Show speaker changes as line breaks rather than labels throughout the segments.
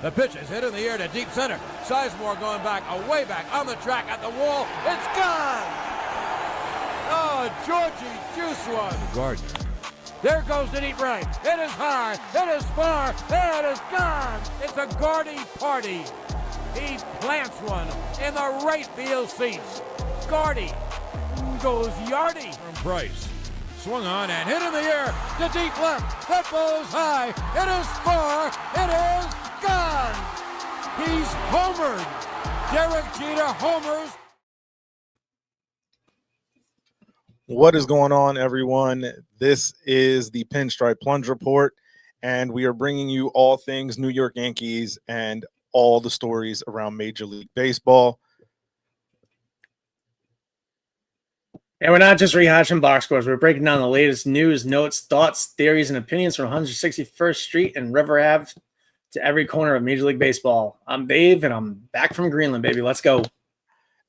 The pitch is hit in the air to deep center. Sizemore going back, way back, on the track, at the wall. It's gone! Oh, Georgie juice one. Gardner. There goes the deep right. It is high. It is far. It is gone. It's a Gardy party. He plants one in the right field seats. Gardy goes yardy from Price. Swung on and hit in the air to deep left. That ball is high. It is far. It is gone. He's homered. Derek Jeter homers.
What is going on, everyone? This is the Pinstripe Plunge Report, and we are bringing you all things New York Yankees and all the stories around Major League Baseball.
And we're not just rehashing box scores. We're breaking down the latest news, notes, thoughts, theories, and opinions from 161st Street and River Ave to every corner of Major League Baseball. I'm Dave, and I'm back from Greenland, baby. Let's go.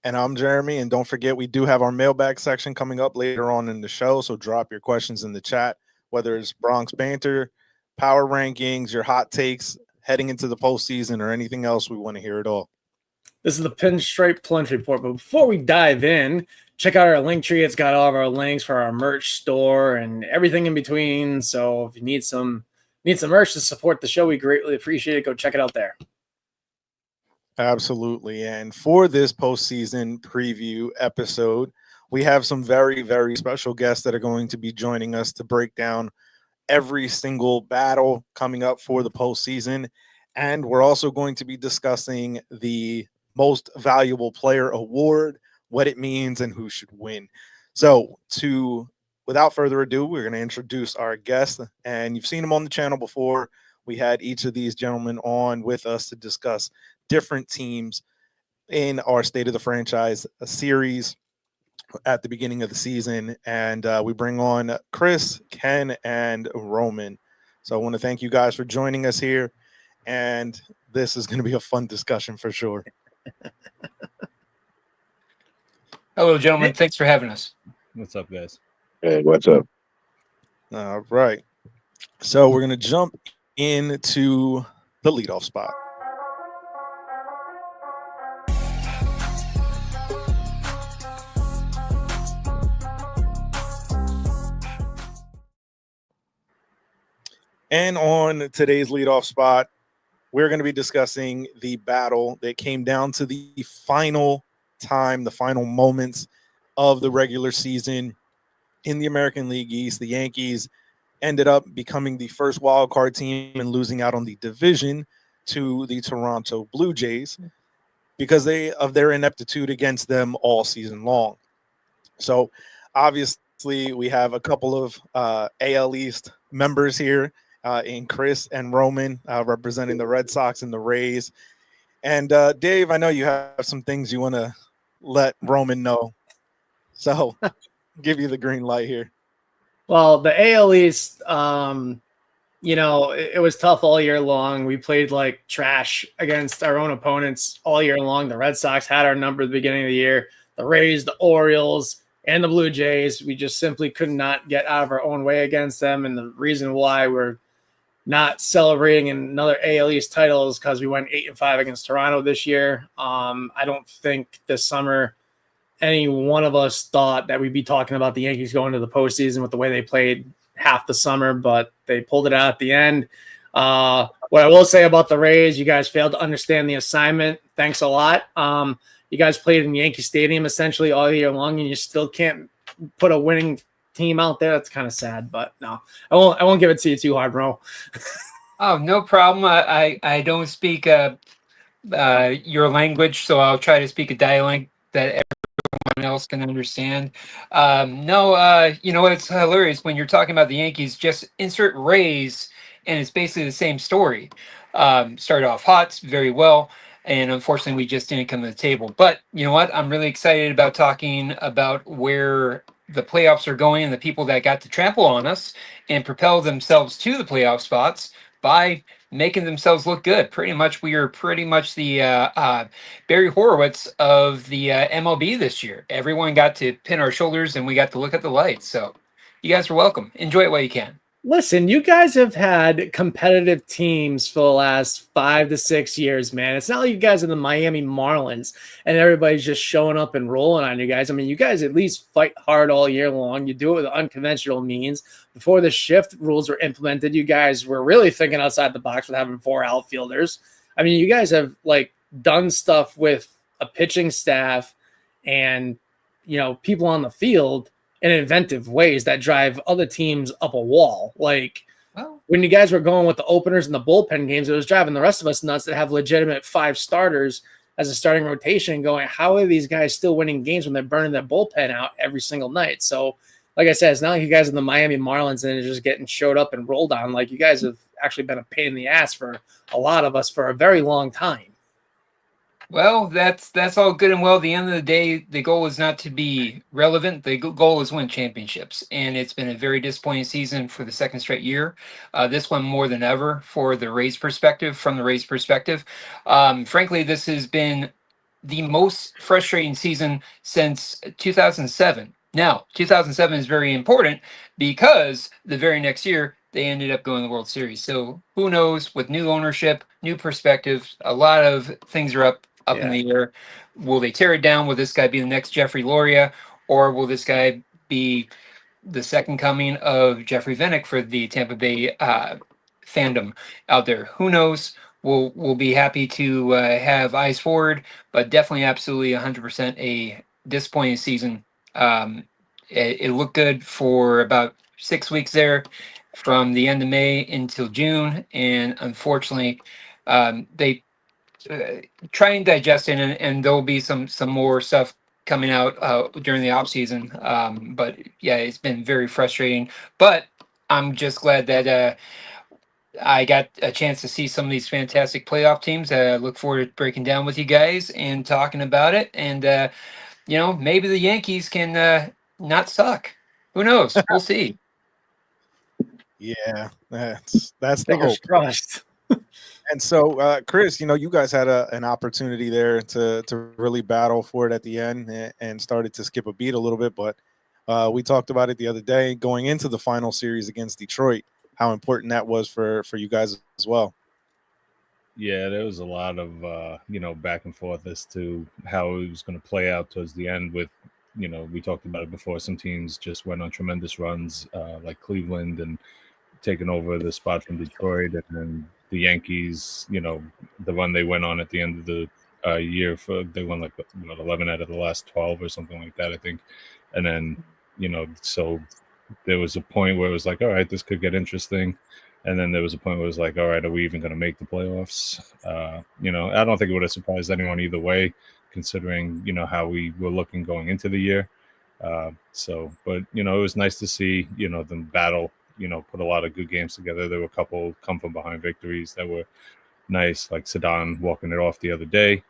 And I'm Jeremy, and don't forget, we do have our mailbag section coming up later on in the show, so drop your questions in the chat, whether it's Bronx banter, power rankings, your hot takes, heading into the postseason, or anything else. We want to hear it all.
This is the Pinstripe Plunge Report, but before we dive in, check out our link tree. It's got all of our links for our merch store and everything in between. So if you need some merch to support the show, we greatly appreciate it. Go check it out there.
Absolutely. And for this postseason preview episode, we have some very, very special guests that are going to be joining us to break down every single battle coming up for the postseason. And we're also going to be discussing the Most Valuable Player Award, what it means, and who should win. So without further ado, we're going to introduce our guest, and you've seen him on the channel before. We had each of these gentlemen on with us to discuss different teams in our State of the Franchise series at the beginning of the season. And we bring on Chris, Ken, and Roman. So I want to thank you guys for joining us here. And this is going to be a fun discussion for sure.
Hello, gentlemen. Thanks for having us.
What's up, guys?
Hey, what's up?
All right. So we're going to jump into the leadoff spot. And on today's leadoff spot, we're going to be discussing the battle that came down to the final time, the final moments of the regular season in the American League East. The Yankees ended up becoming the first wild card team and losing out on the division to the Toronto Blue Jays because of their ineptitude against them all season long. So obviously we have a couple of AL East members here in Chris and Roman representing the Red Sox and the Rays. And Dave, I know you have some things you want to let Roman know. So give you the green light here.
Well, the AL East, it was tough all year long. We played like trash against our own opponents all year long. The Red Sox had our number at the beginning of the year. The Rays, the Orioles, and the Blue Jays, we just simply could not get out of our own way against them. And the reason why we're not celebrating another AL East title is because we went 8-5 against Toronto this year. I don't think this summer any one of us thought that we'd be talking about the Yankees going to the postseason with the way they played half the summer, but they pulled it out at the end. What I will say about the Rays, you guys failed to understand the assignment. Thanks a lot. You guys played in Yankee Stadium essentially all year long, and you still can't put a winning team out there. That's kind of sad, but no, I won't give it to you too hard, bro.
Oh, no problem. I don't speak your language, so I'll try to speak a dialect that everyone else can understand. It's hilarious when you're talking about the Yankees. Just insert Rays, and it's basically the same story. Started off hot, very well, and unfortunately, we just didn't come to the table. But you know what? I'm really excited about talking about where the playoffs are going and the people that got to trample on us and propel themselves to the playoff spots by making themselves look good. Pretty much, we are pretty much the Barry Horowitz of the MLB this year. Everyone got to pin our shoulders and we got to look at the lights. So you guys are welcome. Enjoy it while you can.
Listen, you guys have had competitive teams for the last 5 to 6 years, man. It's not like you guys are the Miami Marlins and everybody's just showing up and rolling on you guys. I mean, you guys at least fight hard all year long. You do it with unconventional means. Before the shift rules were implemented, you guys were really thinking outside the box with having 4 outfielders. I mean, you guys have like done stuff with a pitching staff and people on the field in inventive ways that drive other teams up a wall. Like when you guys were going with the openers and the bullpen games, it was driving the rest of us nuts that have legitimate 5 starters as a starting rotation going, how are these guys still winning games when they're burning their bullpen out every single night? So like I said, it's not like you guys are the Miami Marlins and just getting showed up and rolled on. Like you guys have actually been a pain in the ass for a lot of us for a very long time.
Well, that's all good and well. At the end of the day, the goal is not to be relevant. The goal is win championships, and it's been a very disappointing season for the second straight year. This one more than ever for the Rays perspective. From the Rays perspective, frankly, this has been the most frustrating season since 2007. Now, 2007 is very important because the very next year they ended up going to the World Series. So who knows? With new ownership, new perspectives, a lot of things are up in the air. Will they tear it down? Will this guy be the next Jeffrey Loria, or will this guy be the second coming of Jeffrey Vinik for the Tampa Bay fandom out there? Who knows? We'll be happy to have eyes forward, but definitely, absolutely, 100% a disappointing season. It looked good for about 6 weeks there, from the end of May until June, and unfortunately, they try and digest it, and there'll be some more stuff coming out during the off season. But yeah, it's been very frustrating. But I'm just glad that I got a chance to see some of these fantastic playoff teams. I look forward to breaking down with you guys and talking about it. And maybe the Yankees can not suck. Who knows? We'll see.
Yeah, that's the
Fingers
hope.
crossed.
And so, Chris, you guys had an opportunity there to really battle for it at the end and started to skip a beat a little bit. But we talked about it the other day going into the final series against Detroit, how important that was for you guys as well.
Yeah, there was a lot of back and forth as to how it was going to play out towards the end. With we talked about it before. Some teams just went on tremendous runs, like Cleveland, and taking over the spot from Detroit, and then the Yankees, the run they went on at the end of the year, they won like 11 out of the last 12 or something like that, I think. And then so there was a point where it was like, all right, this could get interesting. And then there was a point where it was like, all right, are we even going to make the playoffs? I don't think it would have surprised anyone either way, considering how we were looking going into the year. But it was nice to see them battle. Put a lot of good games together. There were a couple come from behind victories that were nice, like Sedan walking it off the other day.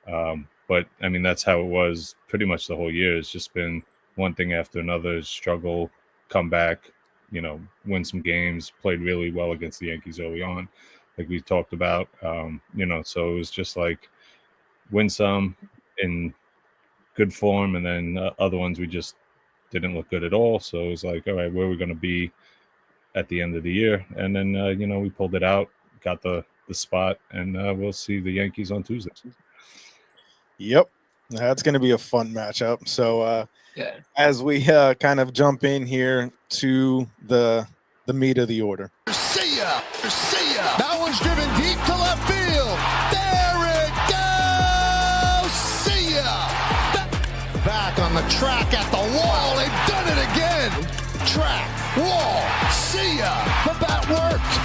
But I mean, that's how it was pretty much the whole year. It's just been one thing after another: struggle, come back, win some games. Played really well against the Yankees early on, like we talked about. So it was just like win some in good form, and then other ones we just didn't look good at all. So it was like, all right, where are we going to be at the end of the year? And then we pulled it out, got the spot, and we'll see the Yankees on Tuesday.
Yep, that's going to be a fun matchup. So as we kind of jump in here to the meat of the order.
See ya. That one's driven deep to left field. There it goes. See ya. Back on the track at the wall. They've done it again. Track, wall, see ya. The bat worked.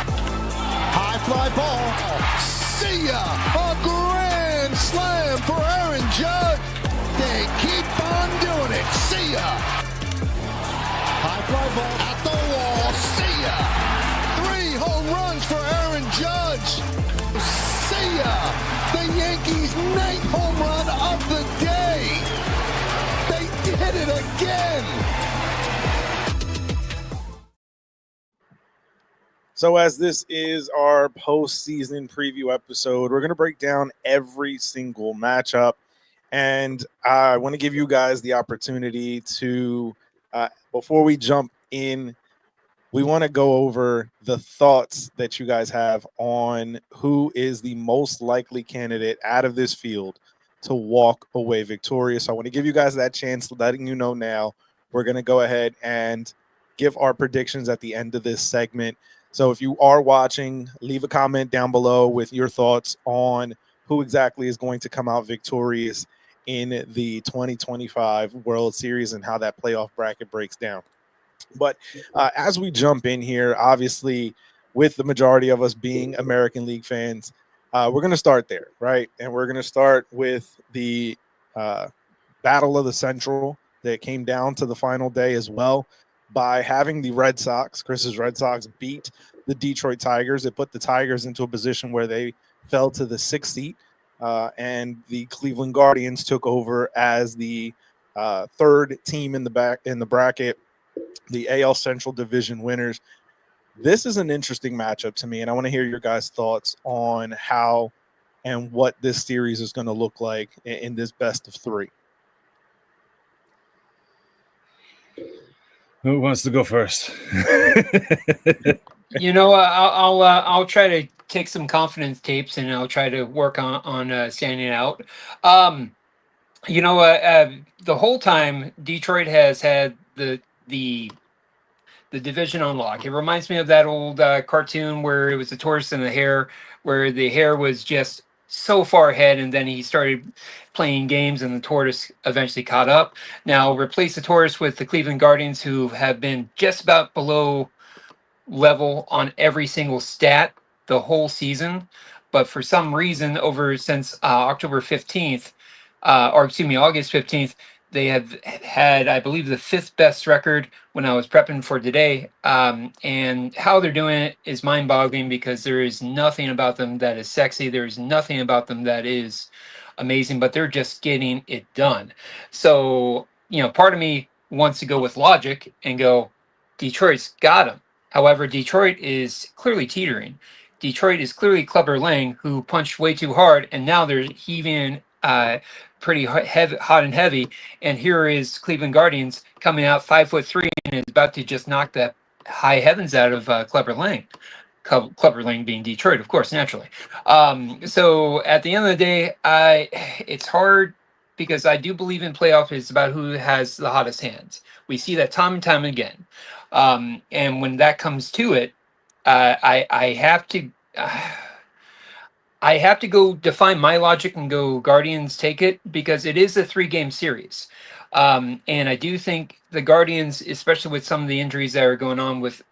High fly ball. See ya. A grand slam for Aaron Judge. They keep on doing it. See ya. High fly ball at the wall. See ya. 3 home runs for Aaron Judge. See ya. The Yankees' 9th home run of the day. They did it again.
So as this is our postseason preview episode, we're going to break down every single matchup. And I want to give you guys the opportunity to, before we jump in, we want to go over the thoughts that you guys have on who is the most likely candidate out of this field to walk away victorious. So I want to give you guys that chance, letting you know now. We're going to go ahead and give our predictions at the end of this segment. So if you are watching, leave a comment down below with your thoughts on who exactly is going to come out victorious in the 2025 World Series and how that playoff bracket breaks down. But as we jump in here, obviously, with the majority of us being American League fans, we're going to start there, right? And we're going to start with the Battle of the Central that came down to the final day as well by having the Red Sox, Chris's Red Sox, beat the Detroit Tigers. It put the Tigers into a position where they fell to the 6th seat, and the Cleveland Guardians took over as the third team in the bracket, the AL Central Division winners. This is an interesting matchup to me, and I want to hear your guys' thoughts on how and what this series is going to look like in this best of 3.
Who wants to go first?
I'll try to take some confidence tapes and I'll try to work on standing out. The whole time Detroit has had the division on lock. It reminds me of that old cartoon where it was the tortoise and the hare, where the hare was just so far ahead, and then he started playing games, and the tortoise eventually caught up. Now replace the tortoise with the Cleveland Guardians, who have been just about below level on every single stat the whole season, but for some reason, since August 15th, they have had, I believe, the 5th best record when I was prepping for today. And how they're doing it is mind-boggling, because there is nothing about them that is sexy. There is nothing about them that is amazing, but they're just getting it done. So, part of me wants to go with logic and go, Detroit's got them. However, Detroit is clearly teetering. Detroit is clearly Clubber Lang, who punched way too hard, and now they're heaving pretty hot and heavy. And here is Cleveland Guardians coming out 5'3" and is about to just knock the high heavens out of Clubber Lang. Clubber Lang being Detroit, of course, naturally. So at the end of the day, it's hard, because I do believe in playoff is about who has the hottest hands. We see that time and time again. And when that comes to it, I have to. I have to go define my logic and go Guardians take it, because it is a 3-game series. And I do think the Guardians, especially with some of the injuries that are going on with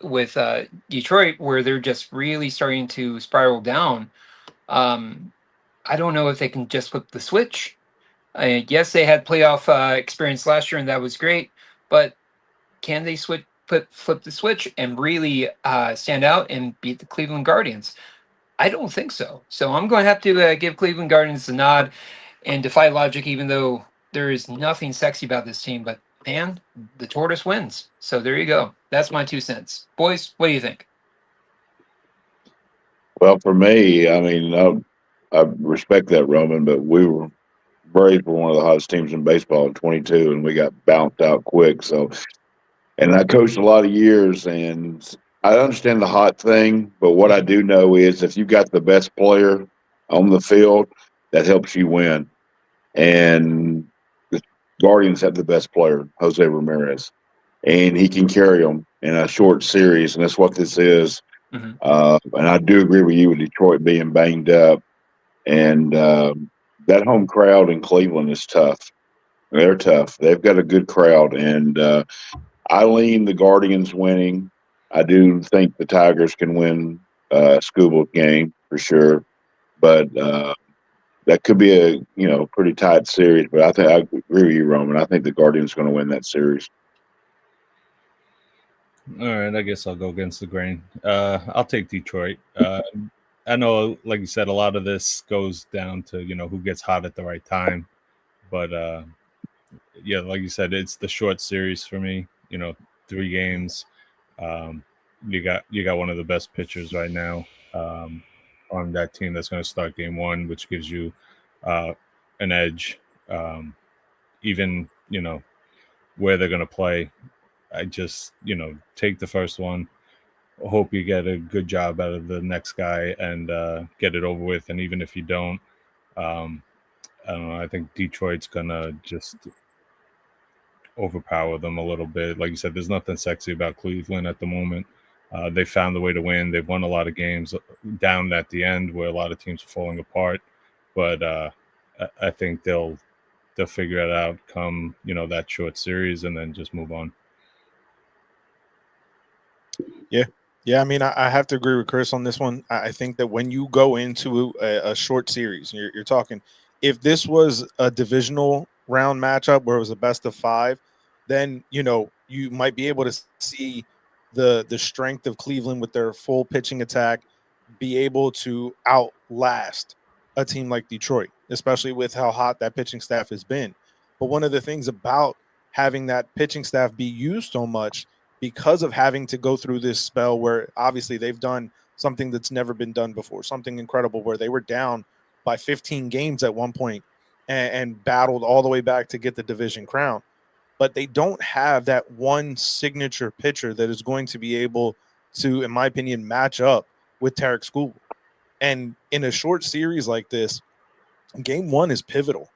Detroit, where they're just really starting to spiral down. I don't know if they can just flip the switch. Yes, they had playoff experience last year, and that was great. But can they flip the switch and really stand out and beat the Cleveland Guardians? I don't think so. So I'm going to have to give Cleveland Guardians a nod and defy logic, even though there is nothing sexy about this team. But, man, the tortoise wins. So there you go. That's my 2 cents. Boys, what do you think?
Well, for me, I mean, I respect that, Roman, but Braves were one of the hottest teams in baseball in 22, and we got bounced out quick. So, and I coached a lot of years, and I understand the hot thing, but what I do know is if you got the best player on the field, that helps you win. And the Guardians have the best player, Jose Ramirez, and he can carry them in a short series, and that's what this is.
Mm-hmm.
And I do agree with you with Detroit being banged up, and that home crowd in Cleveland is tough. They're tough. They've got a good crowd, and I lean the Guardians winning. I do think the Tigers can win Scuba's game for sure, but that could be a pretty tight series. But I think I agree with you, Roman. I think the Guardians are going to win that series.
All right, I guess I'll go against the grain. I'll take Detroit. I know, like you said, a lot of this goes down to who gets hot at the right time, but yeah, like you said, it's the short series for me. 3 games. You got one of the best pitchers right now on that team that's going to start game 1, which gives you an edge. Even where they're going to play, I just take the first one. hope you get a good job out of the next guy and get it over with. And even if you don't, I don't know. I think Detroit's gonna just overpower them a little bit. Like you said, there's nothing sexy about Cleveland at the moment. They found the way to win. They've won a lot of games down at the end where a lot of teams are falling apart. But I think they'll figure it out come that short series and then just move on.
Yeah, I mean, I have to agree with Chris on this one. I think that when you go into a short series, you're talking, if this was a divisional round matchup where it was a best of 5, then, you might be able to see the strength of Cleveland with their full pitching attack be able to outlast a team like Detroit, especially with how hot that pitching staff has been. But one of the things about having that pitching staff be used so much, because of having to go through this spell where obviously they've done something that's never been done before, something incredible where they were down by 15 games at one point and battled all the way back to get the division crown. But they don't have that one signature pitcher that is going to be able to, in my opinion, match up with Tarek Skubal. And in a short series like this, game 1 is pivotal,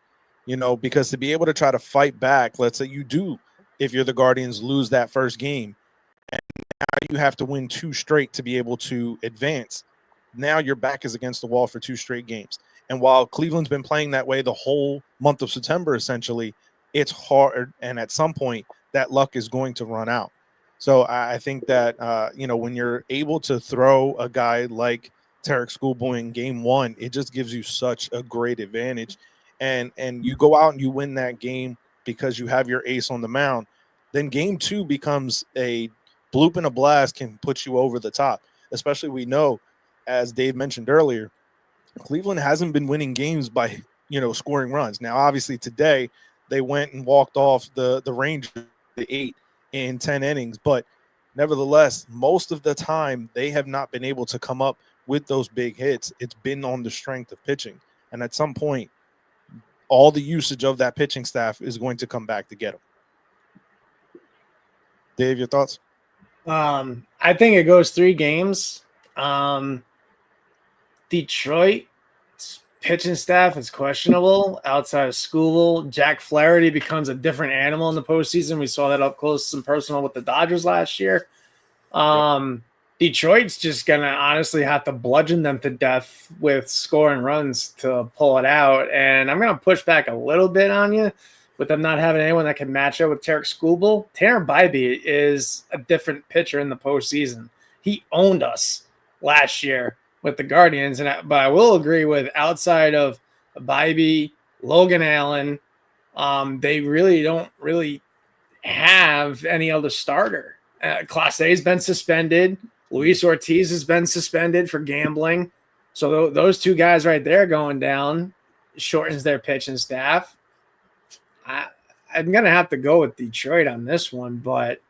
because to be able to try to fight back, let's say you do, if you're the Guardians, lose that first game, and now you have to win 2 straight to be able to advance. Now your back is against the wall for 2 straight games. And while Cleveland's been playing that way the whole month of September, essentially, it's hard. And at some point, that luck is going to run out. So I think that, when you're able to throw a guy like Tarek Skubal in game 1, it just gives you such a great advantage. And you go out and you win that game because you have your ace on the mound. Then game 2 becomes a bloop and a blast, can put you over the top. Especially, we know, as Dave mentioned earlier, Cleveland hasn't been winning games by, scoring runs. Now, obviously today they went and walked off the Rangers to 8 in 10 innings, but nevertheless, most of the time they have not been able to come up with those big hits. It's been on the strength of pitching. And at some point, all the usage of that pitching staff is going to come back to get them. Dave, your thoughts?
I think it goes 3 games. Detroit's pitching staff is questionable outside of Skubal. Jack Flaherty becomes a different animal in the postseason. We saw that up close and personal with the Dodgers last year. Detroit's just going to honestly have to bludgeon them to death with scoring runs to pull it out. And I'm going to push back a little bit on you with them not having anyone that can match up with Tarek Skubal. Taron Bybee is a different pitcher in the postseason. He owned us last year with the Guardians. But I will agree with, outside of Bybee, Logan Allen, they really don't have any other starter. Clase has been suspended. Luis Ortiz has been suspended for gambling. So those 2 guys right there going down shortens their pitching staff. I'm going to have to go with Detroit on this one, but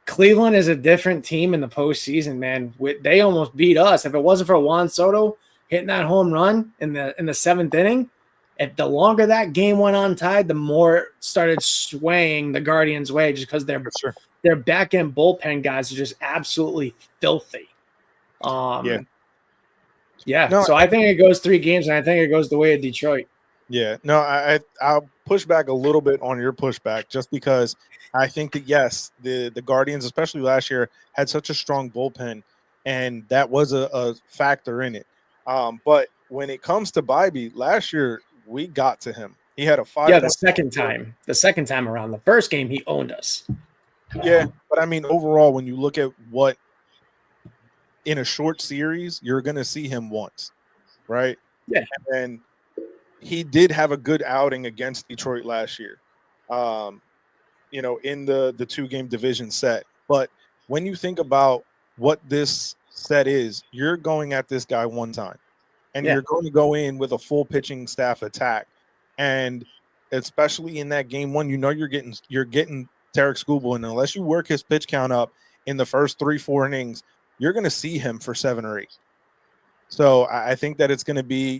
Cleveland is a different team in the postseason, man. They almost beat us. If it wasn't for Juan Soto hitting that home run in the 7th inning, if the longer that game went on tied, the more it started swaying the Guardians' way, just because their back end bullpen guys are just absolutely filthy.
No,
so I think it goes 3 games, and I think it goes the way of Detroit.
Yeah, no, I'll push back a little bit on your pushback, just because I think that, yes, the Guardians, especially last year, had such a strong bullpen, and that was a factor in it. But when it comes to Bybee, last year we got to him. He had a 5.
Yeah, the second time around. The first game he owned us.
Yeah, but I mean, overall, when you look at what in a short series, you're going to see him once, right?
Yeah,
and he did have a good outing against Detroit last year, in the 2-game division set. But when you think about what this set is, you're going at this guy one time, and you're going to go in with a full pitching staff attack. And especially in that game 1, you're getting Tarek Skubal, and unless you work his pitch count up in the first 3-4 innings, you're going to see him for 7 or 8. So I think that it's going to be,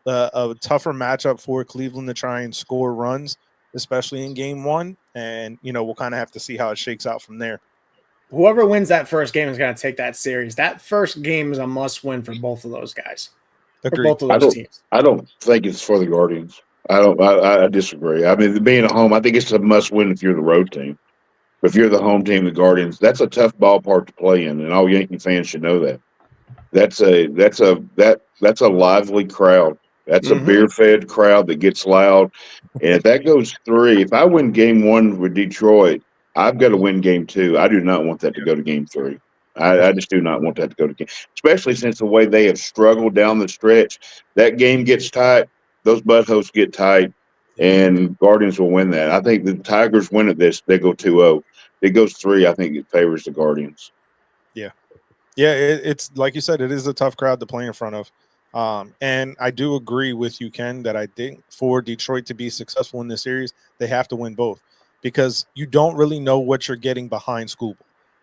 a tougher matchup for Cleveland to try and score runs, especially in game 1. And, we'll kind of have to see how it shakes out from there.
whoever wins that first game is going to take that series. That first game is a must-win for both of those guys, for
Agreed.
both of those teams.
I don't think it's for the Guardians. I disagree. I mean, being at home, I think it's a must win if you're the road team. But if you're the home team, the Guardians, that's a tough ballpark to play in, and all Yankee fans should know that. That's a lively crowd. That's a beer fed crowd that gets loud. And if that goes 3, if I win game 1 with Detroit, I've got to win game 2. I do not want that to go to game 3. I just do not want that to go to game, especially since the way they have struggled down the stretch. That game gets tight. Those buttholes get tight, and Guardians will win that. I think the Tigers win at this. They go 2-0. If it goes 3, I think it favors the Guardians.
Yeah, it's like you said, it is a tough crowd to play in front of. And I do agree with you, Ken, that I think for Detroit to be successful in this series, they have to win both, because you don't really know what you're getting behind Skubal.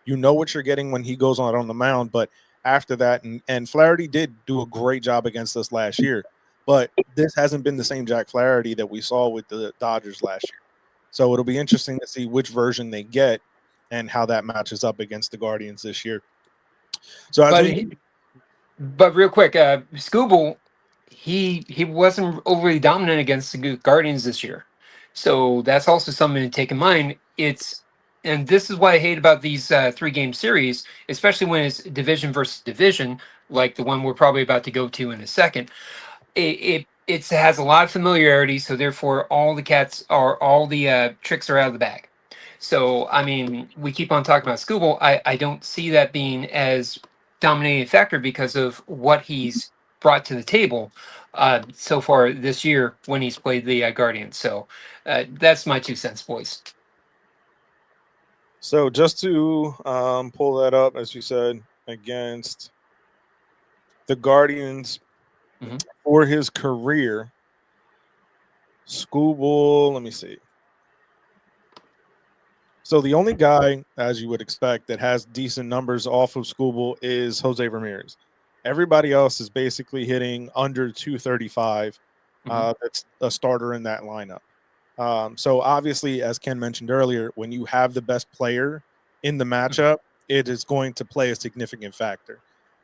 You know what you're getting when he goes on the mound, but after that, and Flaherty did do a great job against us last year, but this hasn't been the same Jack Flaherty that we saw with the Dodgers last year. So it'll be interesting to see which version they get and how that matches up against the Guardians this year. So
but real quick, Skubal, he wasn't overly dominant against the Guardians this year, so that's also something to take in mind. And this is what I hate about these 3-game series, especially when it's division versus division, like the one we're probably about to go to in a second. It has a lot of familiarity, so therefore all the tricks are out of the bag. So, I mean, we keep on talking about Skubal. I don't see that being as dominating factor because of what he's brought to the table so far this year when he's played the Guardians. So that's my 2 cents, boys.
So just to pull that up, as you said, against the Guardians for his career, Skubal, let me see. So the only guy, as you would expect, that has decent numbers off of Skubal is Jose Ramirez. Everybody else is basically hitting under 235. That's a starter in that lineup. So obviously, as Ken mentioned earlier, when you have the best player in the matchup, it is going to play a significant factor.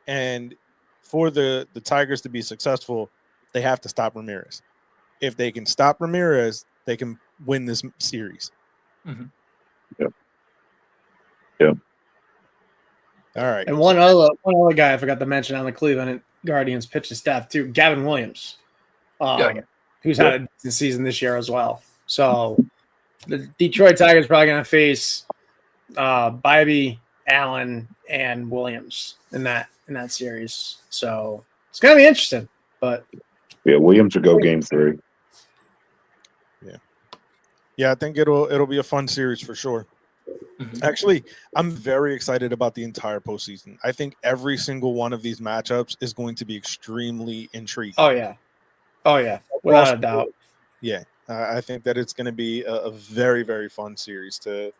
And for the Tigers to be successful, they have to stop Ramirez. If they can stop Ramirez, they can win this series.
Yep.
All right.
And one other guy I forgot to mention on the Cleveland Guardians pitching staff too, Gavin Williams, who's had a decent season this year as well. So the Detroit Tigers probably going to face Bybee, Allen, and Williams in that series. So it's going to be interesting. But
yeah, Williams will go game 3.
Yeah, I think it'll be a fun series for sure. Actually, I'm very excited about the entire postseason. I think every single one of these matchups is going to be extremely intriguing.
Oh yeah, without a doubt.
Yeah, I think that it's going to be a very, very fun series to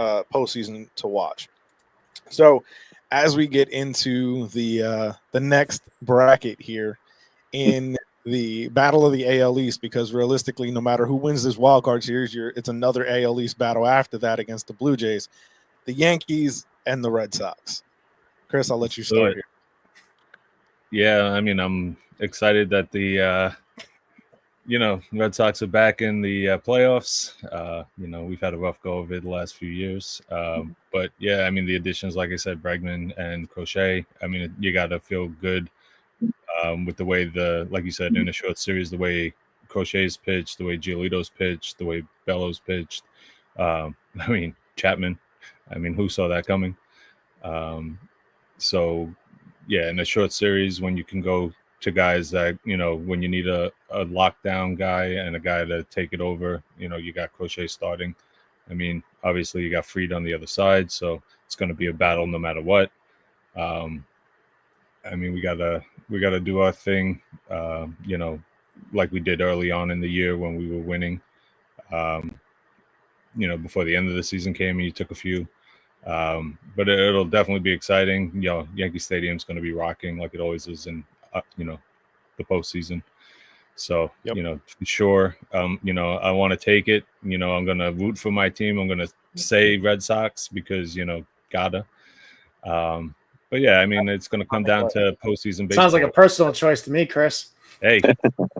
postseason to watch. So, as we get into the next bracket here in the battle of the AL East, because realistically, no matter who wins this wild card series, it's another AL East battle after that against the Blue Jays, the Yankees and the Red Sox. Chris, I'll let you start here.
Yeah, I mean, I'm excited that the Red Sox are back in the playoffs. We've had a rough go of it the last few years. But yeah, I mean, the additions, like I said, Bregman and Crochet, I mean, you got to feel good with the way like you said, in a short series, the way Crochet's pitched, the way Giolito's pitched, the way Bellows pitched. I mean, Chapman, I mean, who saw that coming? So yeah, in a short series, when you can go to guys that, when you need a lockdown guy and a guy to take it over, you got Crochet starting. I mean, obviously you got Fried on the other side, so it's going to be a battle no matter what. I mean, we gotta do our thing, like we did early on in the year when we were winning. Before the end of the season came and you took a few. But it'll definitely be exciting. Yankee Stadium's going to be rocking like it always is in the postseason. So for sure, I want to take it. I'm going to root for my team. I'm going to say Red Sox because gotta. But yeah, I mean, it's going to come down to postseason baseball.
Sounds like a personal choice to me, Chris.
Hey,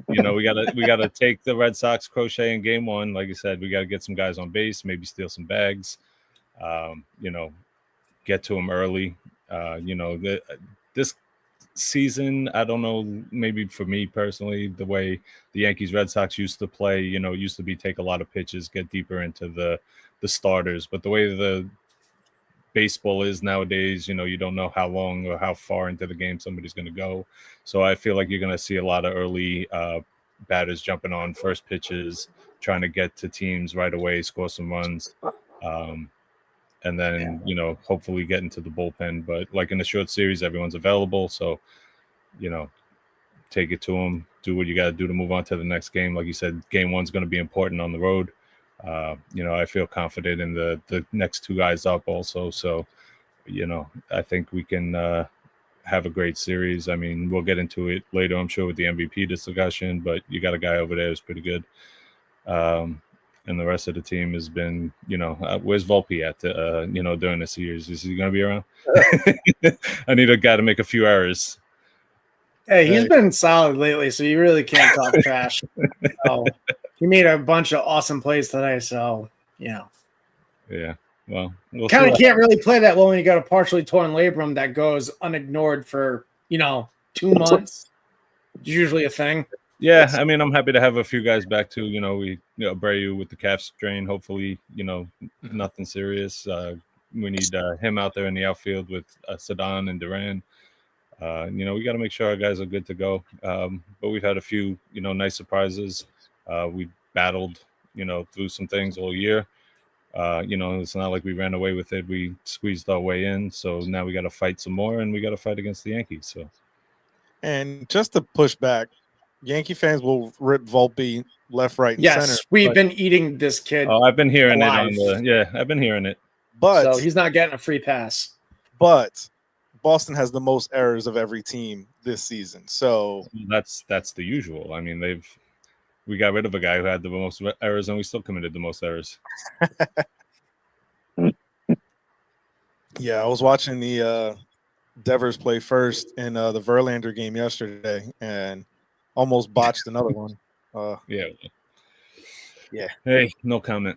we gotta take the Red Sox crochet in game one. Like you said, we got to get some guys on base, maybe steal some bags. Get to them early. This season, I don't know, maybe for me personally, the way the Yankees Red Sox used to play, it used to be take a lot of pitches, get deeper into the starters. But the way the baseball is nowadays, you don't know how long or how far into the game somebody's going to go. So I feel like you're going to see a lot of early batters jumping on first pitches, trying to get to teams right away, score some runs. And then, hopefully get into the bullpen. But like in the short series, everyone's available. So, take it to them, do what you got to do to move on to the next game. Like you said, game one's going to be important on the road. I feel confident in the next two guys up also. So, I think we can have a great series. I mean, we'll get into it later, I'm sure, with the MVP discussion, but you got a guy over there who's pretty good. And the rest of the team has been, where's Volpe at, during the series? Is he going to be around? I need a guy to make a few errors.
Hey, he's been solid lately, so you really can't talk trash. So, he made a bunch of awesome plays today, so,
Yeah. Well, we'll
kind of
see.
can't really play that well when you got a partially torn labrum that goes unignored for, 2 months. It's usually a thing.
Yeah, I mean, I'm happy to have a few guys back too. Abreu with the calf strain. Hopefully, nothing serious. We need him out there in the outfield with Sedan and Duran. We got to make sure our guys are good to go. But we've had a few, nice surprises. We battled, through some things all year. It's not like we ran away with it. We squeezed our way in. So now we got to fight some more, and we got to fight against the Yankees. So,
And just to push back, Yankee fans will rip Volpe left, right, and
Yes,
center.
we've been eating this kid.
Oh, I've been hearing
alive.
I've been hearing it.
But
So he's not getting a free pass.
But Boston has the most errors of every team this season. So
That's the usual. I mean, we got rid of a guy who had the most errors, and we still committed the most errors.
yeah, I was watching the Devers play first in the Verlander game yesterday, and almost botched another one.
Yeah.
Yeah.
Hey, no comment.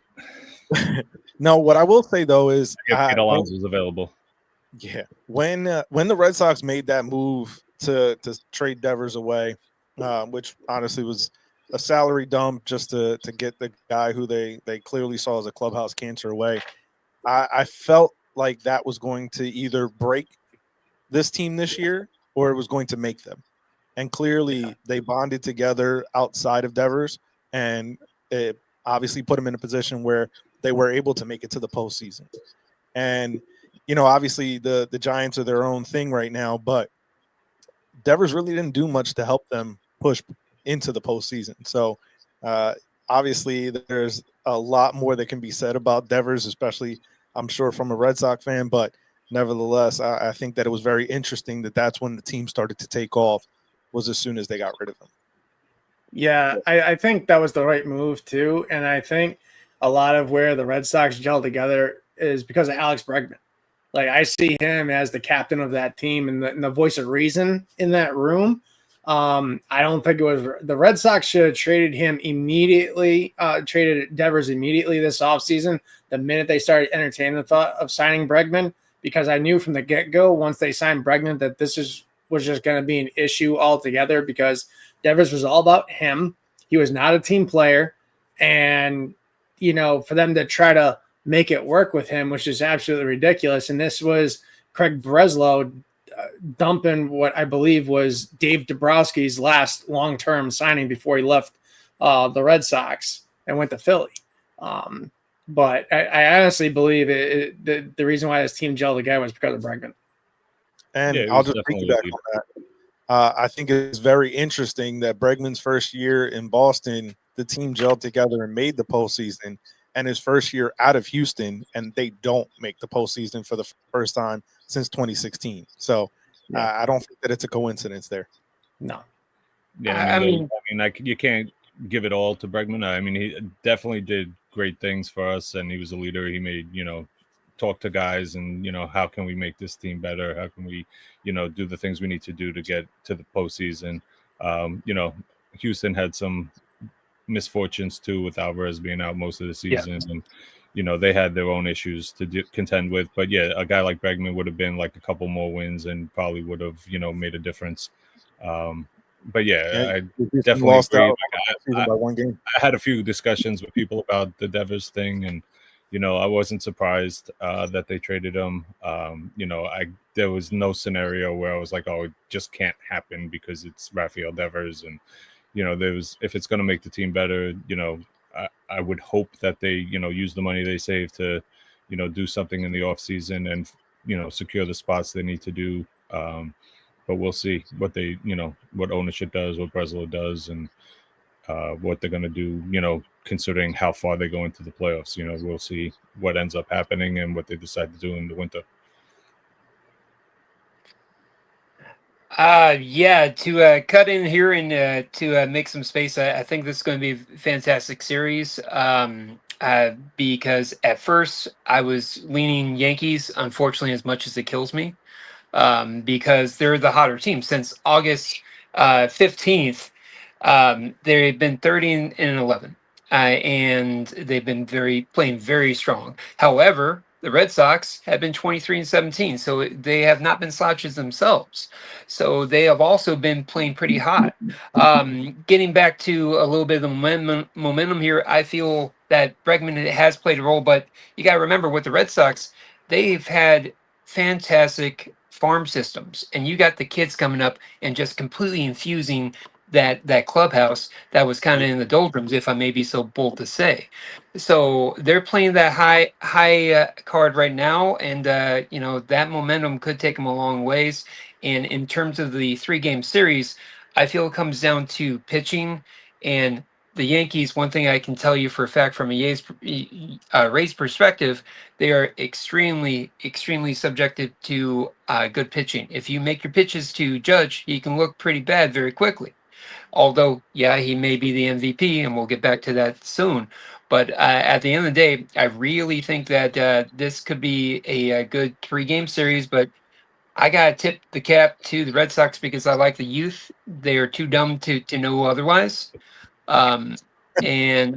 No, what I will say though is
Pete Alonso was available.
Yeah, when the Red Sox made that move to trade Devers away, which honestly was a salary dump just to get the guy who they clearly saw as a clubhouse cancer away, I felt like that was going to either break this team this year or it was going to make them. And clearly they bonded together outside of Devers, and it obviously put them in a position where they were able to make it to the postseason. And obviously the Giants are their own thing right now, but Devers really didn't do much to help them push into the postseason. So obviously there's a lot more that can be said about Devers, especially I'm sure from a Red Sox fan, but nevertheless, I think that it was very interesting that that's when the team started to take off, was as soon as they got rid of him.
Yeah, I think that was the right move too. And I think a lot of where the Red Sox gel together is because of Alex Bregman. Like, I see him as the captain of that team and the voice of reason in that room. I don't think it was the Red Sox should have traded him immediately, traded Devers immediately this offseason, the minute they started entertaining the thought of signing Bregman, because I knew from the get-go once they signed Bregman that this was just going to be an issue altogether, because Devers was all about him. He was not a team player. And, for them to try to make it work with him, which is absolutely ridiculous. And this was Craig Breslow dumping what I believe was Dave Dabrowski's last long-term signing before he left the Red Sox and went to Philly. But I honestly believe the reason why this team gelled together was because of Bregman.
And I'll just piggyback on that. I think it's very interesting that Bregman's first year in Boston, the team gelled together and made the postseason, and his first year out of Houston, and they don't make the postseason for the first time since 2016. So I don't think that it's a coincidence there.
No.
Yeah, you can't give it all to Bregman. I mean, he definitely did great things for us, and he was a leader. He made, talk to guys and, how can we make this team better? How can we, do the things we need to do to get to the postseason? Houston had some misfortunes too with Alvarez being out most of the season, and they had their own issues to contend with. But yeah, a guy like Bregman would have been like a couple more wins and probably would have made a difference. But yeah, I definitely
lost
agree.
out by one game.
I had a few discussions with people about the Devers thing, and I wasn't surprised that they traded him. There was no scenario where I was like, oh, it just can't happen because it's Rafael Devers, and if it's going to make the team better, I would hope that they use the money they save to do something in the off season and secure the spots they need to do. But we'll see what they what ownership does, what Breslow does, and what they're going to do, considering how far they go into the playoffs. We'll see what ends up happening and what they decide to do in the winter.
To cut in here and to make some space, I think this is going to be a fantastic series because at first I was leaning Yankees, unfortunately, as much as it kills me, because they're the hotter team. Since August 15th, they've been 30 and 11, and they've been playing very strong. However, the Red Sox have been 23 and 17, so they have not been slouches themselves. So they have also been playing pretty hot. Getting back to a little bit of the momentum here, I feel that Bregman has played a role, but you got to remember with the Red Sox, they've had fantastic farm systems, and you got the kids coming up and just completely infusing that clubhouse that was kind of in the doldrums, if I may be so bold to say. So they're playing that high card right now, and that momentum could take them a long ways. And in terms of the 3-game series, I feel it comes down to pitching. And the Yankees, one thing I can tell you for a fact from a Rays perspective, they are extremely, extremely subjective to good pitching. If you make your pitches to Judge, he can look pretty bad very quickly. Although, he may be the MVP, and we'll get back to that soon. But at the end of the day, I really think that this could be a good 3-game series. But I got to tip the cap to the Red Sox because I like the youth. They are too dumb to know otherwise. And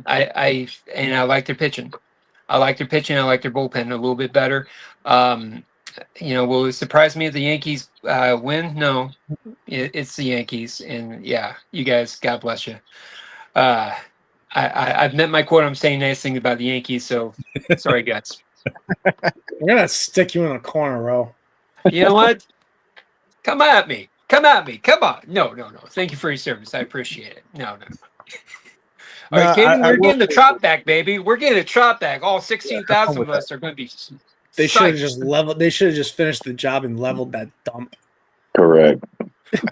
I like their pitching. I like their pitching. I like their bullpen a little bit better. Will it surprise me if the Yankees win? No, it's the Yankees, and you guys, God bless you. I've met my quote. I'm saying nice things about the Yankees, so sorry, guys.
I'm gonna stick you in a corner, Ro.
You know what? Come at me. Come on. No. Thank you for your service. I appreciate it. No. All right, Katie, we're getting the trot back, baby. We're getting the trot back. All 16,000 of us are going to be.
They should have just leveled. They should have just finished the job and leveled that dump.
Correct.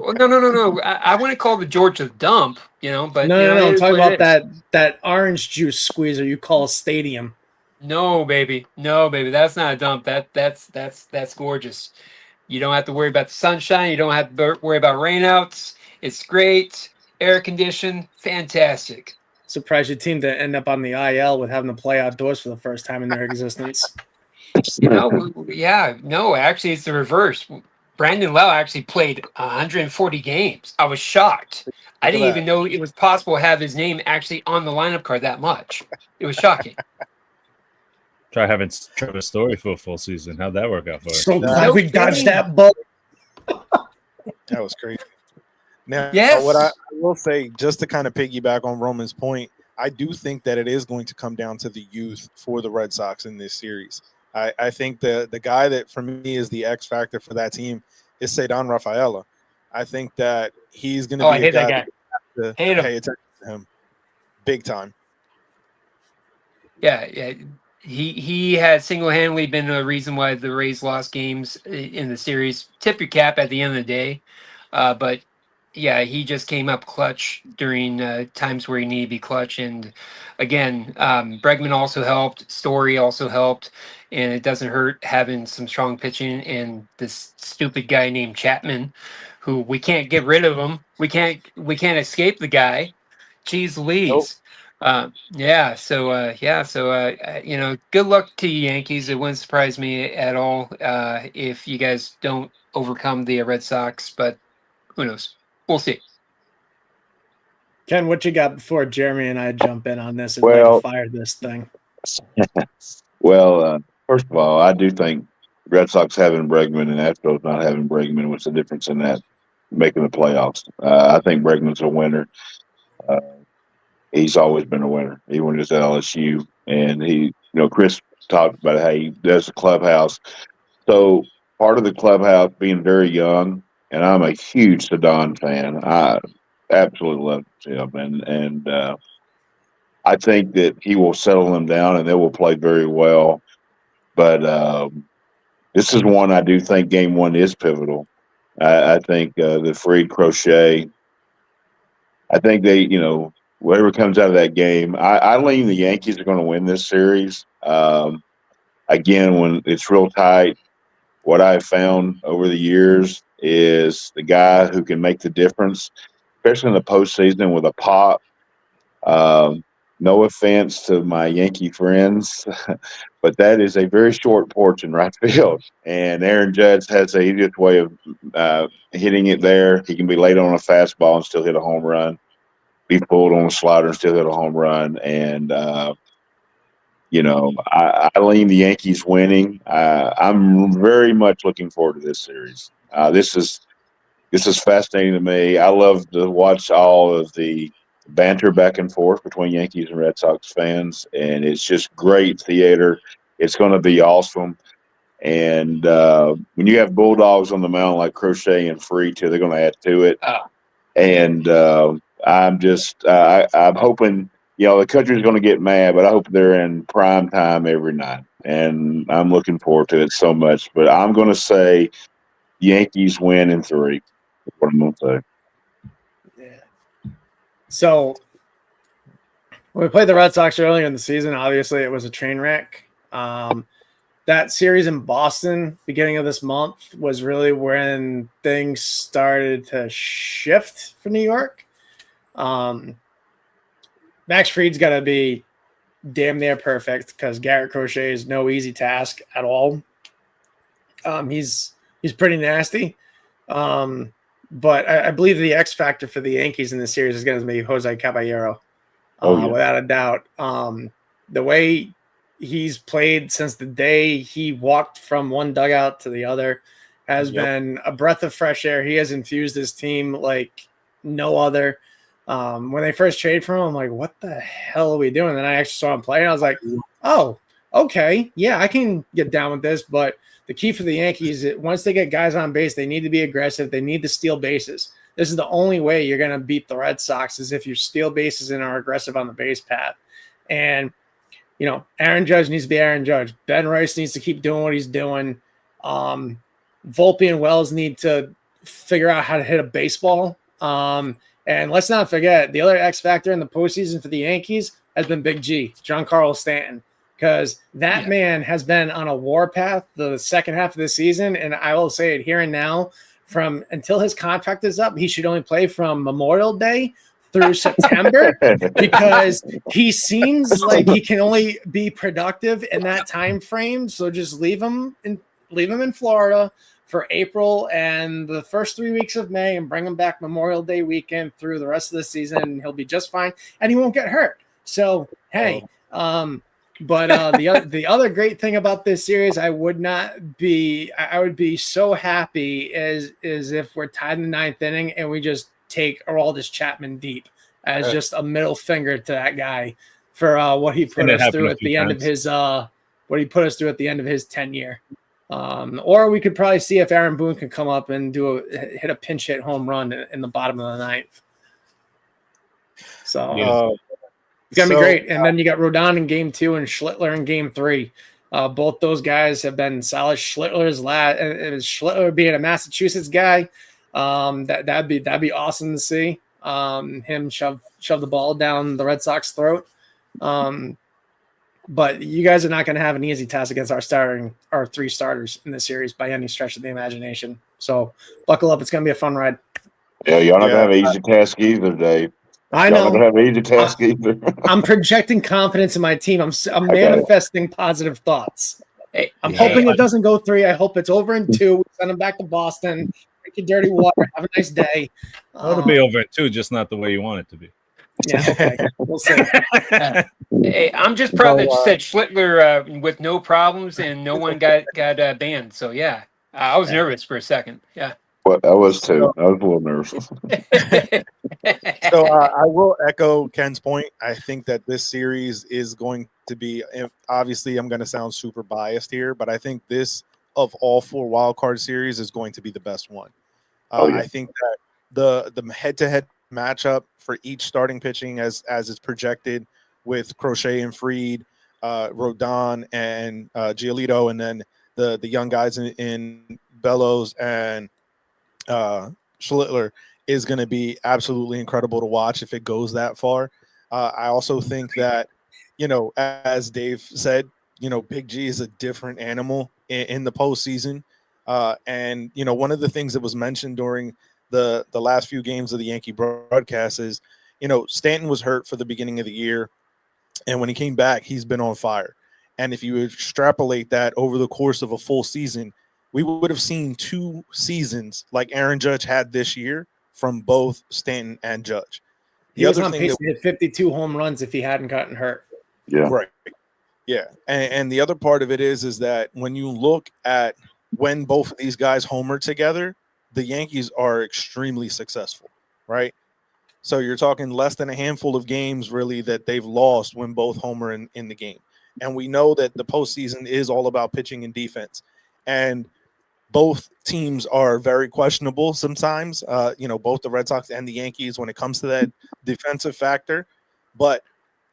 Well, no. I wouldn't call the Georgia dump, but
no. I'm talking about that orange juice squeezer you call a stadium.
No, baby. That's not a dump. That's gorgeous. You don't have to worry about the sunshine. You don't have to worry about rainouts. It's great, air conditioned, fantastic.
Surprised your team to end up on the IL with having to play outdoors for the first time in their existence.
No, actually, it's the reverse. Brandon Lau actually played 140 games. I was shocked. I didn't even know it was possible to have his name actually on the lineup card that much. It was shocking.
Try having Trevor Story for a full season. How'd that work out for us?
So glad we dodged that bullet.
That was crazy. Now,
yes.
What I will say, just to kind of piggyback on Roman's point, I do think that it is going to come down to the youth for the Red Sox in this series. I think the guy that, for me, is the X factor for that team is Cedon Rafaela. I think that he's going to be a guy that you have to pay attention to him big time.
Yeah. He has single-handedly been a reason why the Rays lost games in the series. Tip your cap at the end of the day. But, he just came up clutch during times where he needed to be clutch. And, again, Bregman also helped. Story also helped. And it doesn't hurt having some strong pitching. And this stupid guy named Chapman, who we can't get rid of him. We can't escape the guy. Jeez Louise. Good luck to you, Yankees. It wouldn't surprise me at all if you guys don't overcome the Red Sox, but who knows? We'll see.
Ken, what you got before Jeremy and I jump in on this and
Well,
fire this thing?
First of all, I do think Red Sox having Bregman and Astros not having Bregman was the difference in that making the playoffs. I think Bregman's a winner. He's always been a winner, even when he was at LSU. And Chris talked about how he does the clubhouse. So part of the clubhouse being very young, and I'm a huge Sedon fan. I absolutely love him, and I think that he will settle them down, and they will play very well. But this is one I do think Game 1 is pivotal. I think the Fried Crochet. I think they, whatever comes out of that game, I lean the Yankees are going to win this series. Again, when it's real tight, what I've found over the years is the guy who can make the difference, especially in the postseason with a pop. No offense to my Yankee friends, but that is a very short porch in right field. And Aaron Judge has a easiest way of hitting it there. He can be late on a fastball and still hit a home run. Be pulled on a slider and still hit a home run. And, I lean the Yankees winning. I'm very much looking forward to this series. This is fascinating to me. I love to watch all of the banter back and forth between Yankees and Red Sox fans, and it's just great theater. It's going to be awesome. And when you have Bulldogs on the mound like Crochet and Free too, they're going to add to it. And I'm hoping, the country's going to get mad, but I hope they're in prime time every night. And I'm looking forward to it so much. But I'm going to say Yankees win in 3. That's what I'm going to say.
So when we played the Red Sox earlier in the season, obviously it was a train wreck. That series in Boston, beginning of this month, was really when things started to shift for New York. Max Fried's got to be damn near perfect because Garrett Crochet is no easy task at all. He's pretty nasty. But I believe the X factor for the Yankees in this series is going to be Jose Caballero, without a doubt. The way he's played since the day he walked from one dugout to the other has been a breath of fresh air. He has infused his team like no other. When they first traded for him, I'm like, what the hell are we doing? And then I actually saw him play, and I was like, oh, okay, yeah, I can get down with this, but the key for the Yankees, once they get guys on base, they need to be aggressive. They need to steal bases. This is the only way you're going to beat the Red Sox is if you steal bases and are aggressive on the base path. And, Aaron Judge needs to be Aaron Judge. Ben Rice needs to keep doing what he's doing. Volpe and Wells need to figure out how to hit a baseball. And let's not forget, the other X factor in the postseason for the Yankees has been Big G, Giancarlo Stanton. Because that man has been on a warpath the second half of the season, and I will say it here and now, from until his contract is up, he should only play from Memorial Day through September because he seems like he can only be productive in that time frame. So just leave him in Florida for April and the first 3 weeks of May, and bring him back Memorial Day weekend through the rest of the season, and he'll be just fine, and he won't get hurt. So hey. But the other great thing about this series, I would be so happy is if we're tied in the ninth inning and we just take Aroldis Chapman deep as just a middle finger to that guy for what he put us through at the end of his tenure. Or we could probably see if Aaron Boone can come up and hit a pinch hit home run in the bottom of the ninth. So. It's going to be great. And then you got Rodon in game 2 and Schlittler in game 3. Both those guys have been solid. Schlittler being a Massachusetts guy, that'd be awesome to see. Him shove the ball down the Red Sox throat. But you guys are not going to have an easy task against our 3 starters in this series by any stretch of the imagination. So buckle up. It's going to be a fun ride.
Yeah, y'all not going to have an easy task either, Dave.
I
Y'all don't
know.
have an easy task either.
I'm projecting confidence in my team. I'm
I got it.
manifesting positive thoughts.
Hey,
I'm
Yeah.
hoping it doesn't go 3. I hope it's over in 2. We send them back to Boston. Drink your dirty water. Have a nice day.
Well, it'll be over in 2, just not the way you want it to be.
Yeah, okay. We'll see.
hey, I'm just proud that you said Schlittler with no problems and no one got banned. So yeah, I was nervous for a second. Yeah.
But I was too. I was a little nervous.
So I will echo Ken's point. I think that this series is going to be, obviously I'm going to sound super biased here, but I think this of all 4 wild card series is going to be the best one.
Oh, yeah.
I think that the head-to-head matchup for each starting pitching as is projected with Crochet and Fried, Rodon and Giolito, and then the young guys in Bellows and Schlittler is going to be absolutely incredible to watch if it goes that far. I also think that, as Dave said, Big G is a different animal in the postseason. And, one of the things that was mentioned during the last few games of the Yankee broadcast is, Stanton was hurt for the beginning of the year. And when he came back, he's been on fire. And if you extrapolate that over the course of a full season, we would have seen 2 seasons like Aaron Judge had this year from both Stanton and Judge.
He was on pace to hit 52 home runs if he hadn't gotten hurt.
Yeah.
Right. Yeah. And the other part of it is that when you look at when both of these guys homer together, the Yankees are extremely successful, right? So you're talking less than a handful of games really that they've lost when both homer in the game. And we know that the postseason is all about pitching and defense. And both teams are very questionable sometimes, both the Red Sox and the Yankees when it comes to that defensive factor. But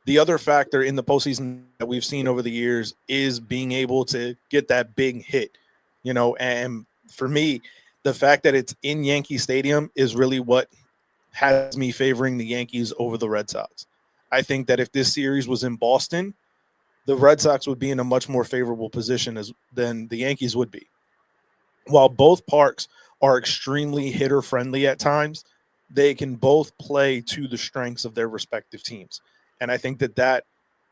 the other factor in the postseason that we've seen over the years is being able to get that big hit, and for me, the fact that it's in Yankee Stadium is really what has me favoring the Yankees over the Red Sox. I think that if this series was in Boston, the Red Sox would be in a much more favorable position than the Yankees would be. While both parks are extremely hitter friendly at times, they can both play to the strengths of their respective teams. And I think that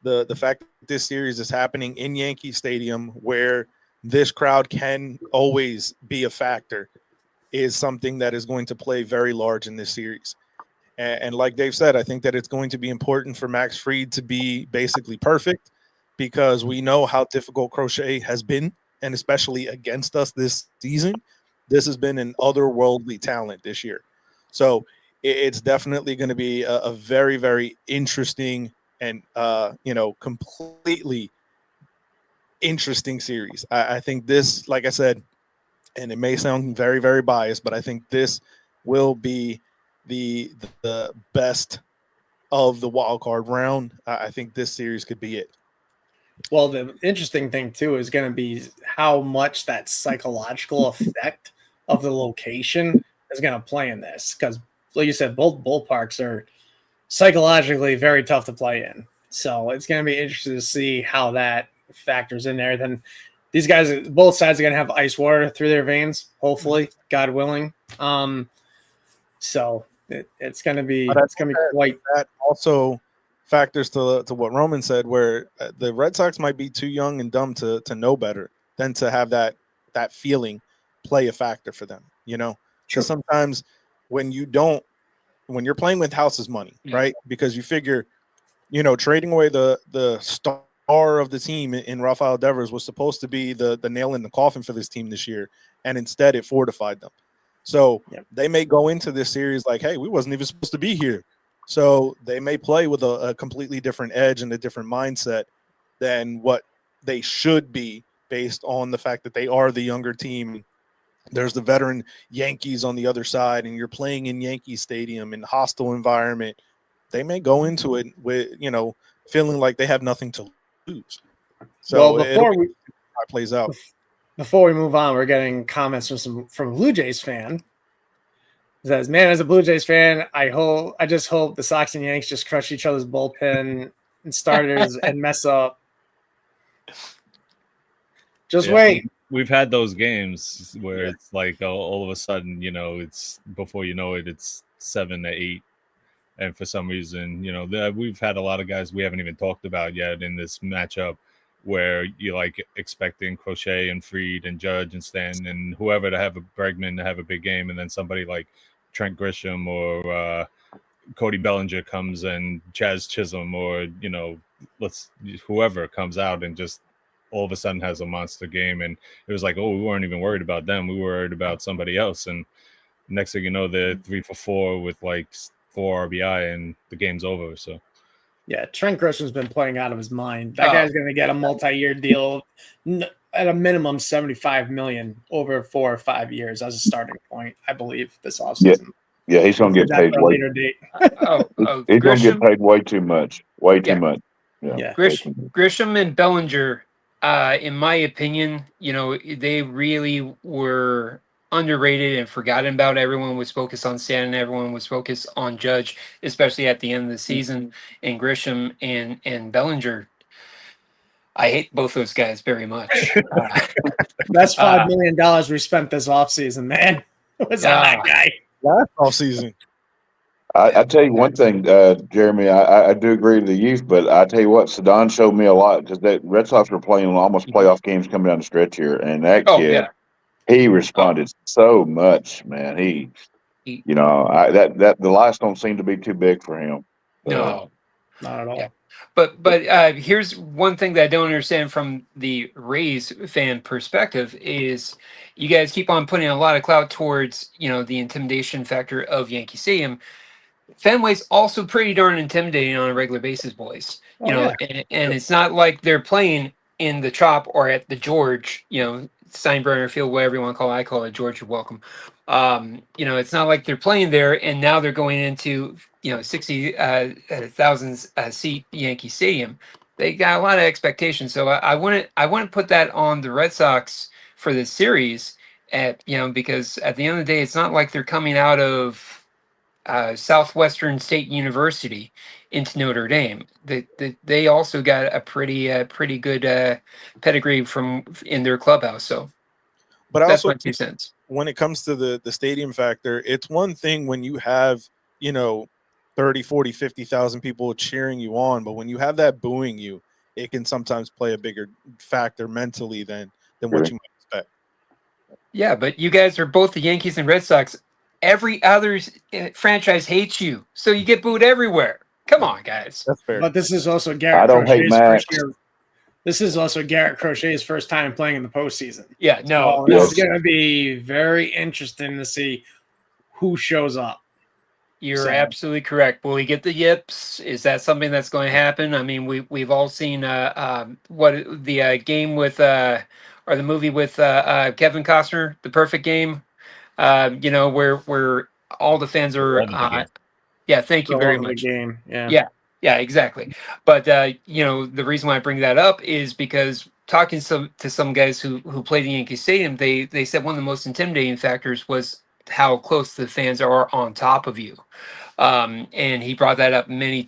the fact that this series is happening in Yankee Stadium where this crowd can always be a factor is something that is going to play very large in this series. And like Dave said, I think that it's going to be important for Max Fried to be basically perfect because we know how difficult Crochet has been, and especially against us this season. This has been an otherworldly talent this year. So it's definitely going to be a very, very interesting and, completely interesting series. I think this, like I said, and it may sound very, very biased, but I think this will be the best of the wild card round. I think this series could be it.
Well, the interesting thing too is going to be how much that psychological effect of the location is going to play in this. Because, like you said, both ballparks are psychologically very tough to play in. So it's going to be interesting to see how that factors in there. Then these guys, both sides are going to have ice water through their veins, hopefully, God willing. So it's going to be quite.
That also factors to what Roman said, where the Red Sox might be too young and dumb to know better than to have that feeling play a factor for them. Because sometimes when you're playing with house's money, right? Because you figure, trading away the star of the team in Rafael Devers was supposed to be the nail in the coffin for this team this year, and instead it fortified them. So they may go into this series like, hey, we wasn't even supposed to be here. So they may play with a completely different edge and a different mindset than what they should be based on the fact that they are the younger team. There's the veteran Yankees on the other side, and you're playing in Yankee Stadium in a hostile environment. They may go into it with, feeling like they have nothing to lose. So how it plays out.
Before we move on, we're getting comments from a Blue Jays fan. It says, man, as a Blue Jays fan, I just hope the Sox and Yanks just crush each other's bullpen and starters and mess up. Just wait.
We've had those games where it's like all of a sudden, it's before you know it, it's 7-8. And for some reason, we've had a lot of guys we haven't even talked about yet in this matchup where you like expecting Crochet and Freed and Judge and Stan and whoever to have a Bregman to have a big game. And then somebody like Trent Grisham or Cody Bellinger comes and Chaz Chisholm or, whoever comes out and just all of a sudden has a monster game. And it was like, we weren't even worried about them. We were worried about somebody else. And next thing you know, they're 3 for 4 with like 4 RBI and the game's over. So
yeah, Trent Grisham's been playing out of his mind. That guy's going to get a multi-year deal at a minimum $75 million over 4 or 5 years as a starting point, I believe, this offseason.
Yeah, he's going to get paid way. He's going to get paid way too much. Way too much. Yeah.
Grisham and Bellinger, in my opinion, they really were underrated and forgotten about. Everyone was focused on Stan and everyone was focused on Judge, especially at the end of the season. And Grisham and Bellinger, I hate both those guys very much.
That's $5 million we spent this offseason, man. It was on that guy.
Last offseason.
I tell you one thing, Jeremy, I do agree with the youth, but I tell you what, Sedon showed me a lot because the Red Sox were playing almost playoff games coming down the stretch here, and that kid, he responded so much, man. The lights don't seem to be too big for him.
No,
not at all.
Yeah. But here's one thing that I don't understand from the Rays fan perspective is you guys keep on putting a lot of clout towards, the intimidation factor of Yankee Stadium. Fenway's also pretty darn intimidating on a regular basis, boys. And it's not like they're playing in the Chop or at the George, Steinbrenner Field, whatever you want to call it. I call it George, you're welcome. It's not like they're playing there and now they're going into 60,000 seat Yankee Stadium. They got a lot of expectations, so I wouldn't put that on the Red Sox for this series. Because at the end of the day, it's not like they're coming out of Southwestern State University into Notre Dame. They also got a pretty good pedigree in their clubhouse. So,
but
that's
also
my 2 cents.
When it comes to the stadium factor, it's one thing when you have 30, 40, 50,000 people cheering you on, but when you have that booing you, it can sometimes play a bigger factor mentally than what you might expect.
Yeah, but you guys are both the Yankees and Red Sox. Every other franchise hates you, so you get booed everywhere. Come on, guys.
That's fair.
But this is also Garrett Crochet's first year. This is also Garrett Crochet's first time playing in the postseason.
Yeah, no.
This is going to be very interesting to see who shows up.
You're absolutely correct. Will we get the yips? Is that something that's going to happen? I mean, we've all seen what the game with or the movie with Kevin Costner, The Perfect Game. Where all the fans are. Thank you very much.
Game.
Yeah, exactly. But the reason why I bring that up is because talking to some guys who played in Yankee Stadium, they said one of the most intimidating factors was how close the fans are on top of you. And they brought that up many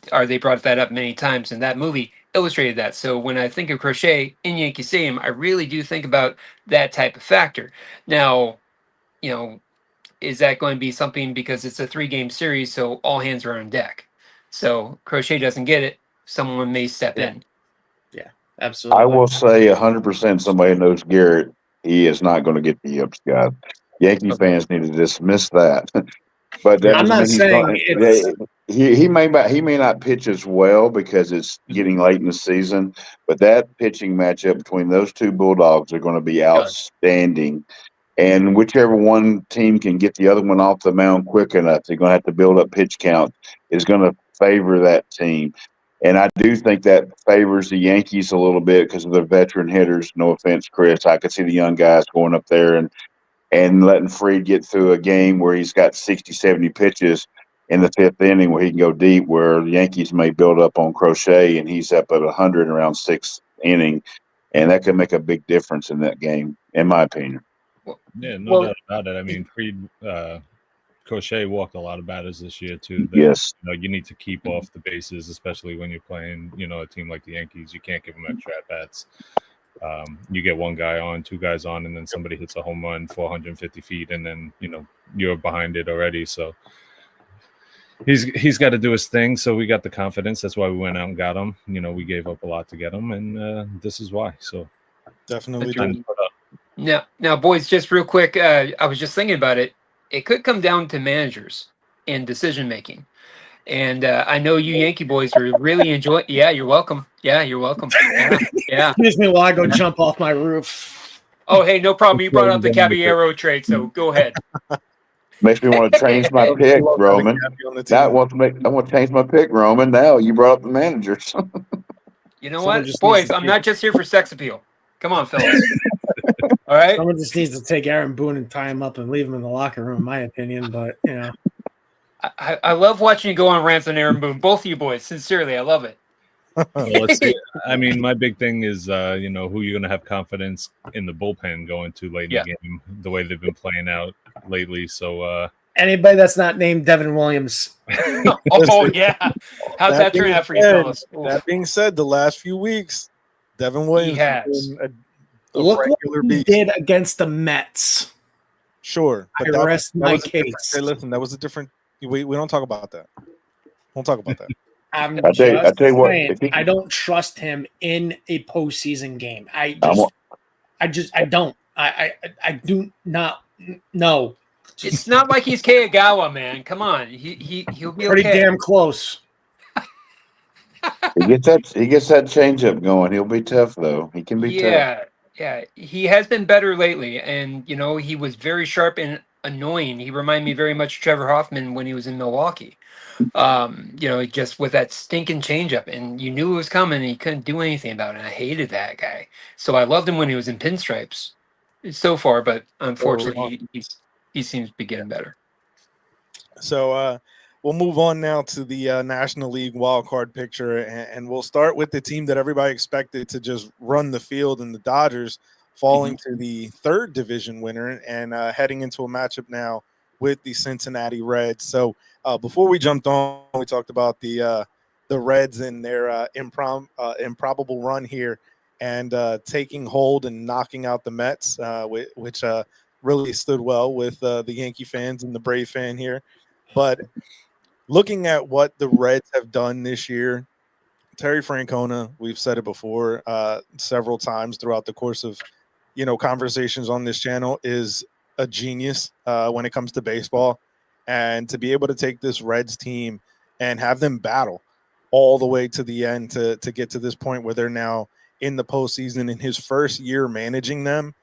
times, and that movie illustrated that. So when I think of Crochet in Yankee Stadium, I really do think about that type of factor. Now, is that going to be something because it's a 3-game series, so all hands are on deck? So Crochet doesn't get it, someone may step in.
Yeah, absolutely.
I will say 100% somebody knows Garrett. He is not going to get the yips, guys. Yankee fans need to dismiss that. But that
I'm not saying
he may not pitch as well because it's getting late in the season, but that pitching matchup between those two Bulldogs are going to be outstanding. And whichever one team can get the other one off the mound quick enough, they're going to have to build up pitch count, is going to favor that team. And I do think that favors the Yankees a little bit because of their veteran hitters. No offense, Chris. I could see the young guys going up there and letting Freed get through a game where he's got 60, 70 pitches in the 5th inning where he can go deep, where the Yankees may build up on Crochet and he's up at 100 around 6th inning. And that could make a big difference in that game, in my opinion.
Yeah, no doubt about it. I mean, Freed, Crochet walked a lot of batters this year too.
Yes,
you need to keep off the bases, especially when you're playing, a team like the Yankees. You can't give them extra at bats. You get one guy on, 2 guys on, and then somebody hits a home run 450 feet, and then you're behind it already. So he's got to do his thing. So we got the confidence. That's why we went out and got him. You know, we gave up a lot to get him, and this is why. So
Definitely.
Now, boys, just real quick, I was just thinking about it. It could come down to managers and decision making. And I know you Yankee boys are really enjoying. Yeah, you're welcome. Yeah, you're welcome. Yeah.
Excuse me while I go jump off my roof.
Oh, hey, no problem. You brought up the Caballero trade, so go ahead.
Makes me want to change my pick, Roman. I want to change my pick, Roman. Now you brought up the managers.
You know what, boys? I'm not just here for sex appeal. Come on, fellas. All right.
Someone just needs to take Aaron Boone and tie him up and leave him in the locker room, in my opinion. But you know,
I love watching you go on rants on Aaron Boone. Both of you boys, sincerely, I love it.
Well, let's see. I mean, my big thing is, you know, who you're going to have confidence in the bullpen going to late in the game, the way they've been playing out lately. So
anybody that's not named Devin Williams.
Oh yeah, how's that turn out for you, fellas?
That being said, the last few weeks, Devin Williams has been a
Look what he
beast.
did against the Mets.
Sure,
but I rest my case.
Hey, listen, that was a different. We don't talk about that. Won't talk about that.
I don't trust him in a postseason game. I don't. I do not know.
It's not like he's Kagawa, man. Come on, he'll be
pretty
okay.
damn close.
He gets that changeup going. He'll be tough though. He can be tough.
Yeah. He has been better lately, and you know he was very sharp and annoying. He reminded me very much of Trevor Hoffman when he was in Milwaukee. You know, just with that stinking changeup, and you knew it was coming, and he couldn't do anything about it. And I hated that guy. So I loved him when he was in pinstripes, so far. But unfortunately, he seems to be getting better.
So we'll move on now to the National League wild card picture, and we'll start with the team that everybody expected to just run the field, and the Dodgers falling to the third division winner and heading into a matchup now with the Cincinnati Reds. So before we jumped on, we talked about the Reds and their improbable run here and taking hold and knocking out the Mets, which really stood well with the Yankee fans and the Brave fan here. But looking at what the Reds have done this year, Terry Francona, we've said it before several times throughout the course of conversations on this channel, is a genius when it comes to baseball. And to be able to take this Reds team and have them battle all the way to the end to get to this point where they're now in the postseason in his first year managing them,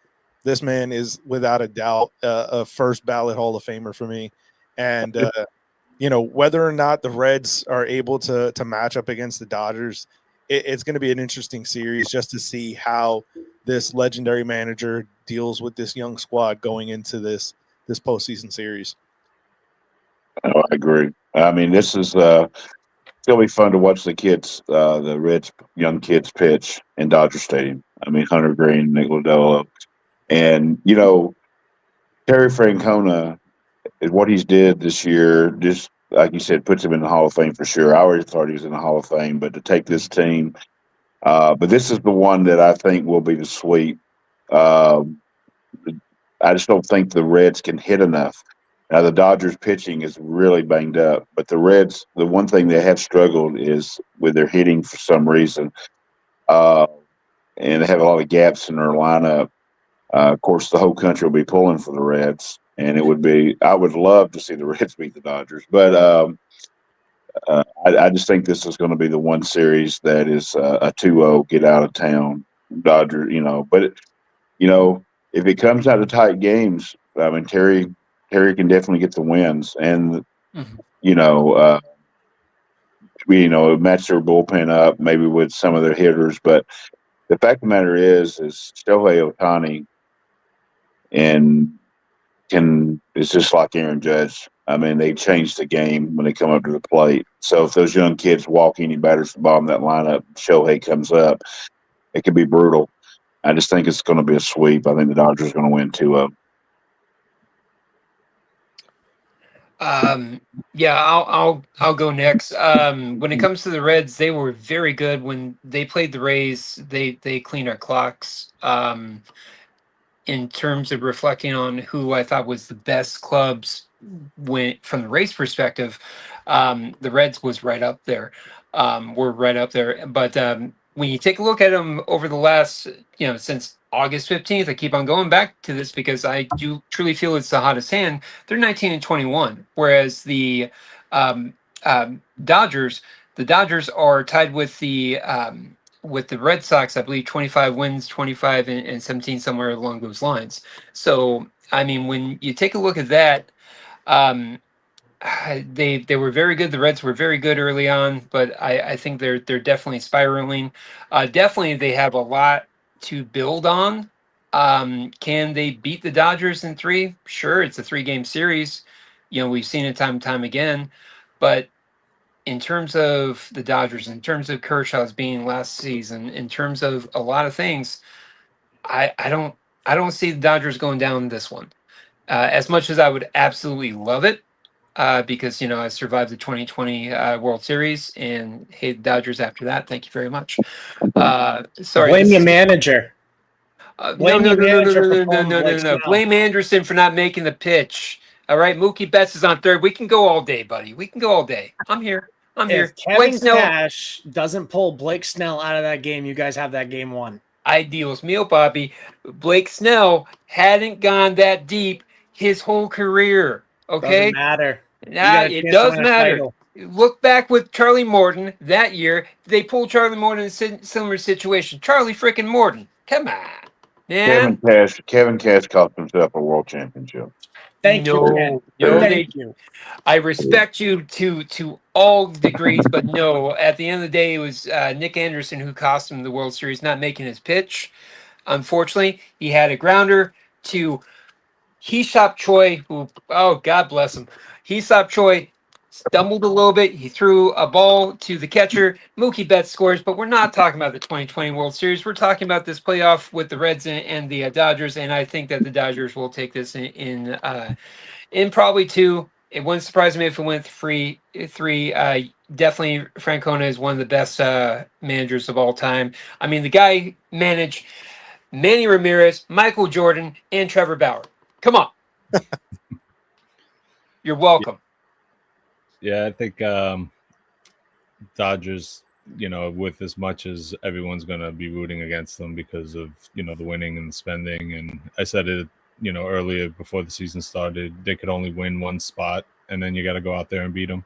this man is without a doubt a first ballot Hall of Famer for me. And whether or not the Reds are able to match up against the Dodgers, it's going to be an interesting series just to see how this legendary manager deals with this young squad going into this postseason series.
Oh, I agree. I mean, this is it's gonna be fun to watch the kids, the Reds young kids pitch in Dodger Stadium. I mean, Hunter Green, Nick Lodolo, and Terry Francona is what he's did this year. Just like you said, puts him in the Hall of Fame for sure. I already thought he was in the Hall of Fame, but to take this team, but this is the one that I think will be the sweep. I just don't think the Reds can hit enough. Now, the Dodgers pitching is really banged up, but the Reds, the one thing they have struggled is with their hitting for some reason. And they have a lot of gaps in their lineup. Of course, the whole country will be pulling for the Reds, and I would love to see the Reds beat the Dodgers. But I just think this is going to be the one series that is a 2-0 get out of town Dodger, But, if it comes out of tight games, I mean, Terry can definitely get the wins, and match their bullpen up maybe with some of their hitters. But the fact of the matter is Shohei Ohtani is just like Aaron Judge. I mean, they change the game when they come up to the plate. So if those young kids walk any batters to the bottom of that lineup, Shohei comes up, it could be brutal. I just think it's going to be a sweep. I think the Dodgers are going to win 2-0.
I'll go next. When it comes to the Reds, they were very good when they played the Rays. They cleaned our clocks. In terms of reflecting on who I thought was the best clubs when from the race perspective, the Reds was right up there. We're right up there. But when you take a look at them over the last, since August 15th, I keep on going back to this because I do truly feel it's the hottest hand. They're 19 and 21, whereas the um, Dodgers, are tied with the Red Sox, I believe 25 wins, 25 and 17, somewhere along those lines. So, I mean, when you take a look at that, um, they were very good. The Reds were very good early on, but I think they're definitely spiraling. Definitely, they have a lot to build on. Can they beat the Dodgers in 3? Sure, it's a 3-game series. We've seen it time and time again, but in terms of the Dodgers, in terms of Kershaw's being last season, in terms of a lot of things, I don't see the Dodgers going down this one. As much as I would absolutely love it, because I survived the 2020 World Series and hated the Dodgers after that. Thank you very much. Sorry,
Blame your manager.
no,
Blame
no,
your
no, no, no,
manager
no,
for
no, no,
pulling
no, no,
Blake
no.
Snell.
Blame Anderson for not making the pitch. All right, Mookie Betts is on third. We can go all day, buddy. We can go all day. I'm here.
If Kevin
Blake Snell,
Cash doesn't pull Blake Snell out of that game, you guys have that game won.
ideals meal, Bobby. Blake Snell hadn't gone that deep his whole career. Okay,
Doesn't matter.
nah, it does matter. Look back with Charlie Morton that year. They pulled Charlie Morton in a similar situation. Charlie freaking Morton. Come on, man.
Kevin Cash cost himself a world championship.
Thank you, Ken. Thank you.
I respect you to all degrees, but no. At the end of the day, it was Nick Anderson who cost him the World Series, not making his pitch. Unfortunately, he had a grounder to Hee-Seop Choi, who, oh, God bless him. Hee-Seop Choi stumbled a little bit. He threw a ball to the catcher. Mookie Betts scores, but we're not talking about the 2020 World Series. We're talking about this playoff with the Reds and the Dodgers, and I think that the Dodgers will take this in probably 2. It wouldn't surprise me if it went 3. Definitely, Francona is one of the best managers of all time. I mean, the guy managed Manny Ramirez, Michael Jordan, and Trevor Bauer. Come on. You're welcome.
Yeah, I think Dodgers, with as much as everyone's going to be rooting against them because of, the winning and the spending. And I said it, earlier before the season started, they could only win one spot and then you got to go out there and beat them.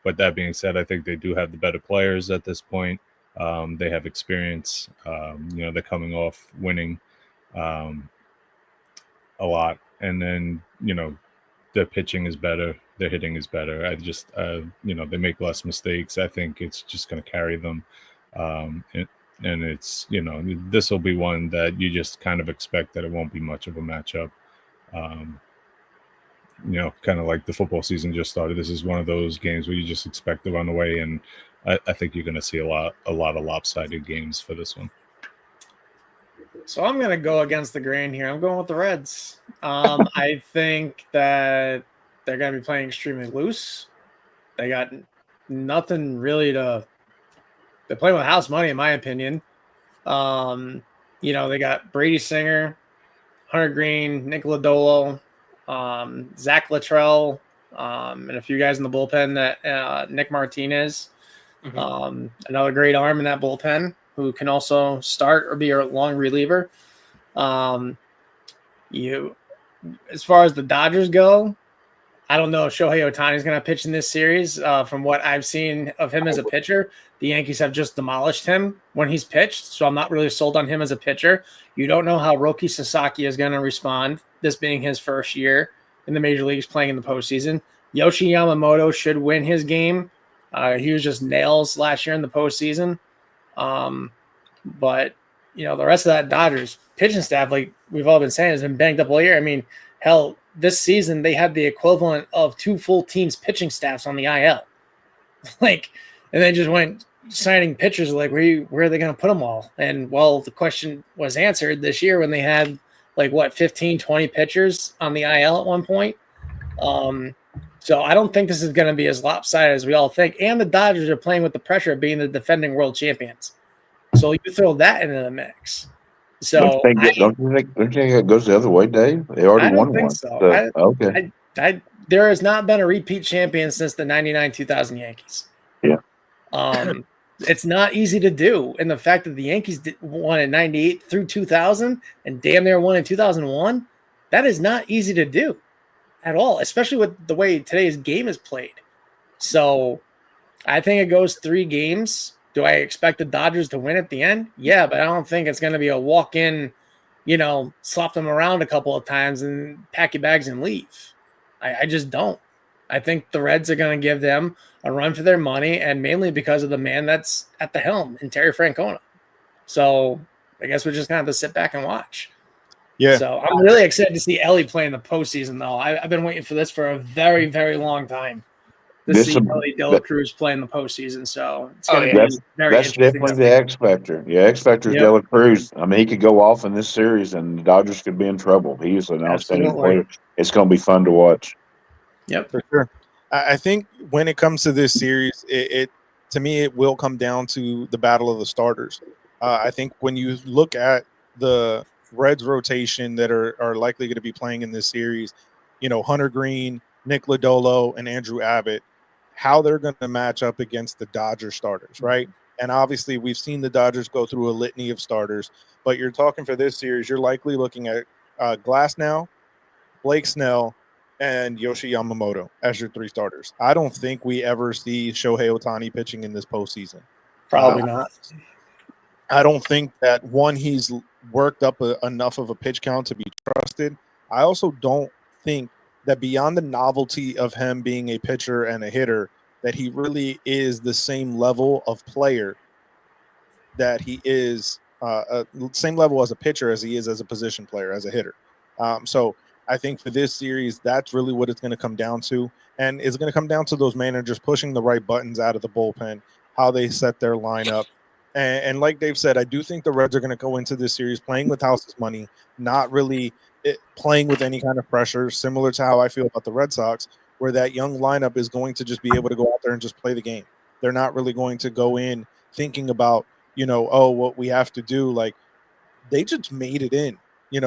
But that being said, I think they do have the better players at this point. They have experience. They're coming off winning a lot. And then, their pitching is better. Their hitting is better. I just, they make less mistakes. I think it's just going to carry them. And it's, this will be one that you just kind of expect that it won't be much of a matchup. Kind of like the football season just started. This is one of those games where you just expect to run away. And I think you're going to see a lot of lopsided games for this one.
So I'm going to go against the grain here. I'm going with the Reds. I think that they're going to be playing extremely loose. They got nothing really they're playing with house money, in my opinion. They got Brady Singer, Hunter Green, Nick Lodolo, Zach Luttrell, and a few guys in the bullpen that Nick Martinez, another great arm in that bullpen who can also start or be a long reliever. As far as the Dodgers go, I don't know if Shohei Ohtani is going to pitch in this series. From what I've seen of him as a pitcher, the Yankees have just demolished him when he's pitched, so I'm not really sold on him as a pitcher. You don't know how Roki Sasaki is going to respond, this being his first year in the major leagues playing in the postseason. Yoshi Yamamoto should win his game. He was just nails last year in the postseason. But the rest of that Dodgers pitching staff, like we've all been saying, has been banged up all year. I mean, hell, this season they had the equivalent of 2 full teams pitching staffs on the IL. And they just went signing pitchers like, where are they going to put them all? And the question was answered this year when they had 15, 20 pitchers on the IL at one point. So I don't think this is going to be as lopsided as we all think. And the Dodgers are playing with the pressure of being the defending world champions. So you throw that into the mix. So
don't you think it goes the other way, Dave? They already won one.
So.
Okay.
There has not been a repeat champion since the 99-2000 Yankees.
Yeah.
It's not easy to do. And the fact that the Yankees won in 98 through 2000 and damn near won in 2001, that is not easy to do at all, especially with the way today's game is played. So I think it goes 3 games. Do I expect the Dodgers to win at the end? Yeah, but I don't think it's going to be a walk-in, slap them around a couple of times and pack your bags and leave. I just don't. I think the Reds are going to give them a run for their money, and mainly because of the man that's at the helm in Terry Francona. So I guess we're just going to have to sit back and watch.
Yeah.
So I'm really excited to see Ellie play in the postseason, though. I've been waiting for this for a very, very long time to see Ellie De La Cruz play in the postseason. So it's going to be very
that's
interesting.
definitely the X factor. Yeah, X factor is De La Cruz. I mean, he could go off in this series, and the Dodgers could be in trouble. He's an outstanding player. It's going to be fun to watch.
Yep,
for sure. I think when it comes to this series, it to me it will come down to the battle of the starters. I think when you look at the Reds rotation that are likely going to be playing in this series, Hunter Green, Nick Lodolo, and Andrew Abbott, how they're going to match up against the Dodger starters, right? And obviously we've seen the Dodgers go through a litany of starters, but you're talking for this series, you're likely looking at Glasnow, Blake Snell, and Yoshi Yamamoto as your 3 starters. I don't think we ever see Shohei Ohtani pitching in this postseason.
Probably not.
I don't think that, one, he's worked up enough of a pitch count to be trusted. I also don't think that beyond the novelty of him being a pitcher and a hitter, that he really is the same level of player that he is, same level as a pitcher as he is as a position player, as a hitter. So I think for this series, that's really what it's going to come down to. And it's going to come down to those managers pushing the right buttons out of the bullpen, how they set their lineup. And like Dave said, I do think the Reds are going to go into this series playing with house's money, not really playing with any kind of pressure, similar to how I feel about the Red Sox, where that young lineup is going to just be able to go out there and just play the game. They're not really going to go in thinking about, what we have to do. Like, they just made it in,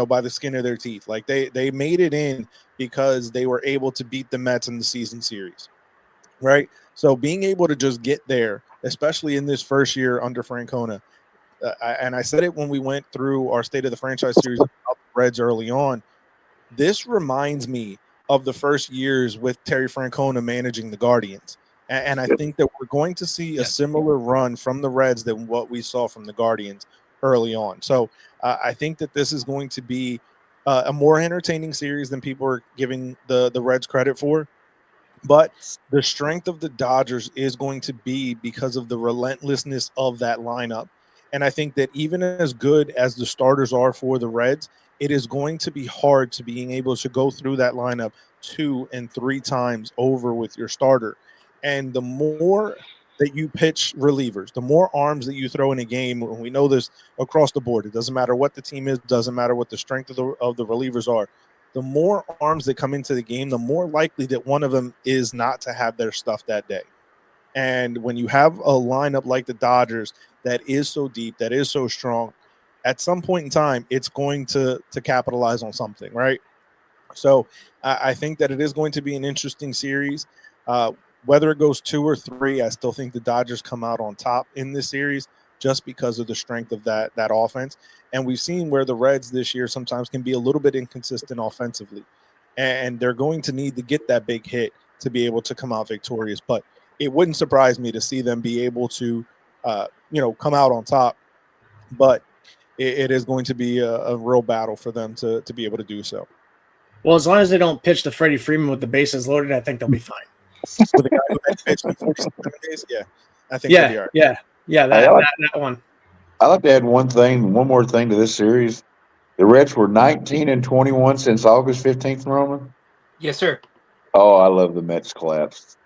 by the skin of their teeth. Like they made it in because they were able to beat the Mets in the season series, right? So being able to just get there, especially in this first year under Francona, and I said it when we went through our State of the Franchise series about the Reds early on, this reminds me of the first years with Terry Francona managing the Guardians. And I think that we're going to see a similar run from the Reds than what we saw from the Guardians early on. So I think that this is going to be a more entertaining series than people are giving the Reds credit for. But the strength of the Dodgers is going to be because of the relentlessness of that lineup. And I think that even as good as the starters are for the Reds, it is going to be hard to being able to go through that lineup 2 and 3 times over with your starter. And the more that you pitch relievers, the more arms that you throw in a game, and we know this across the board, it doesn't matter what the team is, doesn't matter what the strength of the relievers are, the more arms that come into the game, the more likely that one of them is not to have their stuff that day. And when you have a lineup like the Dodgers that is so deep, that is so strong, at some point in time, it's going to capitalize on something, right? So I think that it is going to be an interesting series. Whether it goes 2 or 3, I still think the Dodgers come out on top in this series just because of the strength of that offense. And we've seen where the Reds this year sometimes can be a little bit inconsistent offensively. And they're going to need to get that big hit to be able to come out victorious. But it wouldn't surprise me to see them be able to, come out on top. But it is going to be a real battle for them to be able to do so.
Well, as long as they don't pitch to Freddie Freeman with the bases loaded, I think they'll be fine.
For the guy who had pitched in 47 days, I think they'll be all right.
That one.
I like to add one more thing to this series. The Reds were 19 and 21 since August 15th, Roman.
Yes, sir.
Oh, I love the Mets collapse.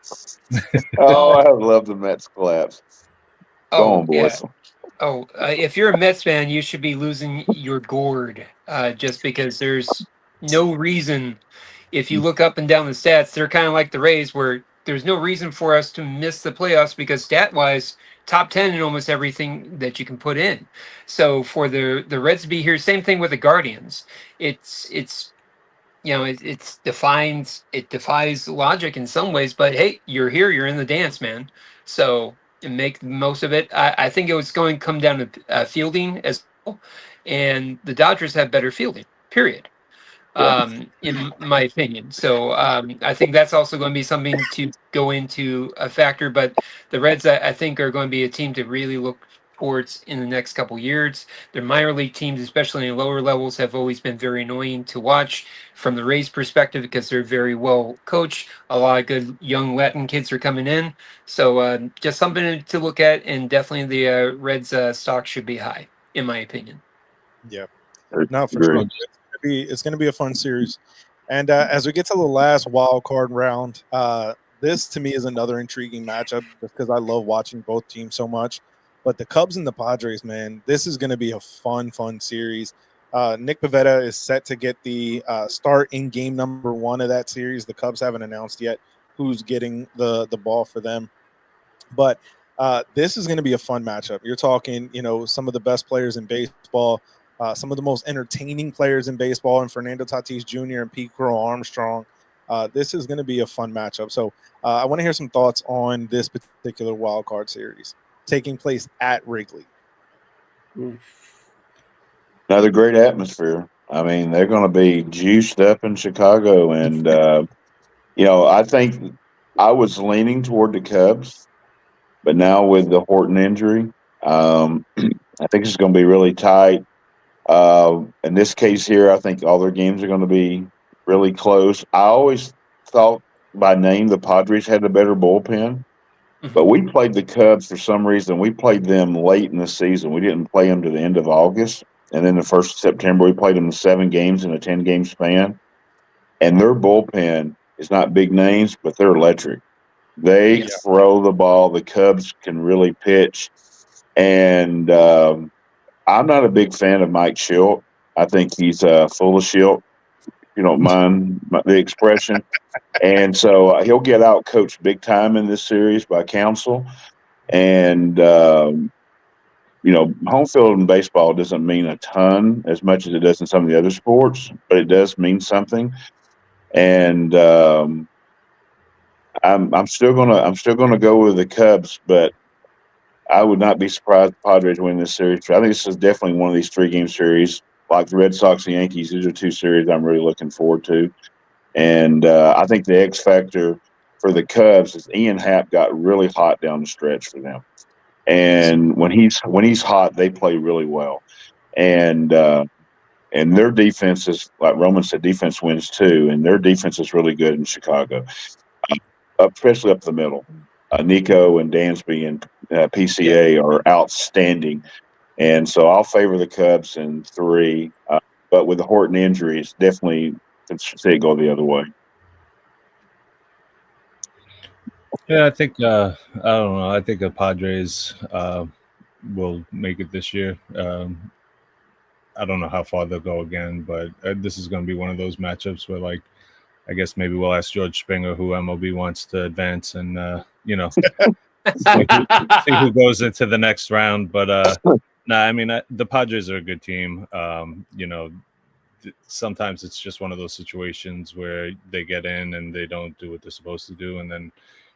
I love the Mets collapse. Go on, boys.
Yeah. If you're a Mets fan, you should be losing your gourd just because there's no reason. If you look up and down the stats, they're kind of like the Rays, where there's no reason for us to miss the playoffs because stat-wise, top 10 in almost everything that you can put in. So for the Reds to be here, same thing with the Guardians. It's it defies logic in some ways, but hey, you're here, you're in the dance, man. So make the most of it. I think it was going to come down to fielding as well, and the Dodgers have better fielding. Period. In my opinion. So I think that's also going to be something to go into a factor. But the Reds, I think, are going to be a team to really look towards in the next couple years. Their minor league teams, especially in lower levels, have always been very annoying to watch from the Rays' perspective because they're very well coached. A lot of good young Latin kids are coming in. So just something to look at, and definitely the Reds' stock should be high, in my opinion.
Yeah, no, for
Agree.
sure. It's gonna be a fun series. And as we get to the last wild card round, this to me is another intriguing matchup because I love watching both teams so much. But the Cubs and the Padres, man, this is going to be a fun series. Nick Pivetta is set to get the start in game number 1 of that series. The Cubs haven't announced yet who's getting the ball for them, but this is going to be a fun matchup. You're talking, some of the best players in baseball. Some of the most entertaining players in baseball, and Fernando Tatis Jr. and Pete Crow Armstrong. This is going to be a fun matchup. So I want to hear some thoughts on this particular wild card series taking place at Wrigley.
Another great atmosphere. I mean, they're going to be juiced up in Chicago, and I think I was leaning toward the Cubs, but now with the Horton injury, I think it's going to be really tight. In this case here, I think all their games are going to be really close. I always thought by name the Padres had a better bullpen, but we played the Cubs for some reason. We played them late in the season. We didn't play them to the end of August. And then the 1st of September, we played them 7 games in a 10-game span. And their bullpen is not big names, but they're electric. They throw the ball. The Cubs can really pitch. And I'm not a big fan of Mike Schilt. I think he's full of shit, if you don't mind the expression. And so he'll get out coached big time in this series by Counsell. And, home field in baseball doesn't mean a ton as much as it does in some of the other sports, but it does mean something. And I'm still gonna go with the Cubs, but I would not be surprised if the Padres win this series. I think this is definitely one of these 3-game series, like the Red Sox and Yankees. These are 2 series I'm really looking forward to. And I think the X factor for the Cubs is Ian Happ got really hot down the stretch for them. And when he's hot, they play really well. And their defense is, like Roman said, defense wins too. And their defense is really good in Chicago, especially up the middle. Nico and Dansby and PCA are outstanding. And so I'll favor the Cubs in 3. But with the Horton injury, it's definitely say go the other way.
Yeah, I think I don't know. I think the Padres will make it this year. I don't know how far they'll go again, but this is going to be one of those matchups where, like, I guess maybe we'll ask George Springer who MLB wants to advance, and see who goes into the next round. But I mean, the Padres are a good team. Sometimes it's just one of those situations where they get in and they don't do what they're supposed to do, and then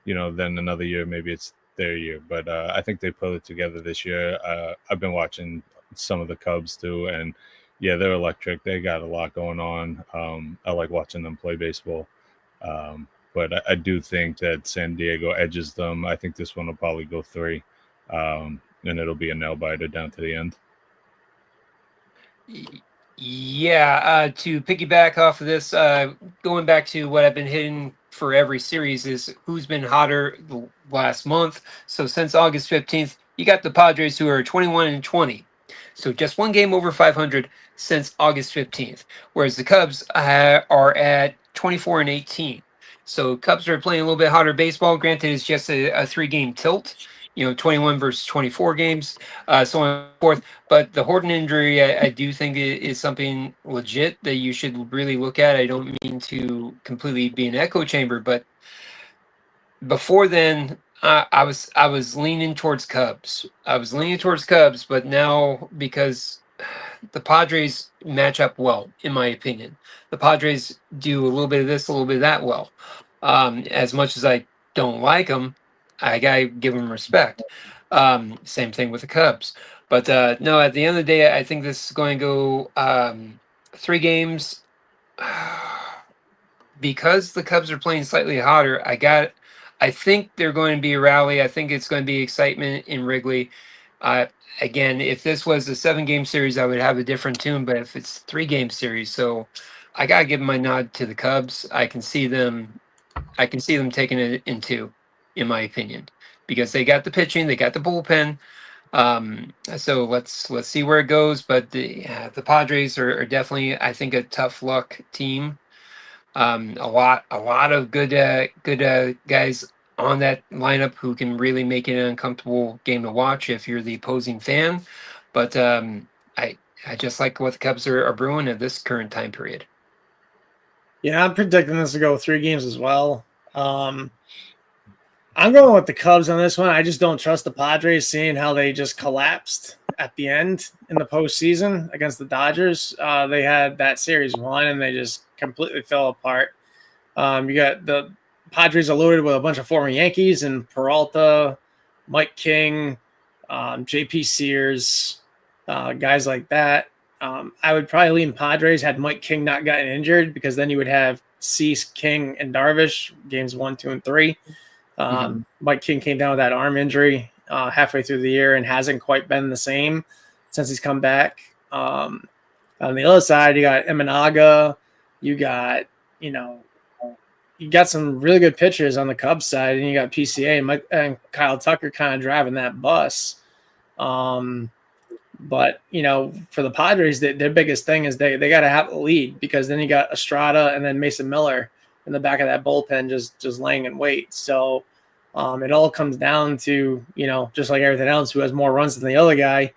then another year maybe it's their year. But I think they put it together this year. I've been watching some of the Cubs too, and yeah, they're electric. They got a lot going on. I like watching them play baseball. But I do think that San Diego edges them. I think this one will probably go 3, and it'll be a nail biter down to the end.
Yeah, to piggyback off of this, going back to what I've been hitting for every series is who's been hotter the last month. So since August 15th, you got the Padres who are 21-20. So just 1 game over 500 since August 15th, whereas the Cubs are at 24-18. So Cubs are playing a little bit hotter baseball. Granted, it's just a 3-game tilt, 21 versus 24 games, so on and so forth. But the Horton injury, I do think is something legit that you should really look at. I don't mean to completely be an echo chamber, but before then, I was leaning towards Cubs. But now because the Padres match up well, in my opinion. The Padres do a little bit of this, a little bit of that well. As much as I don't like them, I gotta give them respect. Same thing with the Cubs. But no, at the end of the day, I think this is going to go 3 games. Because the Cubs are playing slightly hotter, I think they're going to be a rally. I think it's going to be excitement in Wrigley. Again, if this was a 7-game series, I would have a different tune. But if it's 3-game series, so I gotta give my nod to the Cubs. I can see them. I can see them taking it in 2, in my opinion, because they got the pitching, they got the bullpen. So let's see where it goes. But the Padres are definitely, I think, a tough luck team. A lot of good guys on that lineup who can really make it an uncomfortable game to watch if you're the opposing fan. But I just like what the Cubs are brewing at this current time period.
Yeah, I'm predicting this to go 3 games as well. I'm going with the Cubs on this one. I just don't trust the Padres, seeing how they just collapsed at the end in the postseason against the Dodgers. They had that series won, and they just completely fell apart. You got the Padres are loaded with a bunch of former Yankees and Peralta, Mike King, J.P. Sears, guys like that. I would probably lean Padres had Mike King not gotten injured, because then you would have Cease, King, and Darvish games 1, 2, and 3. Mike King came down with that arm injury halfway through the year and hasn't quite been the same since he's come back. On the other side, you got Imanaga. You got, you got some really good pitchers on the Cubs side, and you got PCA and Kyle Tucker kind of driving that bus. But, for the Padres, their biggest thing is they got to have a lead, because then you got Estrada and then Mason Miller in the back of that bullpen just laying in wait. So it all comes down to, just like everything else, who has more runs than the other guy.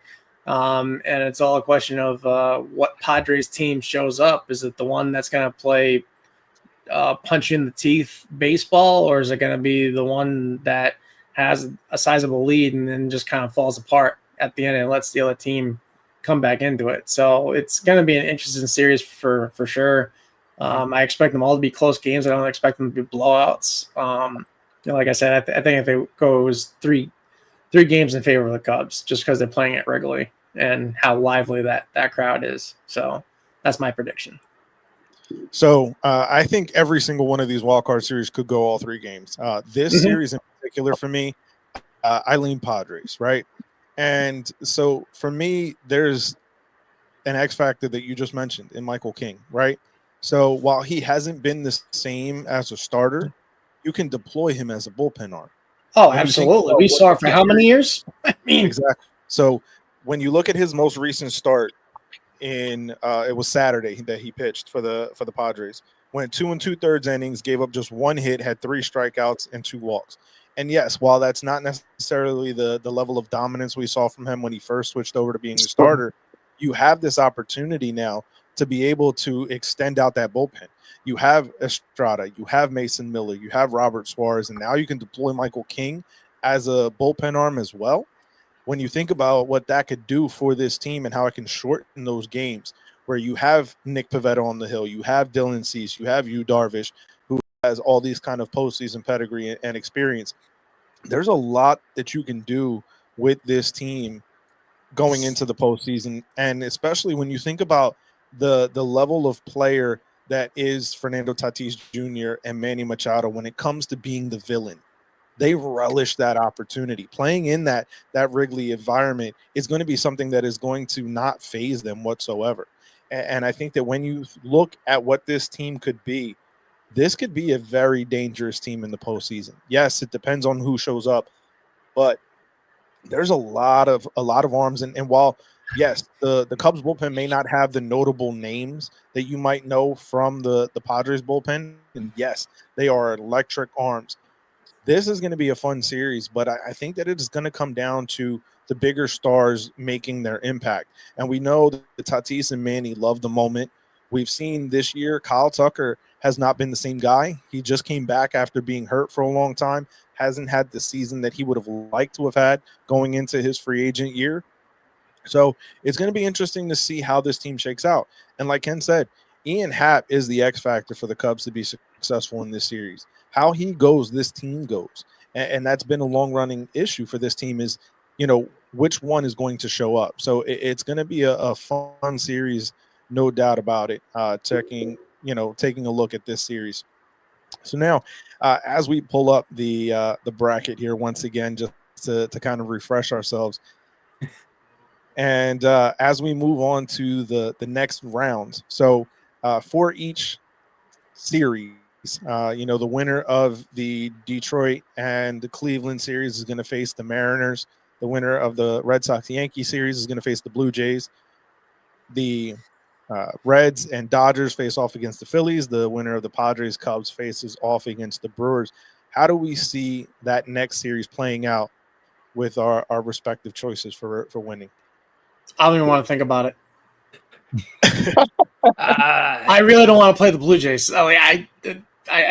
And it's all a question of what Padres team shows up. Is it the one that's going to play punch in the teeth baseball, or is it going to be the one that has a sizable lead and then just kind of falls apart at the end and lets the other team come back into it? So it's going to be an interesting series for sure. I expect them all to be close games. I don't expect them to be blowouts. Like I said, I think if it goes three games in favor of the Cubs, just because they're playing it regularly and how lively that crowd is. So that's my prediction.
So I think every single one of these wildcard series could go all 3 games. This series in particular for me, I lean Padres, right? And so for me, there's an X factor that you just mentioned in Michael King, right? So while he hasn't been the same as a starter, you can deploy him as a bullpen arm.
Oh, absolutely. We saw it for how many years?
Exactly. So when you look at his most recent start in it was Saturday that he pitched for the Padres, went 2 2/3 innings, gave up just 1 hit, had 3 strikeouts and 2 walks. And yes, while that's not necessarily the level of dominance we saw from him when he first switched over to being a starter, you have this opportunity now to be able to extend out that bullpen. You have Estrada, you have Mason Miller, you have Robert Suarez, and now you can deploy Michael King as a bullpen arm as well. When you think about what that could do for this team and how it can shorten those games, where you have Nick Pivetta on the hill, you have Dylan Cease, you have Yu Darvish, who has all these kind of postseason pedigree and experience. There's a lot that you can do with this team going into the postseason, and especially when you think about the level of player that is Fernando Tatis Jr. and Manny Machado when it comes to being the villain. They relish that opportunity. Playing in that Wrigley environment is going to be something that is going to not faze them whatsoever. And I think that when you look at what this team could be, this could be a very dangerous team in the postseason. Yes, it depends on who shows up, but there's a lot of arms. And while, yes, the Cubs bullpen may not have the notable names that you might know from the Padres bullpen, and yes, they are electric arms. This is going to be a fun series, but I think that it is going to come down to the bigger stars making their impact. And we know that Tatis and Manny love the moment. We've seen this year Kyle Tucker has not been the same guy. He just came back after being hurt for a long time, hasn't had the season that he would have liked to have had going into his free agent year. So it's going to be interesting to see how this team shakes out. And like Ken said, Ian Happ is the X factor for the Cubs to be successful in this series. How he goes, this team goes. And that's been a long running issue for this team is, which one is going to show up. So it's going to be a fun series, no doubt about it. Taking a look at this series. So now, as we pull up the bracket here once again, just to kind of refresh ourselves, and as we move on to the next rounds, so for each series, the winner of the Detroit and the Cleveland series is going to face the Mariners. The winner of the Red Sox Yankee series is going to face the Blue Jays. The Reds and Dodgers face off against the Phillies. The winner of the Padres Cubs faces off against the Brewers. How do we see that next series playing out with our respective choices for winning?
I don't even want to think about it.
Ah,
I really don't want to play the Blue Jays. I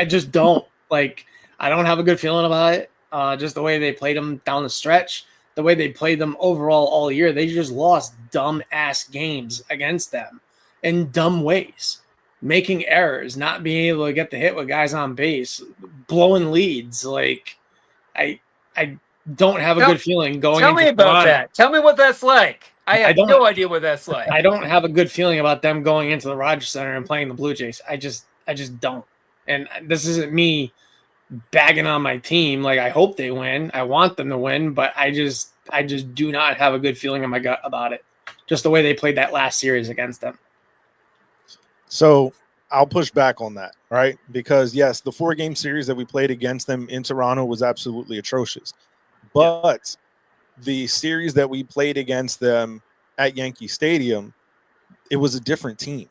just don't. Like, I don't have a good feeling about it. Just the way they played them down the stretch, the way they played them overall all year, they just lost dumb ass games against them in dumb ways, making errors, not being able to get the hit with guys on base, blowing leads. Like, I don't have a good feeling going.
Tell me about that. Tell me what that's like. I have no idea what that's like.
I don't have a good feeling about them going into the Rogers Center and playing the Blue Jays. I just don't. And this isn't me bagging on my team. Like, I hope they win. I want them to win, but I just do not have a good feeling in my gut about it. Just the way they played that last series against them.
So I'll push back on that, right? Because yes, the 4-game series that we played against them in Toronto was absolutely atrocious. But the series that we played against them at Yankee Stadium, it was a different team.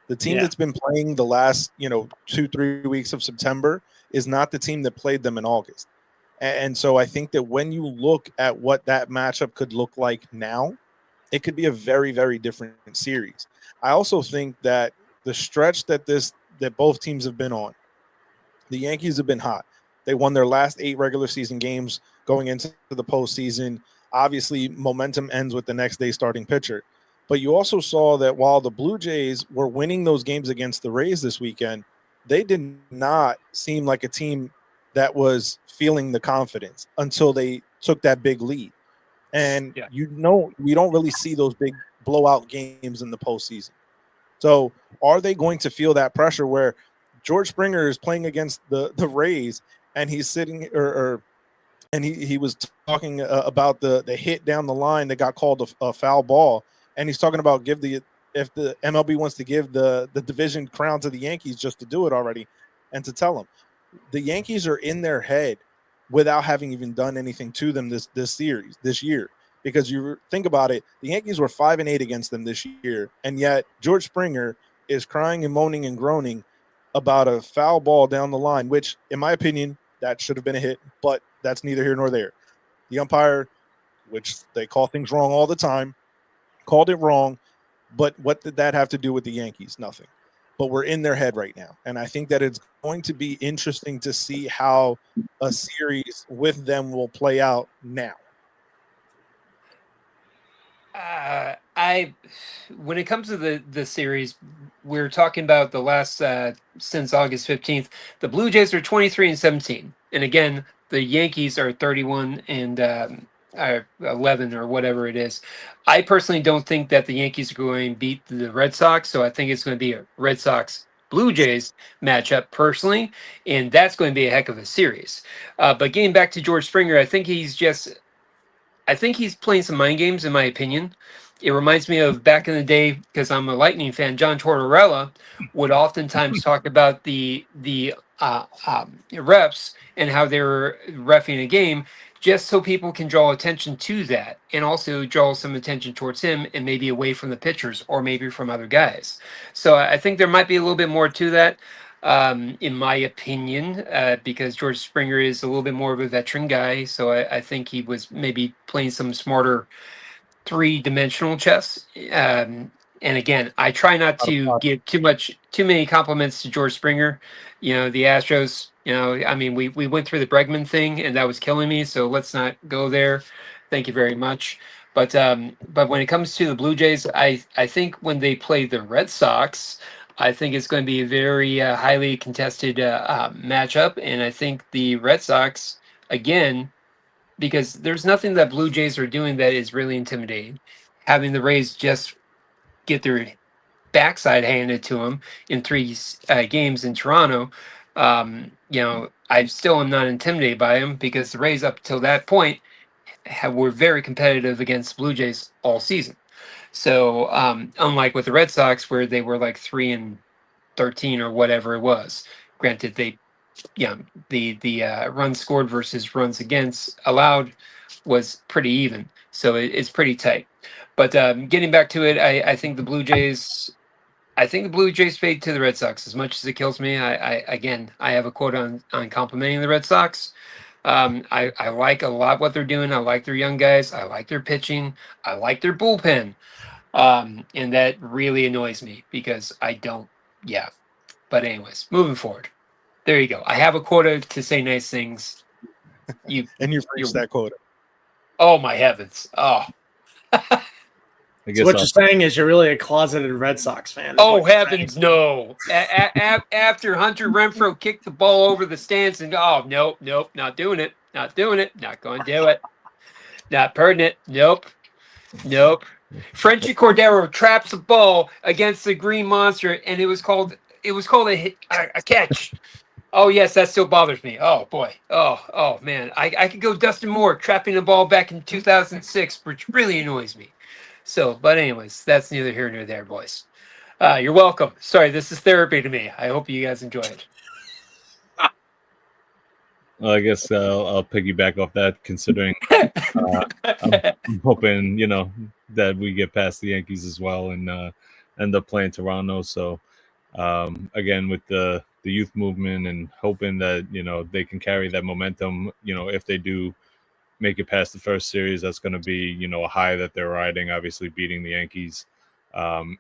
The team that's been playing the last, 2-3 weeks of September is not the team that played them in August. And so I think that when you look at what that matchup could look like now, it could be a very, very different series. I also think that the stretch that both teams have been on, the Yankees have been hot. They won their last 8 regular season games going into the postseason. Obviously, momentum ends with the next day starting pitcher. But you also saw that while the Blue Jays were winning those games against the Rays this weekend, they did not seem like a team that was feeling the confidence until they took that big lead. And we don't really see those big blowout games in the postseason. So are they going to feel that pressure where George Springer is playing against the Rays and he's sitting and he was talking about the hit down the line that got called a foul ball, and he's talking about if the MLB wants to give the division crown to the Yankees just to do it already, and to tell them the Yankees are in their head without having even done anything to them this year. Because you think about it, the Yankees were 5-8 against them this year, and yet George Springer is crying and moaning and groaning about a foul ball down the line, which, in my opinion, that should have been a hit, but that's neither here nor there. The umpire, which they call things wrong all the time, called it wrong, but what did that have to do with the Yankees? Nothing. But we're in their head right now, and I think that it's going to be interesting to see how a series with them will play out now.
When it comes to the series, we're talking about the last since August 15th. The Blue Jays are 23-17, and again, the Yankees are 31 and 11 or whatever it is. I personally don't think that the Yankees are going to beat the Red Sox, so I think it's going to be a Red Sox Blue Jays matchup personally, and that's going to be a heck of a series. But getting back to George Springer, I think he's playing some mind games, in my opinion. It reminds me of back in the day, because I'm a Lightning fan, John Tortorella would oftentimes talk about the refs and how they were reffing a game, just so people can draw attention to that, and also draw some attention towards him and maybe away from the pitchers or maybe from other guys. So I think there might be a little bit more to that. In my opinion, because George Springer is a little bit more of a veteran guy. So I think he was maybe playing some smarter 3-dimensional chess. And again, I try not to give too many compliments to George Springer. The Astros, I mean, we went through the Bregman thing and that was killing me. So let's not go there. Thank you very much. But when it comes to the Blue Jays, I think when they play the Red Sox, I think it's going to be a very highly contested matchup, and I think the Red Sox again, because there's nothing that Blue Jays are doing that is really intimidating. Having the Rays just get their backside handed to them in 3 games in Toronto, I still am not intimidated by them because the Rays up till that point were very competitive against Blue Jays all season. So unlike with the Red Sox where they were like 3-13 or whatever it was, granted the runs scored versus runs against allowed was pretty even, so it's pretty tight. But getting back to it, I think the Blue Jays. I think the Blue Jays fade to the Red Sox. As much as it kills me, I have a quote on complimenting the Red Sox. I like a lot what they're doing. I like their young guys. I like their pitching. I like their bullpen. And that really annoys me because I don't. Yeah. But anyways, moving forward. There you go. I have a quota to say nice things.
And you've reached that quota.
Oh my heavens! Oh.
So what you're saying is you're really a closeted Red Sox fan.
Oh heavens, no! After Hunter Renfroe kicked the ball over the stands, and nope, not doing it, not going to do it, not pertinent. Nope. Frenchie Cordero traps a ball against the Green Monster, and it was called a catch. Oh yes, that still bothers me. Oh boy. Oh man. I could go Dustin Moore trapping the ball back in 2006, which really annoys me. So, but anyways, that's neither here nor there, boys. You're welcome. Sorry, this is therapy to me. I hope you guys enjoy it.
Well, I guess I'll piggyback off that, considering I'm hoping, that we get past the Yankees as well and end up playing Toronto. So, again, with the youth movement and hoping that, they can carry that momentum, if they do make it past the first series, that's going to be, a high that they're riding, obviously beating the Yankees.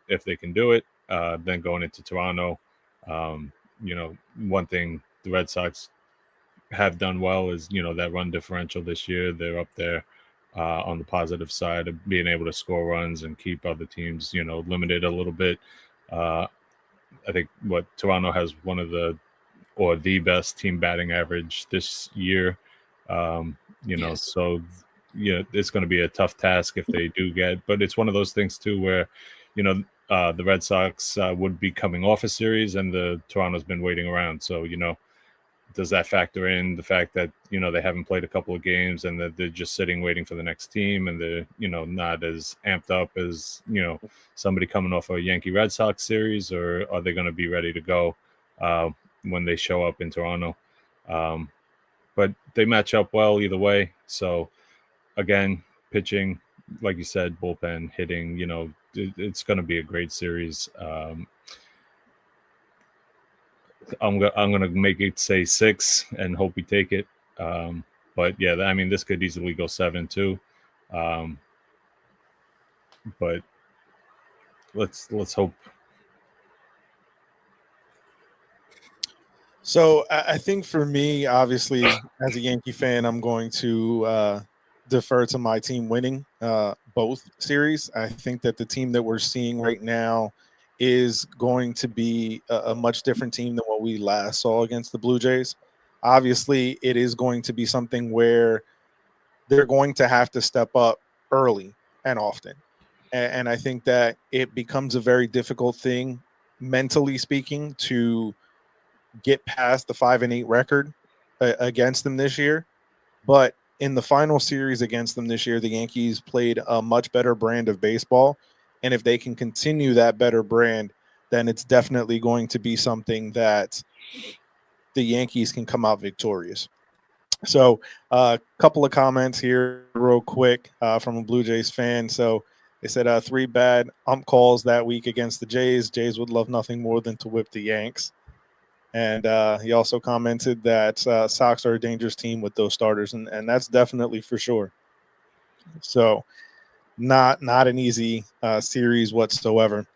If they can do it, then going into Toronto, one thing the Red Sox have done well is, that run differential this year. They're up there on the positive side of being able to score runs and keep other teams, limited a little bit. I think Toronto has one of the best team batting average this year.
Yes.
So it's going to be a tough task if they do get, but it's one of those things too where, the Red Sox would be coming off a series and the Toronto's been waiting around. So, does that factor in the fact that, they haven't played a couple of games and that they're just sitting waiting for the next team and they're, not as amped up as, somebody coming off a Yankee Red Sox series, or are they going to be ready to go when they show up in Toronto? But they match up well either way. So again, pitching, like you said, bullpen, hitting, it's going to be a great series. I'm going to make it say 6 and hope we take it. But yeah, I mean, this could easily go 7 too. But let's hope.
So I think for me, obviously, as a Yankee fan, I'm going to defer to my team winning both series. I think that the team that we're seeing right now is going to be a much different team than what we last saw against the Blue Jays. Obviously, it is going to be something where they're going to have to step up early and often. And I think that it becomes a very difficult thing, mentally speaking, to get past the 5-8 record against them this year. But in the final series against them this year, the Yankees played a much better brand of baseball. And if they can continue that better brand, then it's definitely going to be something that the Yankees can come out victorious. So a couple of comments here real quick from a Blue Jays fan. So they said 3 bad ump calls that week against the Jays. Jays would love nothing more than to whip the Yanks. And he also commented that Sox are a dangerous team with those starters, and that's definitely for sure. So not an easy series whatsoever.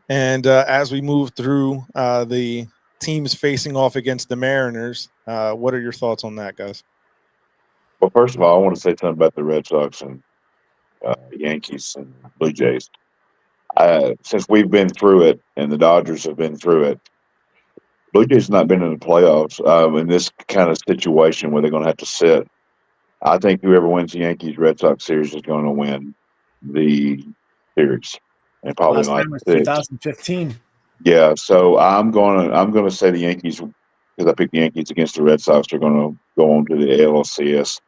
And as we move through the teams facing off against the Mariners, what are your thoughts on that, guys?
Well, first of all, I want to say something about the Red Sox and Yankees and Blue Jays. Since we've been through it and the Dodgers have been through it, Blue Jays have not been in the playoffs in this kind of situation where they're going to have to sit. I think whoever wins the Yankees Red Sox series is going to win the series, and probably
Last
like
time was
6.
2015.
Yeah, so I'm gonna say the Yankees because I picked the Yankees against the Red Sox. They're going to go on to the ALCS.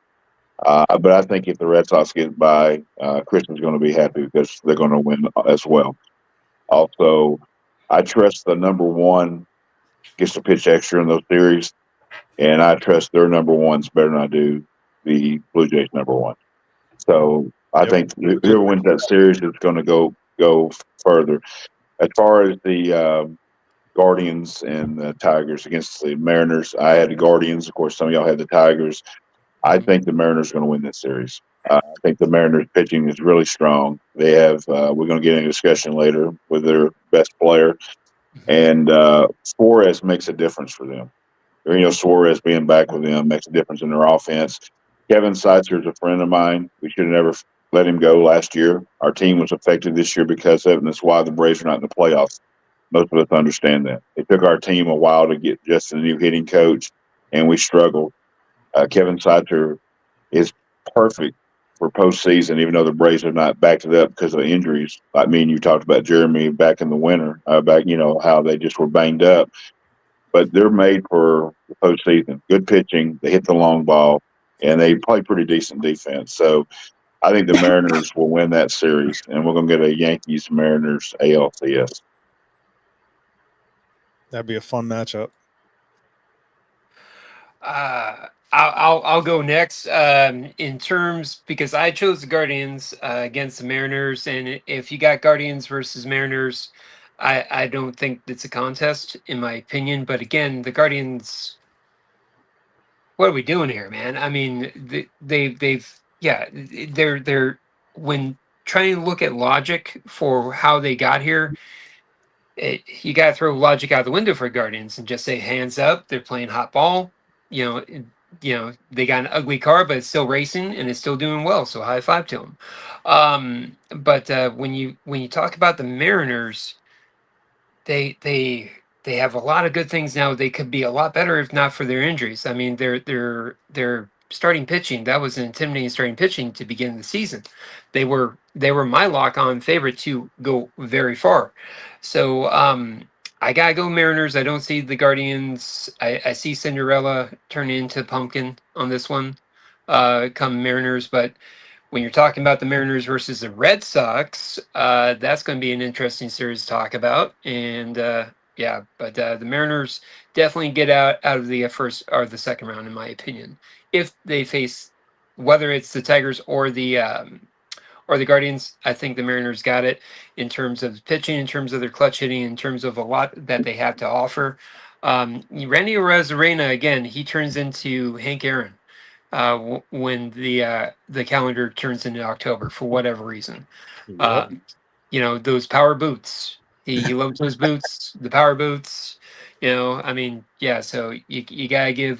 But I think if the Red Sox get by, Christian's going to be happy because they're going to win as well. Also, I trust the number one gets to pitch extra in those series, and I trust their number ones better than I do the Blue Jays number one. So I
Yep.
think whoever wins that series is going to go further. As far as the Guardians and the Tigers against the Mariners, I had the Guardians. Of course, some of y'all had the Tigers. I think the Mariners are going to win this series. I think the Mariners pitching is really strong. They have we're going to get into a discussion later with their best player, and Suarez makes a difference for them. Suarez being back with them makes a difference in their offense. Kevin Seitzer is a friend of mine. We should have never let him go last year. Our team was affected this year because of it, and that's why the Braves are not in the playoffs. Most of us understand that. It took our team a while to get just a new hitting coach, and we struggled. Kevin Seitzer is perfect for postseason, even though the Braves are not backed it up because of injuries. Like me and you talked about Jeremy back in the winter, how they just were banged up. But they're made for the postseason. Good pitching, they hit the long ball, and they play pretty decent defense. So I think the Mariners will win that series, and we're going to get a Yankees-Mariners ALCS.
That'd be a fun matchup.
I'll go next in terms because I chose the Guardians against the Mariners, and if you got Guardians versus Mariners, I don't think it's a contest in my opinion. But again, the Guardians, what are we doing here, man? I mean, they're when trying to look at logic for how they got here. You got to throw logic out the window for Guardians and just say hands up. They're playing hot ball. They got an ugly car, but it's still racing and it's still doing well. So high five to them. But when you talk about the Mariners, they have a lot of good things now. They could be a lot better if not for their injuries. I mean, their starting pitching, that was an intimidating starting pitching to begin the season. They were my lock on favorite to go very far. So I gotta go Mariners. I don't see the Guardians. I see Cinderella turn into Pumpkin on this one. Come Mariners, but when you're talking about the Mariners versus the Red Sox, that's going to be an interesting series to talk about. And the Mariners definitely get out of the first or the second round, in my opinion, if they face whether it's the Tigers or the Guardians. I think the Mariners got it in terms of pitching, in terms of their clutch hitting, in terms of a lot that they have to offer. Randy Arozarena, again, he turns into Hank Aaron. When the calendar turns into October for whatever reason.
Yep.
Those power boots. He loves those boots, the power boots. So you gotta give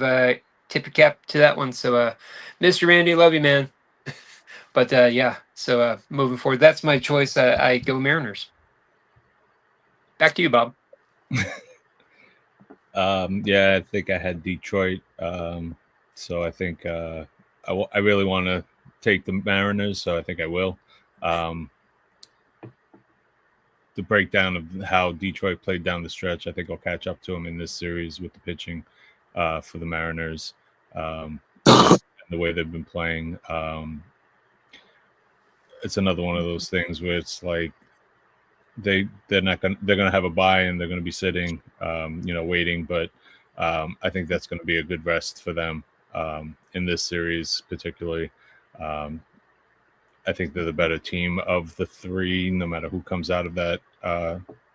tip your cap to that one. So Mr. Randy, love you, man. But so moving forward, that's my choice. I go Mariners. Back to you, Bob.
I think I had Detroit. So I think I really want to take the Mariners, so I think I will. The breakdown of how Detroit played down the stretch, I think I'll catch up to them in this series with the pitching for the Mariners and the way they've been playing. It's another one of those things where it's like they're gonna have a bye and they're gonna be sitting, waiting, but I think that's going to be a good rest for them in this series, particularly. I think they're the better team of the three, no matter who comes out of that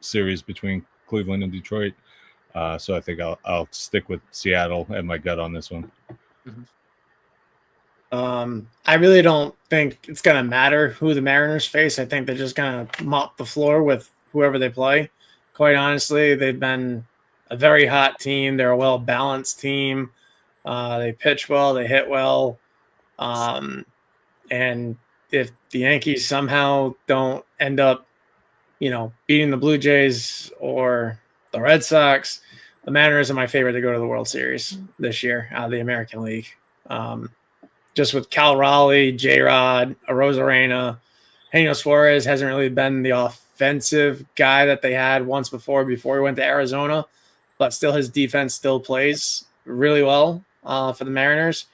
series between Cleveland and Detroit. So I think I'll stick with Seattle and my gut on this one.
I really don't think it's going to matter who the Mariners face. I think they're just going to mop the floor with whoever they play. Quite honestly, they've been a very hot team. They're a well-balanced team. They pitch well. They hit well. And if the Yankees somehow don't end up, beating the Blue Jays or the Red Sox, the Mariners are my favorite to go to the World Series this year out of the American League. Just with Cal Raleigh, J-Rod, Arozarena, Henio Suarez hasn't really been the offensive guy that they had once before he went to Arizona, but still his defense still plays really well for the Mariners.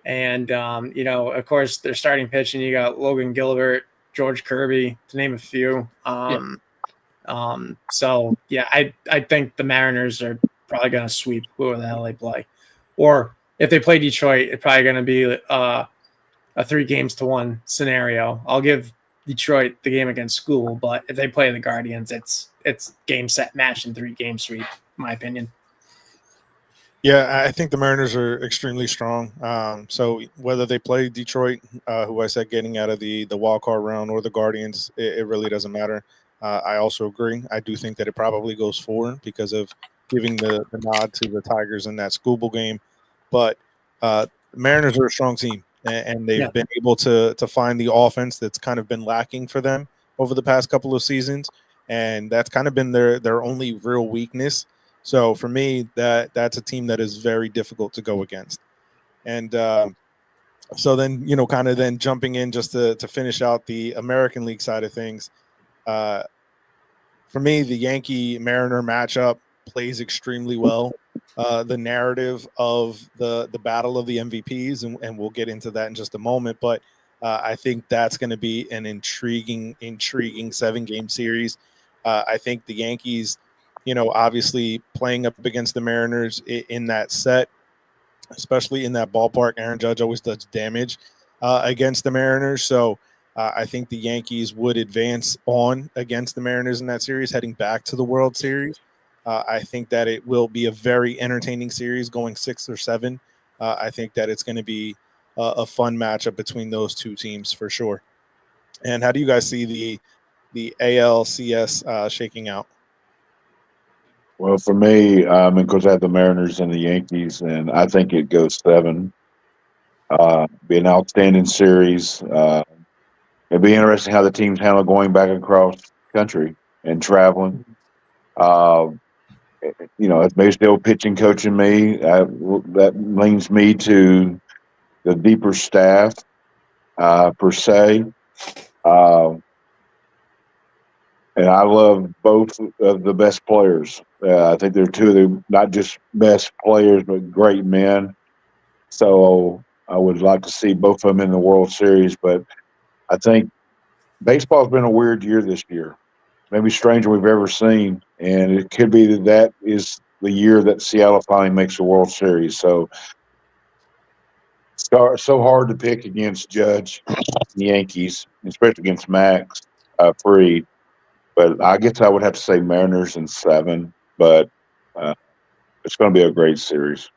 And, of course, they're starting pitching. You got Logan Gilbert, George Kirby, to name a few. So, yeah, I think the Mariners are probably going to sweep whoever the hell they play. Or if they play Detroit, it's probably going to be a 3-1 scenario. I'll give Detroit the game against School, but if they play the Guardians, it's game, set, match, and 3-game sweep, in my opinion.
Yeah, I think the Mariners are extremely strong. So whether they play Detroit, who I said getting out of the wild card round, or the Guardians, it really doesn't matter. I also agree. I do think that it probably goes 4 because of giving the nod to the Tigers in that Scooball game. But the Mariners are a strong team, and they've been able to find the offense that's kind of been lacking for them over the past couple of seasons, and that's kind of been their only real weakness. So for me, that's a team that is very difficult to go against. And so then, kind of then jumping in just to finish out the American League side of things, for me, the Yankee-Mariner matchup plays extremely well. The narrative of the battle of the MVPs, and we'll get into that in just a moment, but I think that's going to be an intriguing 7-game series. I think the Yankees, obviously playing up against the Mariners in that set, especially in that ballpark, Aaron Judge always does damage against the Mariners. So I think the Yankees would advance on against the Mariners in that series, heading back to the World Series. I think that it will be a very entertaining series going 6 or 7. I think that it's going to be a fun matchup between those two teams for sure. And how do you guys see the ALCS shaking out?
Well, for me, because I have the Mariners and the Yankees, and I think it goes 7. Be an outstanding series. It'd be interesting how the teams handle going back across country and traveling. It's maybe still pitching coaching me. That leans me to the deeper staff, per se. And I love both of the best players. I think they're two of the not just best players, but great men. So I would like to see both of them in the World Series. But I think baseball's been a weird year this year, maybe stranger we've ever seen. And it could be that is the year that Seattle finally makes the World Series. So it's so hard to pick against Judge, the Yankees, especially against Max Fried. But I guess I would have to say Mariners in 7, but it's going to be a great series.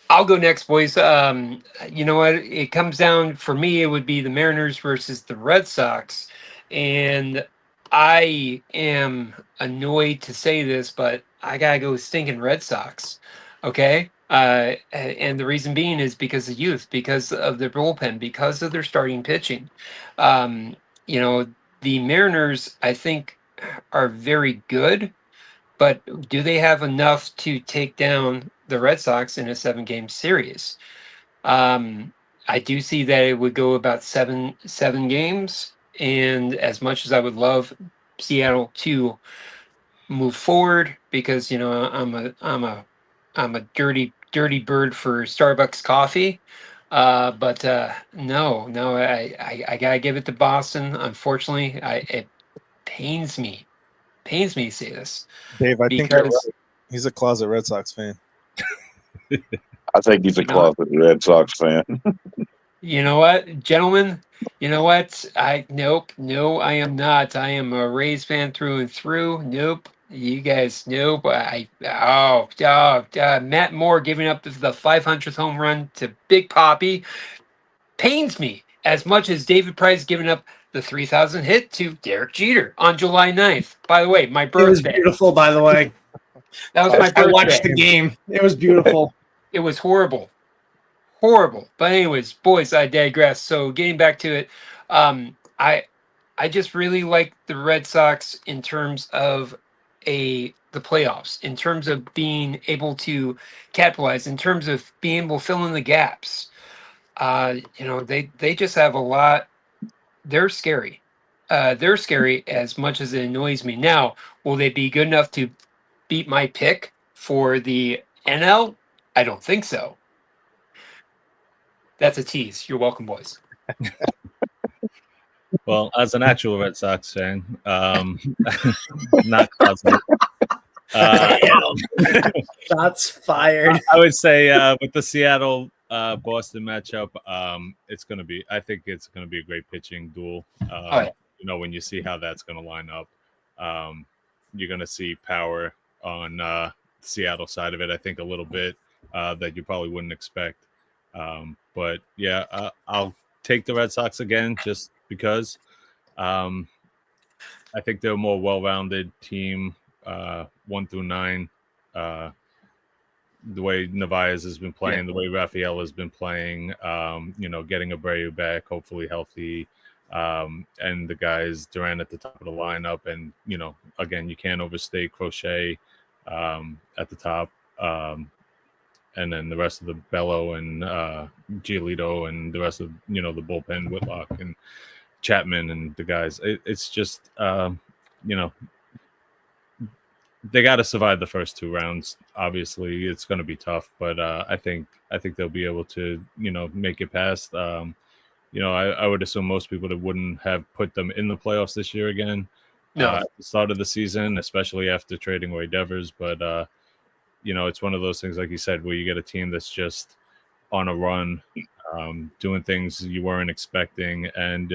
I'll go next, boys. You know what? It comes down, for me, it would be the Mariners versus the Red Sox. And I am annoyed to say this, but I got to go stinking Red Sox. Okay? And the reason being is because of youth, because of their bullpen, because of their starting pitching. The Mariners, I think, are very good, but do they have enough to take down the Red Sox in a 7-game series? I do see that it would go about seven games, and as much as I would love Seattle to move forward, because I'm a dirty bird for Starbucks coffee. But no, I gotta give it to Boston. Unfortunately, it pains me to say this.
Dave, I think you're right. He's a closet Red Sox fan.
I think he's a closet Red Sox fan.
You know what, gentlemen? You know what? No, I am not. I am a Rays fan through and through. Nope. You guys, nope. Matt Moore giving up the 500th home run to Big Papi pains me as much as David Price giving up the 3,000 hit to Derek Jeter on July 9th. By the way, my birthday.
It was beautiful, by the way.
That was my birthday.
I watched the game. It was beautiful.
It was horrible. horrible. But anyways, boys, I digress. So getting back to it, I just really like the Red Sox in terms of the playoffs, in terms of being able to capitalize, in terms of being able to fill in the gaps. They just have a lot. They're scary. They're scary as much as it annoys me. Now, will they be good enough to beat my pick for the NL? I don't think so. That's a tease. You're welcome, boys.
Well, as an actual Red Sox fan, not positive.
Shots fired.
I would say with the Seattle Boston matchup, I think it's gonna be a great pitching duel. When you see how that's gonna line up, you're gonna see power on Seattle side of it. I think a little bit that you probably wouldn't expect. But yeah, I'll take the Red Sox again just because. I think they're a more well-rounded team, 1 through 9. The way Narvaez has been playing, the way Rafael has been playing, getting Abreu back, hopefully healthy, and the guys Duran at the top of the lineup, and again, you can't overstate Crochet at the top, and then the rest of the Bello and Giolito and the rest of the bullpen, Whitlock and Chapman and the guys. It's just they got to survive the first 2 rounds. Obviously, it's going to be tough, but I think they'll be able to make it past. I would assume most people that wouldn't have put them in the playoffs this year again. At the start of the season, especially after trading away Devers. But it's one of those things, like you said, where you get a team that's just on a run, doing things you weren't expecting, and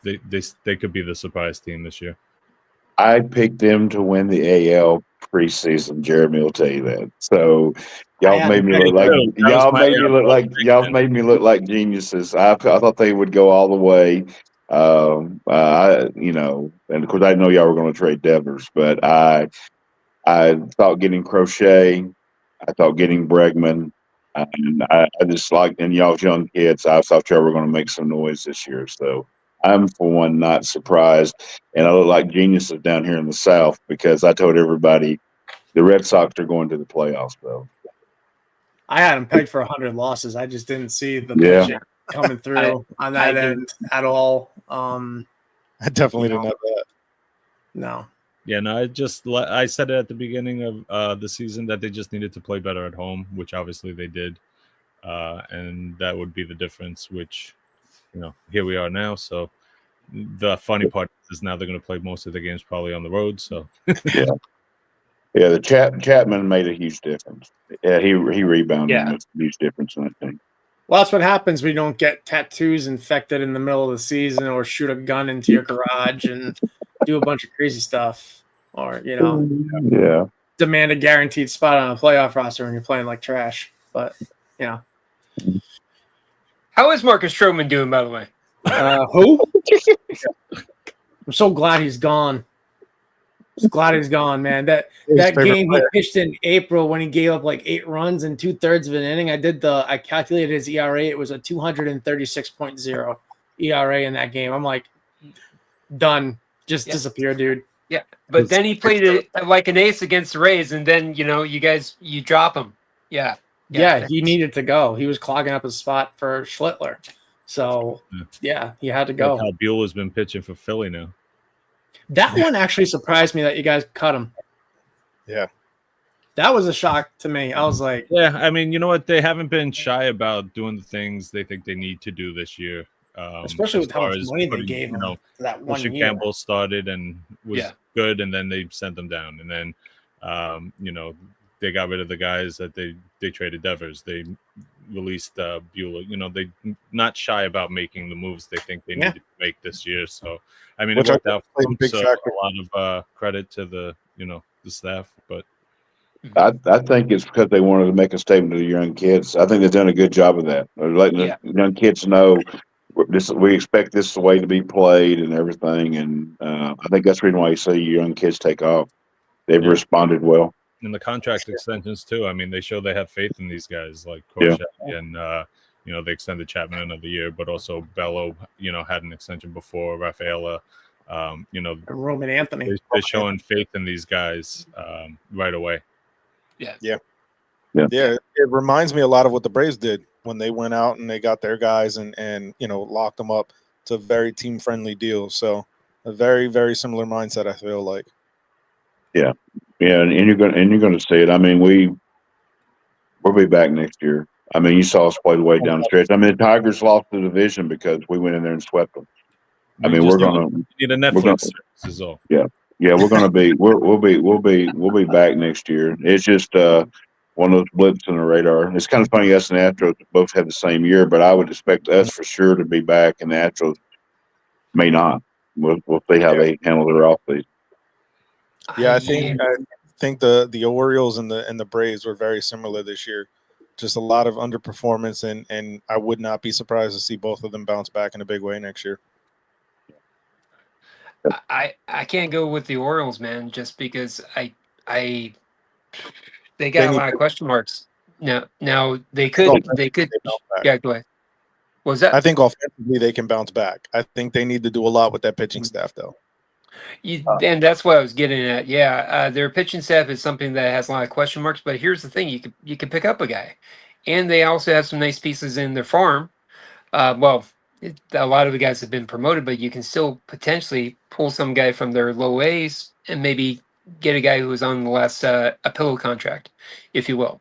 they could be the surprise team this year.
I picked them to win the AL preseason. Jeremy will tell you that. So y'all made me look like geniuses. I thought they would go all the way. And of course I know y'all were going to trade Devers, but I thought getting Crochet, I thought getting Bregman, and I just and y'all's young kids. I thought y'all were going to make some noise this year. So I'm, for one, not surprised. And I look like geniuses down here in the South because I told everybody the Red Sox are going to the playoffs, though.
I had them pegged for 100 losses. I just didn't see the pitching coming through on that end at all.
I definitely didn't have that.
No.
Yeah, no, I said it at the beginning of the season that they just needed to play better at home, which obviously they did. And that would be the difference, which, here we are now. So the funny part is now they're going to play most of the games probably on the road. So
yeah, the Chapman made a huge difference. Yeah, he rebounded. Yeah. Makes a huge difference in that thing.
Well, that's what happens when you don't get tattoos infected in the middle of the season, or shoot a gun into your garage and do a bunch of crazy stuff, or demand a guaranteed spot on a playoff roster when you're playing like trash. But
how is Marcus Stroman doing, by the way?
Who? I'm so glad he's gone. Just glad he's gone, man. That game he pitched in April when he gave up like 8 runs in 2/3 of an inning. I calculated his ERA. It was a 236.0 ERA in that game. I'm like, done. Just disappear, dude.
Yeah, but then he played it like an ace against the Rays, and then you drop him. Yeah,
he needed to go. He was clogging up his spot for Schlittler. So he had to go.
Like how Buehler's been pitching for Philly now.
That one actually surprised me that you guys cut him.
Yeah.
That was a shock to me. I was like...
Yeah, I mean, you know what? They haven't been shy about doing the things they think they need to do this year.
Especially with how much money they gave him for that 1 year.
Campbell started and was good, and then they sent them down. And then, they got rid of the guys that they traded Devers. They released Buehler. They not shy about making the moves they think they needed to make this year. So, I mean, it worked out for them, so a lot of credit to the staff. But
I think it's because they wanted to make a statement to the young kids. I think they've done a good job of that. They're letting the young kids know we expect this way to be played and everything. And I think that's the reason why you see young kids take off. They've responded well.
in the contract extensions too. I mean, they show they have faith in these guys like
Yeah.
Crochet and they extended Chapman another year, but also Bello, had an extension before Rafaela.
Roman Anthony.
They're showing faith in these guys right away.
Yeah. It reminds me a lot of what the Braves did when they went out and they got their guys and locked them up. It's a very team friendly deal. So a very, very similar mindset, I feel like.
Yeah, and you're gonna see it. I mean, we'll be back next year. I mean, you saw us play the way down the stretch. I mean, the Tigers lost the division because we went in there and swept them. I mean, we're gonna
need a Netflix service is all.
Yeah, we're gonna be we'll be back next year. It's just one of those blips in the radar. It's kind of funny. Us and Astros both had the same year, but I would expect us for sure to be back, and the Astros may not. We'll see how they handle their offseason.
Yeah, I think the Orioles and the Braves were very similar this year. Just a lot of underperformance, and I would not be surprised to see both of them bounce back in a big way next year.
I can't go with the Orioles, man, just because they got a lot of question marks. Now they could yeah, go ahead. What was that?
I think offensively they can bounce back. I think they need to do a lot with that pitching staff, though.
And that's what I was getting at. Yeah, their pitching staff is something that has a lot of question marks. But here's the thing: you can pick up a guy, and they also have some nice pieces in their farm. A lot of the guys have been promoted, but you can still potentially pull some guy from their low A's and maybe get a guy who was on the last a pillow contract, if you will.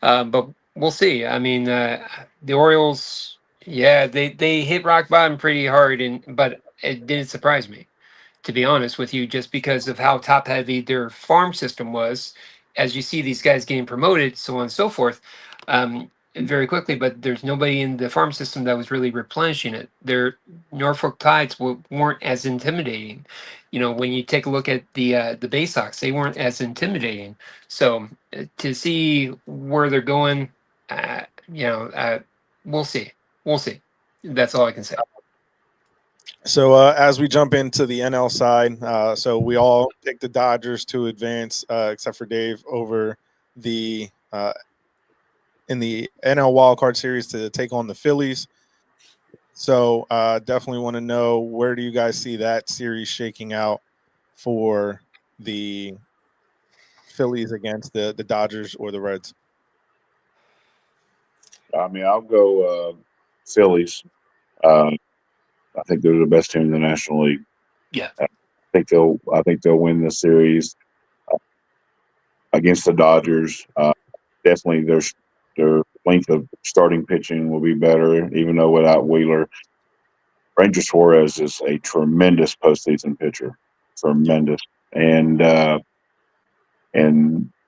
But we'll see. I mean, the Orioles, they hit rock bottom pretty hard, but it didn't surprise me, to be honest with you, just because of how top heavy their farm system was. As you see these guys getting promoted, so on and so forth, very quickly, but there's nobody in the farm system that was really replenishing it. Their Norfolk Tides weren't as intimidating. When you take a look at the Bay Sox, they weren't as intimidating. So to see where they're going, we'll see. We'll see. That's all I can say.
So as we jump into the NL side, so we all picked the Dodgers to advance, except for Dave, over the in the NL Wildcard Series to take on the Phillies. So definitely want to know, where do you guys see that series shaking out for the Phillies against the Dodgers or the Reds?
I mean, I'll go Phillies. I think they're the best team in the National League.
Yeah,
I think they'll win the series against the Dodgers. Definitely, their length of starting pitching will be better, even though without Wheeler. Ranger Suarez is a tremendous postseason pitcher, tremendous, and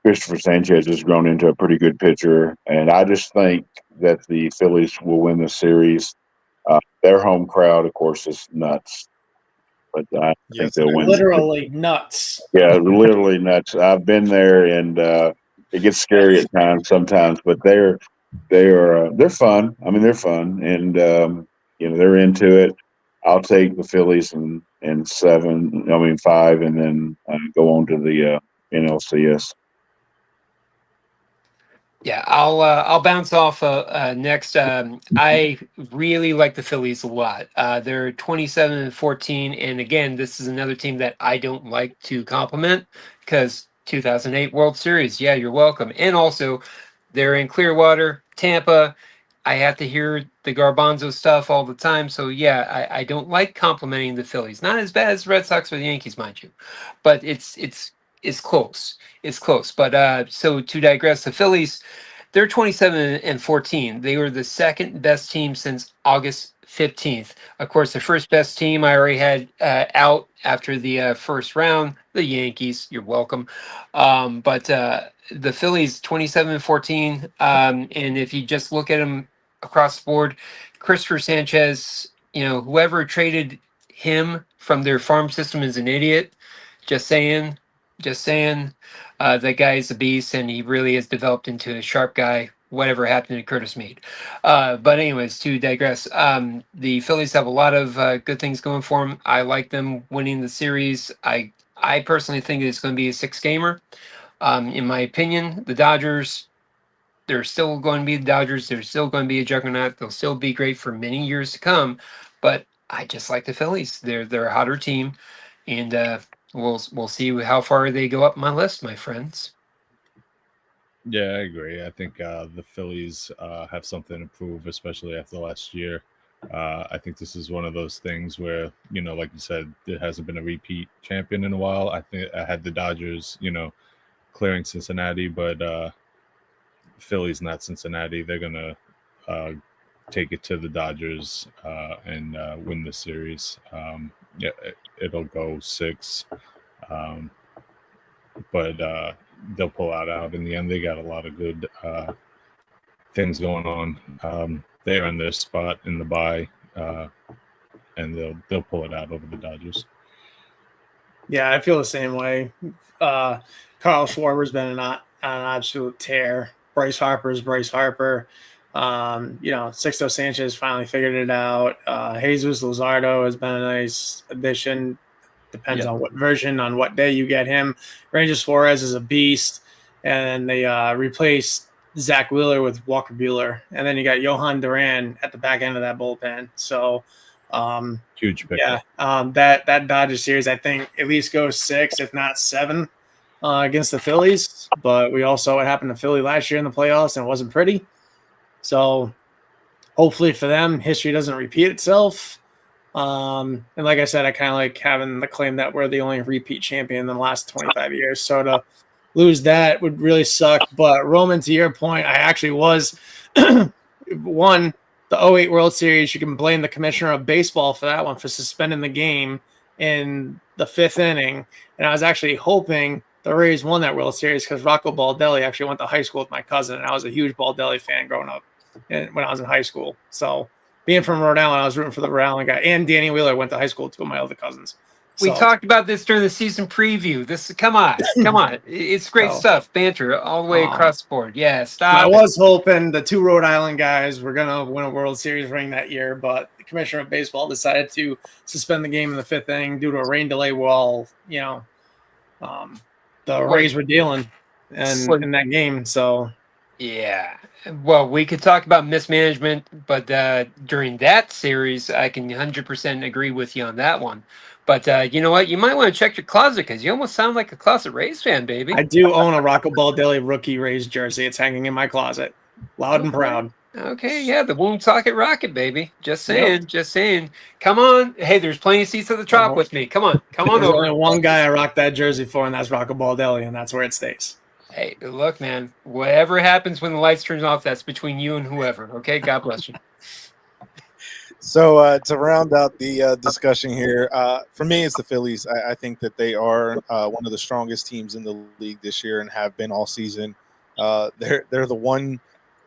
Christopher Sanchez has grown into a pretty good pitcher. And I just think that the Phillies will win the series. Their home crowd, of course, is nuts, but I think they'll win.
Literally nuts.
Yeah, literally nuts. I've been there, and it gets scary at times sometimes, but they're fun. I mean, they're fun, and they're into it. I'll take the Phillies and 5, and then go on to the NLCS.
Yeah, I'll bounce off next. I really like the Phillies a lot. They're 27-14, and again, this is another team that I don't like to compliment because 2008 World Series. Yeah, you're welcome. And also, they're in Clearwater, Tampa. I have to hear the Garbanzo stuff all the time, so yeah, I don't like complimenting the Phillies. Not as bad as the Red Sox or the Yankees, mind you, but it's close. It's close. But so to digress, the Phillies, they're 27-14. They were the second best team since August 15th. Of course, the first best team I already had out after the first round, the Yankees. You're welcome. But the Phillies, 27-14. And if you just look at them across the board, Christopher Sanchez, whoever traded him from their farm system is an idiot. Just saying. That guy is a beast, and he really has developed into a sharp guy, whatever happened to Curtis Meade. But anyways, to digress, the Phillies have a lot of good things going for them. I like them winning the series. I personally think it's going to be a 6-gamer. In my opinion, the Dodgers, they're still going to be the Dodgers. They're still going to be a juggernaut. They'll still be great for many years to come. But I just like the Phillies. They're a hotter team, and we'll see how far they go up my list, my friends.
Yeah, I agree. I think the Phillies have something to prove, especially after last year. I think this is one of those things where, like you said, there hasn't been a repeat champion in a while. I think I had the Dodgers, clearing Cincinnati, but Philly's not Cincinnati. They're going to take it to the Dodgers and win the series. Yeah, it'll go 6. But they'll pull out in the end. They got a lot of good things going on. They're in their spot in the bye, and they'll pull it out over the Dodgers.
Yeah, I feel the same way. Carl Schwarber's been on an absolute tear. Bryce Harper's Bryce Harper. Sixto Sanchez finally figured it out. Jesus Luzardo has been a nice addition. Depends on what version, on what day you get him. Ranger Suarez is a beast. And they replaced Zach Wheeler with Walker Buehler. And then you got Johan Duran at the back end of that bullpen. So,
huge pick.
Yeah, that Dodgers series, I think, at least goes 6, if not 7, against the Phillies. But we all saw what happened to Philly last year in the playoffs, and it wasn't pretty. So hopefully for them, history doesn't repeat itself. And like I said, I kind of like having the claim that we're the only repeat champion in the last 25 years. So to lose that would really suck. But Roman, to your point, I actually was one. The 08 World Series, you can blame the commissioner of baseball for that one, for suspending the game in the 5th inning. And I was actually hoping the Rays won that World Series because Rocco Baldelli actually went to high school with my cousin, and I was a huge Baldelli fan growing up when I was in high school. So being from Rhode Island, I was rooting for the Rhode Island guy. And Danny Wheeler went to high school with 2 of my other cousins.
We talked about this during the season preview. Come on. It's great stuff. Banter all the way across the board. Yeah, stop.
I was hoping the 2 Rhode Island guys were going to win a World Series ring that year, but the commissioner of baseball decided to suspend the game in the 5th inning due to a rain delay while, the Rays were dealing in that game. So,
yeah. Well, we could talk about mismanagement, but during that series, I can 100% agree with you on that one. But you know what? You might want to check your closet because you almost sound like a closet Rays fan, baby.
I do own a Rocco Baldelli rookie Rays jersey. It's hanging in my closet, loud and proud.
Okay, yeah, the Woonsocket Rocket, baby. Just saying, just saying. Come on. Hey, there's plenty of seats at the Trop with me. Come on
There's
over.
only one guy I rock that jersey for, and that's Rocco Baldelli, and that's where it stays.
Hey, look, man, whatever happens when the lights turn off, that's between you and whoever, okay? God bless you.
So to round out the discussion here, for me, it's the Phillies. I think that they are one of the strongest teams in the league this year and have been all season. They're the one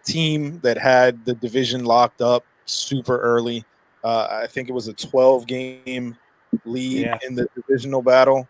team that had the division locked up super early. I think it was a 12-game lead in the divisional battle.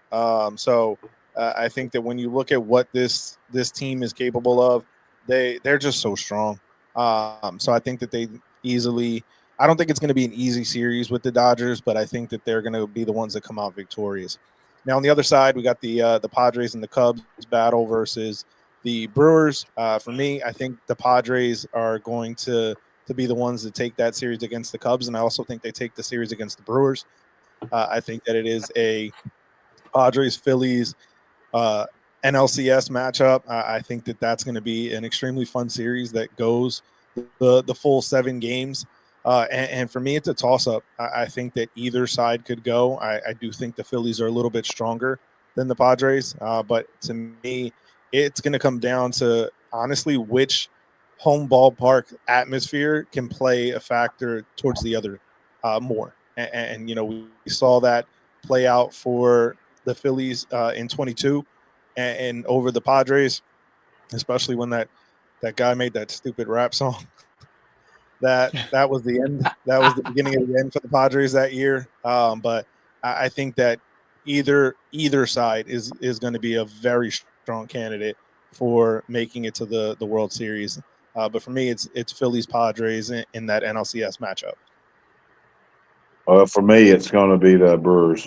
So I think that when you look at what this team is capable of, they're just so strong. So I think that they easily – I don't think it's going to be an easy series with the Dodgers, but I think that they're going to be the ones that come out victorious. Now, on the other side, we got the Padres and the Cubs battle versus the Brewers. For me, I think the Padres are going to be the ones that take that series against the Cubs, and I also think they take the series against the Brewers. I think that it is a Padres-Phillies NLCS matchup. I think that that's going to be an extremely fun series that goes the full 7 games. And for me, it's a toss-up. I think that either side could go. I do think the Phillies are a little bit stronger than the Padres. But to me, it's going to come down to, honestly, which home ballpark atmosphere can play a factor towards the other more. And we saw that play out for the Phillies in 22 and over the Padres, especially when that guy made that stupid rap song. That was the end. That was the beginning of the end for the Padres that year. But I think that either side is going to be a very strong candidate for making it to the World Series. But for me, it's Phillies Padres in that NLCS matchup.
For me, it's going to be the Brewers.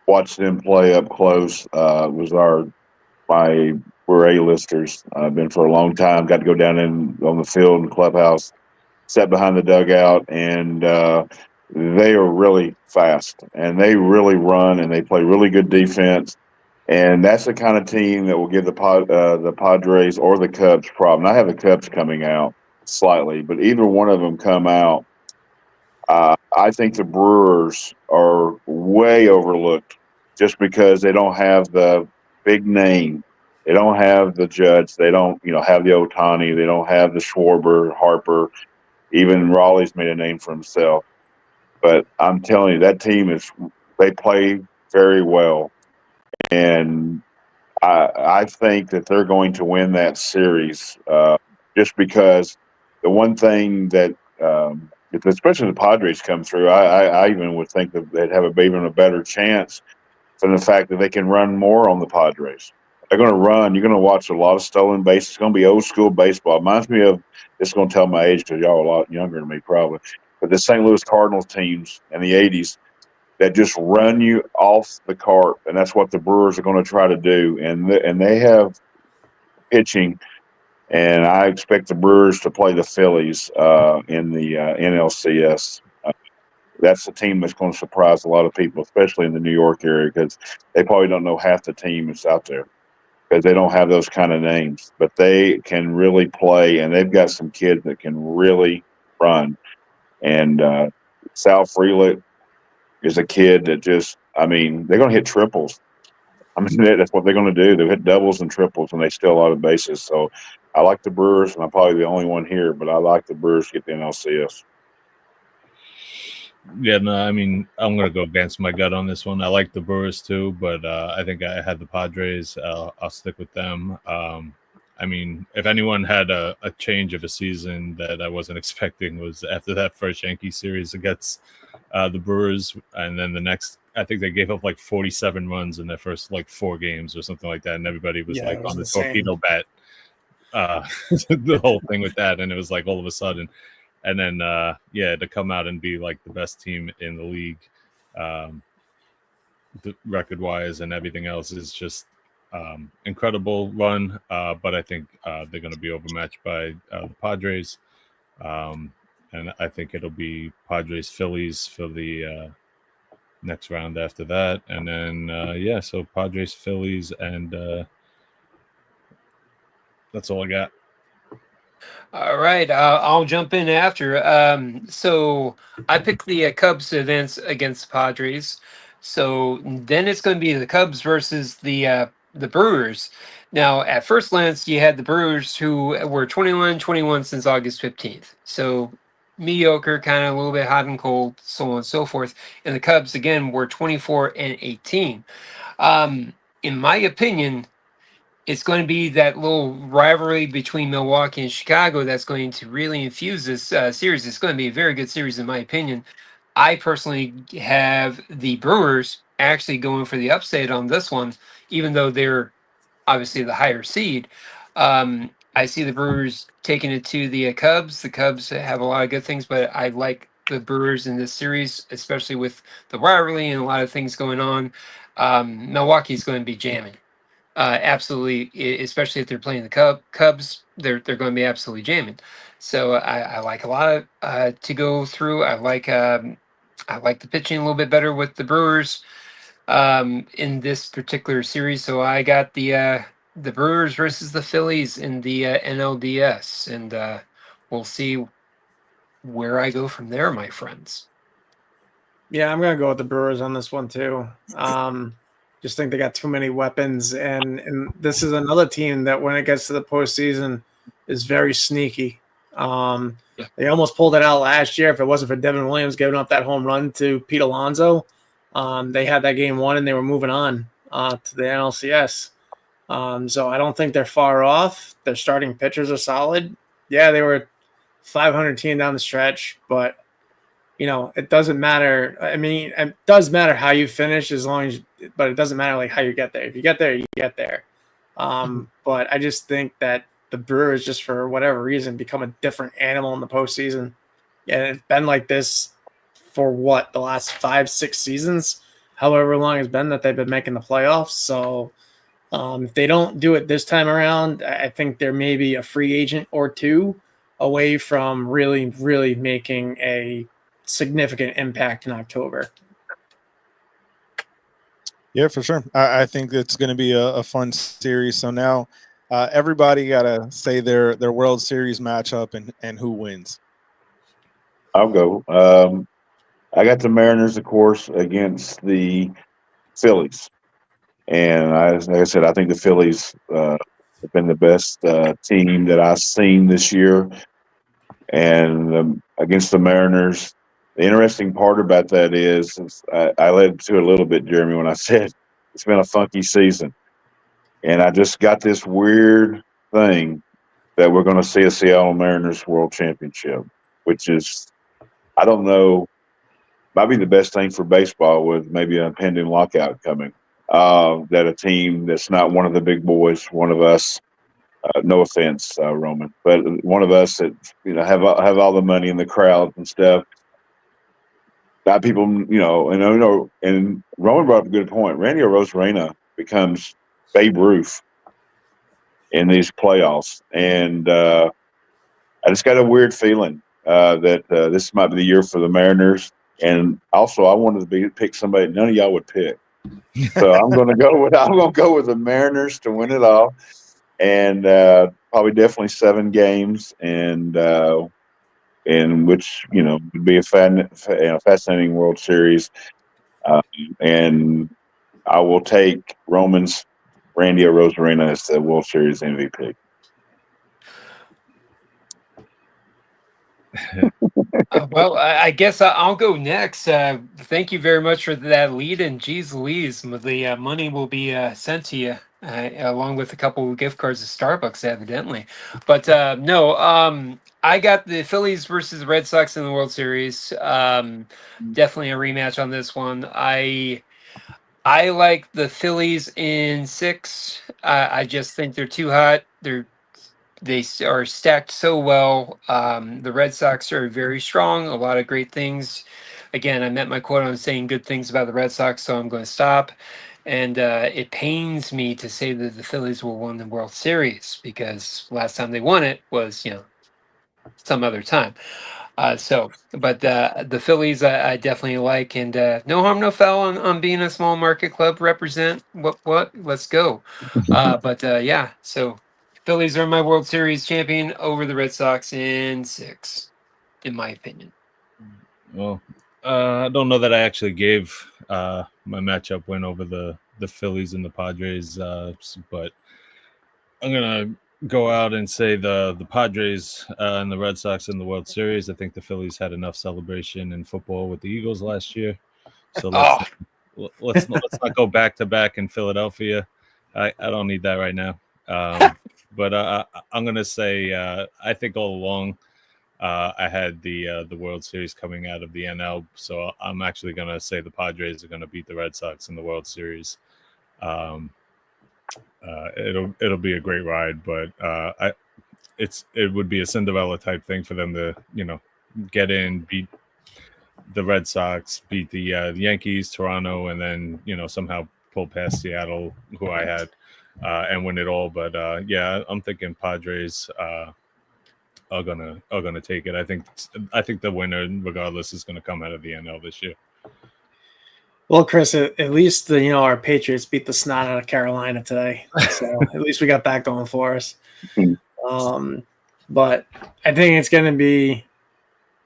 Watched them play up close. Was we're A-listers. I've been for a long time. Got to go down on the field and clubhouse, sat behind the dugout, and they are really fast, and they really run, and they play really good defense. And that's the kind of team that will give the Padres or the Cubs problem. I have the Cubs coming out slightly, but either one of them come out, I think the Brewers are way overlooked just because they don't have the big name. They don't have the Judge. They don't, have the Ohtani. They don't have the Schwarber, Harper. Even Raleigh's made a name for himself. But I'm telling you, that team they play very well. And I think that they're going to win that series just because the one thing that especially the Padres come through, I even would think that they'd have even a better chance from the fact that they can run more on the Padres. They're going to run. You're going to watch a lot of stolen bases. It's going to be old school baseball. It reminds me of, this is going to tell my age because y'all are a lot younger than me probably, but the St. Louis Cardinals teams in the 80s that just run you off the cart, and that's what the Brewers are going to try to do. And they have pitching, and I expect the Brewers to play the Phillies in the NLCS. That's the team that's going to surprise a lot of people, especially in the New York area, because they probably don't know half the team that's out there because they don't have those kind of names. But they can really play, and they've got some kids that can really run. And Sal Frelick is a kid that they're going to hit triples. That's what they're going to do. They'll hit doubles and triples, and they steal a lot of bases. So I like the Brewers, and I'm probably the only one here, but I like the Brewers to get the NLCS.
Yeah, no, I'm going to go against my gut on this one. I like the Brewers too, but I think I had the Padres. I'll stick with them. If anyone had a change of a season that I wasn't expecting was after that first Yankee series against the Brewers, and then the next, I think they gave up like 47 runs in their first like 4 games or something like that, and everybody was on the torpedo bat. The whole thing with that, and it was like all of a sudden. And then, to come out and be like the best team in the league, record-wise and everything else is just incredible run. But I think they're going to be overmatched by the Padres. And I think it'll be Padres-Phillies for the next round after that. And then, so Padres-Phillies, and that's all I got.
All right, I'll jump in after. So I picked the Cubs to advance against the Padres. So then it's going to be the Cubs versus the Brewers. Now, at first glance, you had the Brewers who were 21-21 since August 15th. So mediocre, kind of a little bit hot and cold, so on and so forth. And the Cubs, again, were 24-18. In my opinion, it's going to be that little rivalry between Milwaukee and Chicago that's going to really infuse this series. It's going to be a very good series, in my opinion. I personally have the Brewers actually going for the upset on this one, even though they're obviously the higher seed. I see the Brewers taking it to the Cubs. The Cubs have a lot of good things, but I like the Brewers in this series, especially with the rivalry and a lot of things going on. Milwaukee's going to be jamming. Absolutely, especially if they're playing the Cubs, they're going to be absolutely jamming. So I like a lot to go through. I like the pitching a little bit better with the Brewers in this particular series. So I got the Brewers versus the Phillies in the NLDS, and we'll see where I go from there, my friends.
Yeah, I'm gonna go with the Brewers on this one too. Just think they got too many weapons, and this is another team that when it gets to the postseason is very sneaky. They almost pulled it out last year. If it wasn't for Devin Williams giving up that home run to Pete Alonso, they had that game won and they were moving on to the NLCS. So I don't think they're far off. Their starting pitchers are solid. Yeah, they were 500 team down the stretch, but it doesn't matter. It does matter how you finish but it doesn't matter like how you get there. If you get there, you get there. But I just think that the Brewers, just for whatever reason, become a different animal in the postseason. And it's been like this for the last 5-6 seasons, however long it's been that they've been making the playoffs. So If they don't do it this time around, I think there may be a free agent or two away from really, really making a significant impact in October.
Yeah, for sure. I think it's going to be a fun series. So now everybody got to say their World Series matchup and who wins.
I'll go. I got the Mariners, of course, against the Phillies. And like I said, I think the Phillies have been the best team that I've seen this year. And against the Mariners, the interesting part about that is I led to it a little bit, Jeremy, when I said it's been a funky season. And I just got this weird thing that we're going to see a Seattle Mariners World Championship, which is, I don't know, might be the best thing for baseball with maybe a pending lockout coming. That a team that's not one of the big boys, one of us, no offense, Roman, but one of us that have all the money in the crowd and stuff. Got people, and Roman brought up a good point. Randy Arozarena becomes Babe Ruth in these playoffs, and I just got a weird feeling that this might be the year for the Mariners. And also, I wanted to pick somebody none of y'all would pick. So I'm going to go with the Mariners to win it all, and probably definitely 7 games, and which would be a fascinating World Series. And I will take Roman's Randy Arozarena as the World Series MVP.
Well, I guess I'll go next. Thank you very much for that lead. And geez Louise, the money will be sent to you along with a couple of gift cards to Starbucks, evidently. But no, I got the Phillies versus the Red Sox in the World Series. Definitely a rematch on this one. I like the Phillies in 6. I just think they're too hot. They are stacked so well. The Red Sox are very strong. A lot of great things. Again, I met my quote on saying good things about the Red Sox, so I'm going to stop. And it pains me to say that the Phillies will win the World Series because last time they won it was, some other time. But the Phillies I definitely like, and no harm, no foul on being a small market club. Represent what? Let's go. But yeah, so Phillies are my World Series champion over the Red Sox in 6, in my opinion.
Well, I don't know that I actually gave my matchup win over the Phillies and the Padres, but I'm gonna go out and say the Padres and the Red Sox in the World Series. I think the Phillies had enough celebration in football with the Eagles last year, so let's not go back to back in Philadelphia. I don't need that right now. But I'm gonna say I think all along I had the World Series coming out of the NL, so I'm actually gonna say the Padres are gonna beat the Red Sox in the World Series. It'll be a great ride, but it would be a Cinderella type thing for them to get in, beat the Red Sox, beat the Yankees, Toronto, and then somehow pull past Seattle, who I had, and win it all. But yeah, I'm thinking Padres are gonna take it. I think the winner, regardless, is gonna come out of the NL this year.
Well, Chris, at least our Patriots beat the snot out of Carolina today, so at least we got that going for us. But I think it's going to be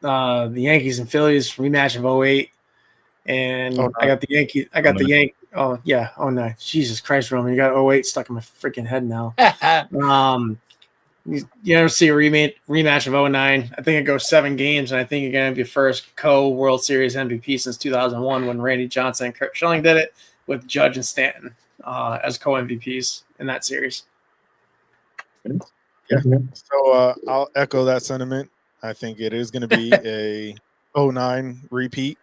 the Yankees and Phillies rematch of 08. And I got the Yankees. Oh, yeah. Oh, no. Jesus Christ, Roman. You got 08 stuck in my freaking head now. You ever see a rematch of 09? I think it goes 7 games, and I think you're going to be first co-World Series MVP since 2001 when Randy Johnson and Kurt Schilling did it with Judge and Stanton as co-MVPs in that series.
Yeah. So I'll echo that sentiment. I think it is going to be a 09 repeat,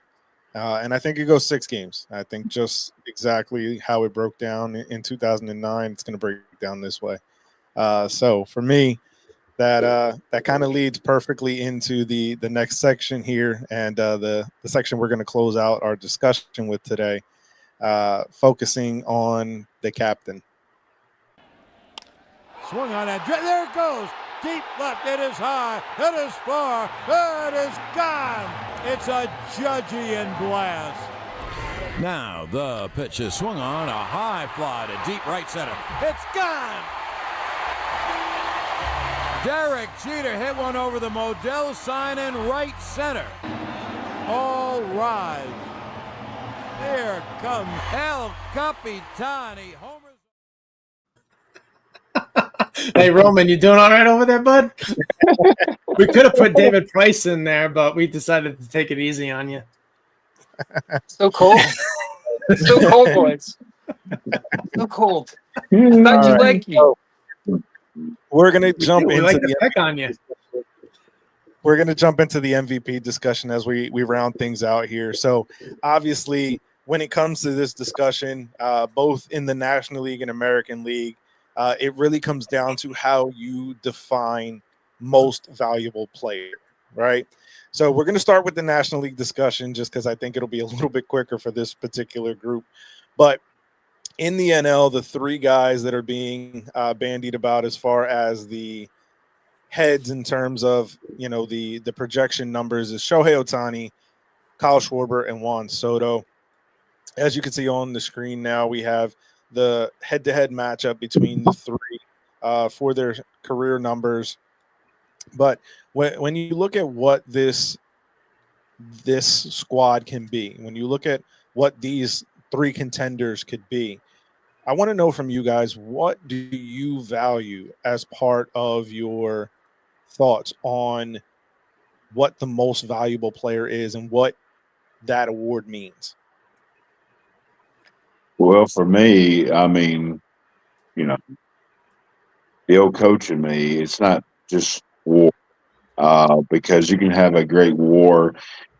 and I think it goes 6 games. I think just exactly how it broke down in 2009, it's going to break down this way. So for me, that kind of leads perfectly into the next section here, and the section we're going to close out our discussion with today, focusing on the captain.
Swung on and there it goes. Deep left. It is high. It is far. It is gone. It's a Judgian blast. Now the pitch is swung on. A high fly to deep right center. It's gone. Derek Jeter hit one over the Modell sign in right center. All rise. Here comes El Capitani. Homers.
Hey, Roman, you doing all right over there, bud? We could have put David Price in there, but we decided to take it easy on you.
So cold. So cold, boys. So cold. Not too lanky.
We're gonna jump
We
into
like to
the
pick on you.
we're gonna jump into the MVP discussion as we round things out here. So obviously, when it comes to this discussion, both in the National League and American League, it really comes down to how you define most valuable player, right? So we're going to start with the National League discussion just because I think it'll be a little bit quicker for this particular group. But in the NL, the three guys that are being bandied about as far as the heads in terms of, you know, the projection numbers is Shohei Ohtani, Kyle Schwarber, and Juan Soto. As you can see on the screen now, we have the head-to-head matchup between the three for their career numbers. But when you look at what this squad can be, when you look at what these three contenders could be, I want to know from you guys, what do you value as part of your thoughts on what the most valuable player is and what that award means?
Well, for me, I mean, you know, the old coach in me, it's not just war, because you can have a great war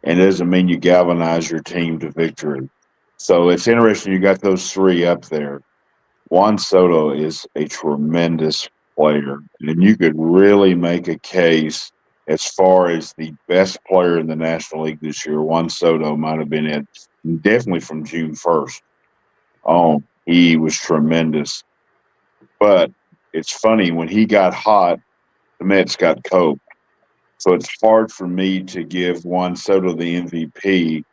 and it doesn't mean you galvanize your team to victory. So it's interesting you got those three up there. Juan Soto is a tremendous player, and you could really make a case as far as the best player in the National League this year. Juan Soto might have been it, definitely from June 1st. He was tremendous. But it's funny, when he got hot, the Mets got cold. So it's hard for me to give Juan Soto the MVP.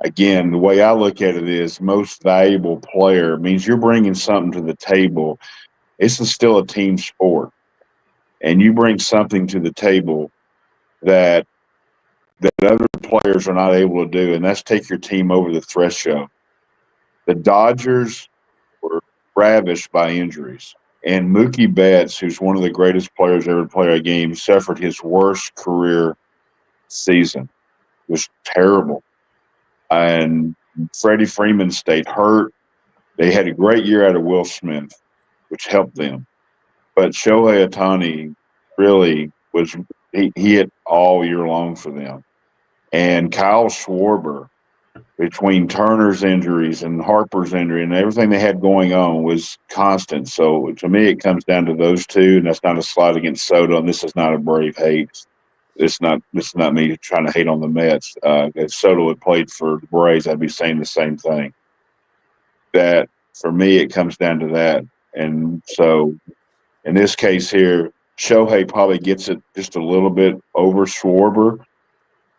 Again, the way I look at it is most valuable player means you're bringing something to the table. This is still a team sport, and you bring something to the table that other players are not able to do, and that's take your team over the threshold. The Dodgers were ravished by injuries, and Mookie Betts, who's one of the greatest players ever to play a game, suffered his worst career season. It was terrible. And Freddie Freeman stayed hurt. They had a great year out of Will Smith, which helped them. But Shohei Ohtani really was he hit all year long for them. And Kyle Schwarber, between Turner's injuries and Harper's injury and everything they had going on, was constant. So to me, it comes down to those two, and that's not a slight against Soto, and this is not a brave hate. This is not me trying to hate on the Mets. If Soto had played for the Braves, I'd be saying the same thing. That for me, it comes down to that. And so in this case here, Shohei probably gets it just a little bit over Schwarber.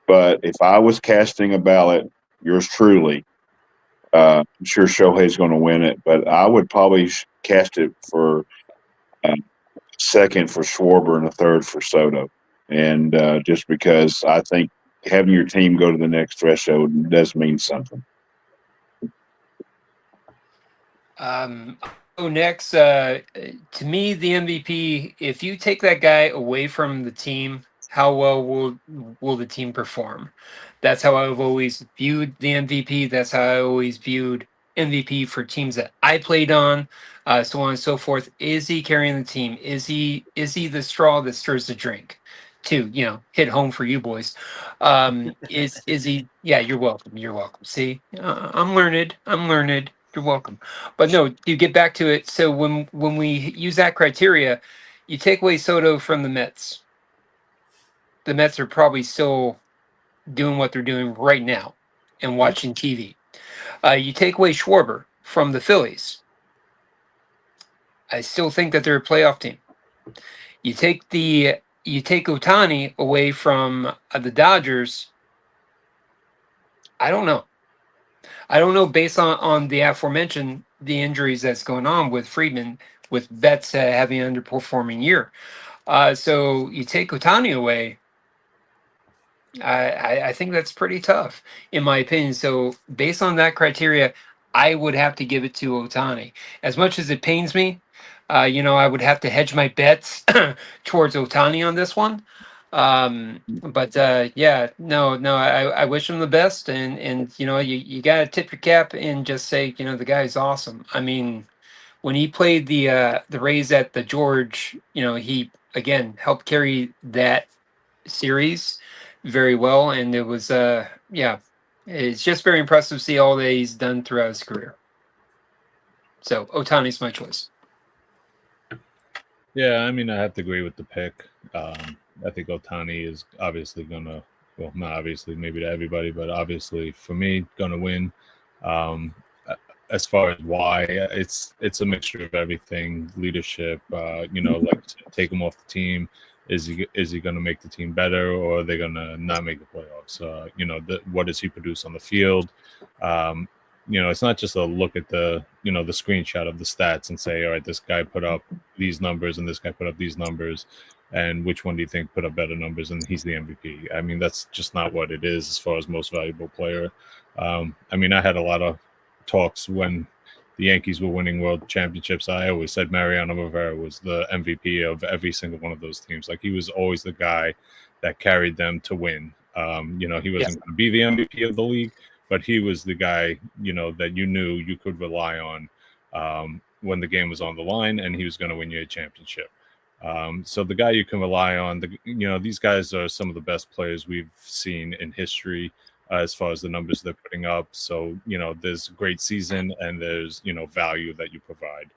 But if I was casting a ballot, yours truly, I'm sure Shohei's going to win it. But I would probably cast it for second for Schwarber and a third for Soto. And just because I think having your team go to the next threshold does mean something.
Next, to me, the MVP, if you take that guy away from the team, how well will the team perform? That's how I've always viewed the MVP. That's how I always viewed MVP for teams that I played on, so on and so forth. Is he carrying the team? Is he the straw that stirs the drink? To hit home for you boys. Is he? Yeah, you're welcome. You're welcome. See, I'm learned. You're welcome. But no, you get back to it. So when we use that criteria, you take away Soto from the Mets. The Mets are probably still doing what they're doing right now and watching TV. You take away Schwarber from the Phillies. I still think that they're a playoff team. You take Ohtani away from the Dodgers. I don't know. Based on the aforementioned the injuries that's going on with Friedman, with Betts having an underperforming year. So you take Ohtani away. I think that's pretty tough, in my opinion. So based on that criteria, I would have to give it to Ohtani. As much as it pains me, I would have to hedge my bets towards Ohtani on this one. But yeah, no, I wish him the best, and you gotta tip your cap and just say, the guy's awesome. I mean, when he played the Rays at the George, he again helped carry that series very well, and it was yeah, it's just very impressive to see all that he's done throughout his career. So Otani's my choice.
Yeah, I mean, I have to agree with the pick. I think Ohtani is obviously gonna, well, not obviously, maybe to everybody, but obviously for me, gonna win. As far as why, it's a mixture of everything. Leadership, like take him off the team. Is he going to make the team better, or are they going to not make the playoffs? What does he produce on the field? It's not just a look at the screenshot of the stats and say, all right, this guy put up these numbers and this guy put up these numbers, and which one do you think put up better numbers and he's the MVP? I mean, that's just not what it is as far as most valuable player. I had a lot of talks when the Yankees were winning world championships. I always said Mariano Rivera was the MVP of every single one of those teams. Like, he was always the guy that carried them to win. He wasn't going to be the MVP of the league, but he was the guy, that you knew you could rely on when the game was on the line, and he was going to win you a championship. So the guy you can rely on, these guys are some of the best players we've seen in history. As far as the numbers they're putting up. So, there's a great season and there's, value that you provide.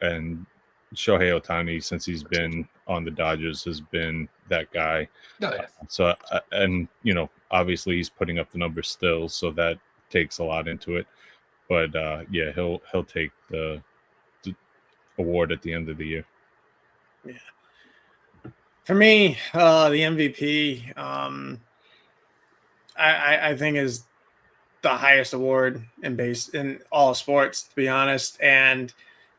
And Shohei Ohtani, since he's been on the Dodgers, has been that guy.
Oh, yeah.
So, obviously he's putting up the numbers still, so that takes a lot into it. But, yeah, he'll take the award at the end of the year.
Yeah. For me, the MVP, I think is the highest award in all sports, to be honest. And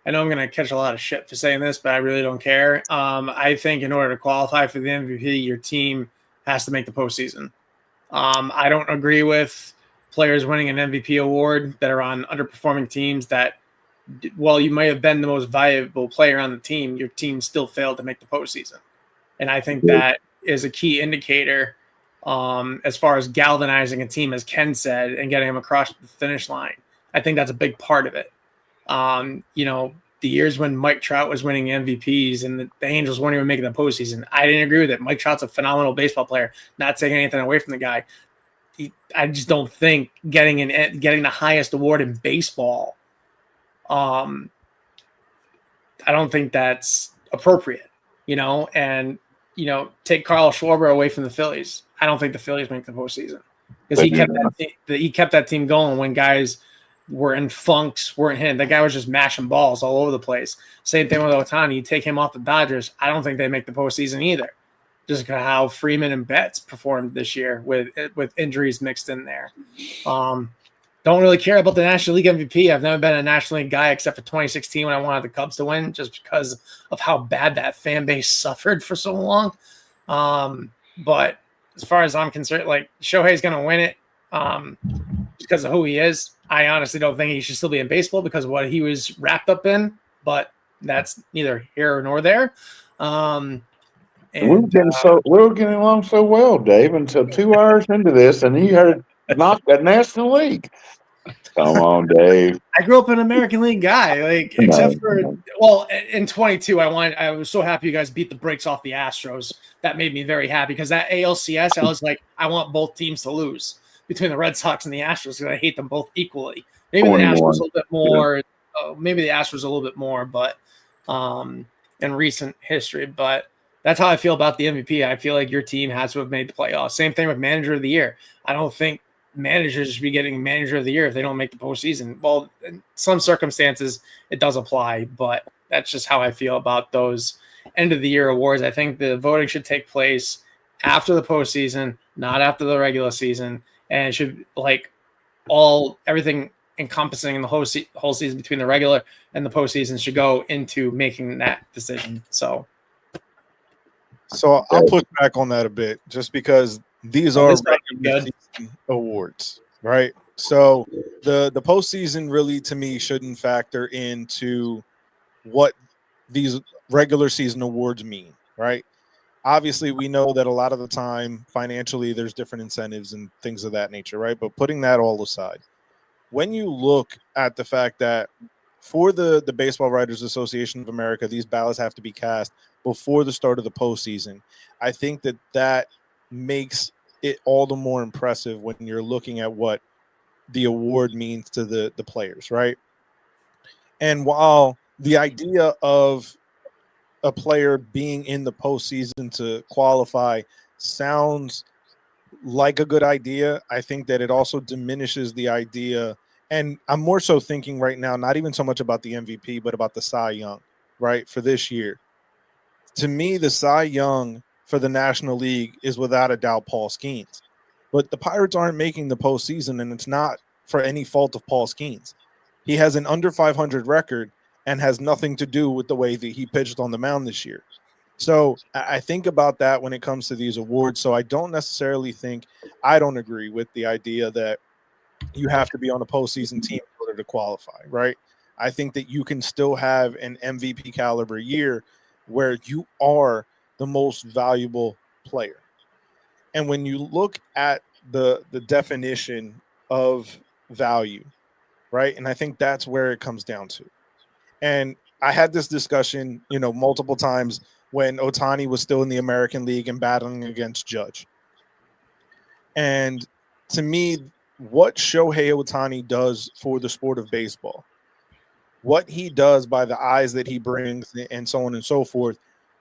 I know I'm going to catch a lot of shit for saying this, but I really don't care. I think in order to qualify for the MVP, your team has to make the postseason. I don't agree with players winning an MVP award that are on underperforming teams that, while you may have been the most valuable player on the team, your team still failed to make the postseason. And I think that is a key indicator as far as galvanizing a team, as Ken said, and getting them across the finish line. I think that's a big part of it. The years when Mike Trout was winning MVPs and the Angels weren't even making the postseason, I didn't agree with it. Mike Trout's a phenomenal baseball player, not taking anything away from the guy. I just don't think getting the highest award in baseball, I don't think that's appropriate, and take Carl Schwarber away from the Phillies. I don't think the Phillies make the postseason because he kept that team going when guys were in funks, weren't hitting. That guy was just mashing balls all over the place. Same thing with Ohtani. You take him off the Dodgers, I don't think they make the postseason either. Just because how Freeman and Betts performed this year with injuries mixed in there. Don't really care about the National League MVP. I've never been a National League guy except for 2016 when I wanted the Cubs to win, just because of how bad that fan base suffered for so long. But as far as I'm concerned, like, Shohei's going to win it because of who he is. I honestly don't think he should still be in baseball because of what he was wrapped up in, but that's neither here nor there.
We were getting along so well, Dave, until 2 hours into this, and you heard knock the National League. Come on, Dave.
I grew up an American League guy, except for in 22, I was so happy you guys beat the brakes off the Astros. That made me very happy because that ALCS, I was like, I want both teams to lose between the Red Sox and the Astros because I hate them both equally. Maybe the Astros a little bit more. Maybe the Astros a little bit more, but in recent history. But that's how I feel about the MVP. I feel like your team has to have made the playoffs. Same thing with Manager of the Year. I don't think managers should be getting Manager of the Year if they don't make the postseason. Well, in some circumstances, it does apply, but that's just how I feel about those end of the year awards. I think the voting should take place after the postseason, not after the regular season, and it should everything encompassing the whole season between the regular and the postseason should go into making that decision. So
I'll push back on that a bit, just because these are regular season awards, right? So the postseason really, to me, shouldn't factor into what these regular season awards mean, right? Obviously, we know that a lot of the time financially there's different incentives and things of that nature, right? But putting that all aside, when you look at the fact that for the Baseball Writers Association of America, these ballots have to be cast before the start of the postseason, I think that makes it all the more impressive when you're looking at what the award means to the players, right? And while the idea of a player being in the postseason to qualify sounds like a good idea, I think that it also diminishes the idea. And I'm more so thinking right now, not even so much about the MVP, but about the Cy Young, right? For this year. To me, the Cy Young for the National League is without a doubt Paul Skeens. But the Pirates aren't making the postseason, and it's not for any fault of Paul Skeens. He has an under 500 record and has nothing to do with the way that he pitched on the mound this year. So I think about that when it comes to these awards. So I don't agree with the idea that you have to be on a postseason team in order to qualify, right? I think that you can still have an MVP caliber year where you are the most valuable player. And when you look at the definition of value, right? And I think that's where it comes down to. And I had this discussion, multiple times when Ohtani was still in the American League and battling against Judge. And to me, what Shohei Ohtani does for the sport of baseball, what he does by the eyes that he brings and so on and so forth,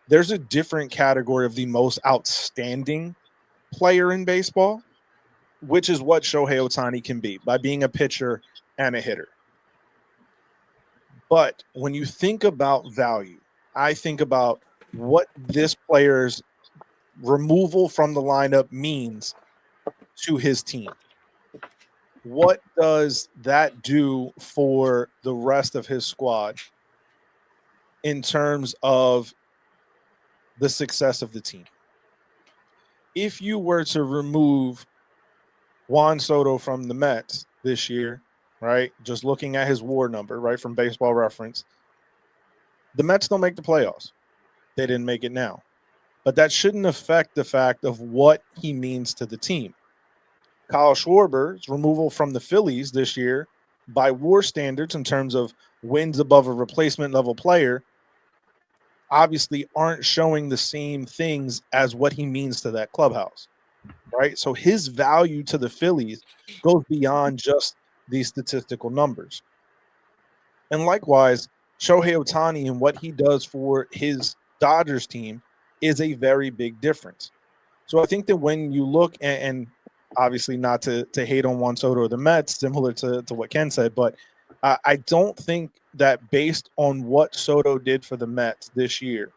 there's a different category of the most outstanding player in baseball, which is what Shohei Ohtani can be by being a pitcher and a hitter. But when you think about value, I think about what this player's removal from the lineup means to his team. What does that do for the rest of his squad in terms of the success of the team? If you were to remove Juan Soto from the Mets this year, right, just looking at his WAR number, right, from Baseball Reference, the Mets don't make the playoffs. They didn't make it now. But that shouldn't affect the fact of what he means to the team. Kyle Schwarber's removal from the Phillies this year by WAR standards in terms of wins above a replacement level player obviously aren't showing the same things as what he means to that clubhouse, right? So his value to the Phillies goes beyond just these statistical numbers. And likewise, Shohei Ohtani and what he does for his Dodgers team is a very big difference. So I think that when you look and obviously not to hate on Juan Soto or the Mets, similar to what Ken said, but I don't think that based on what Soto did for the Mets this year,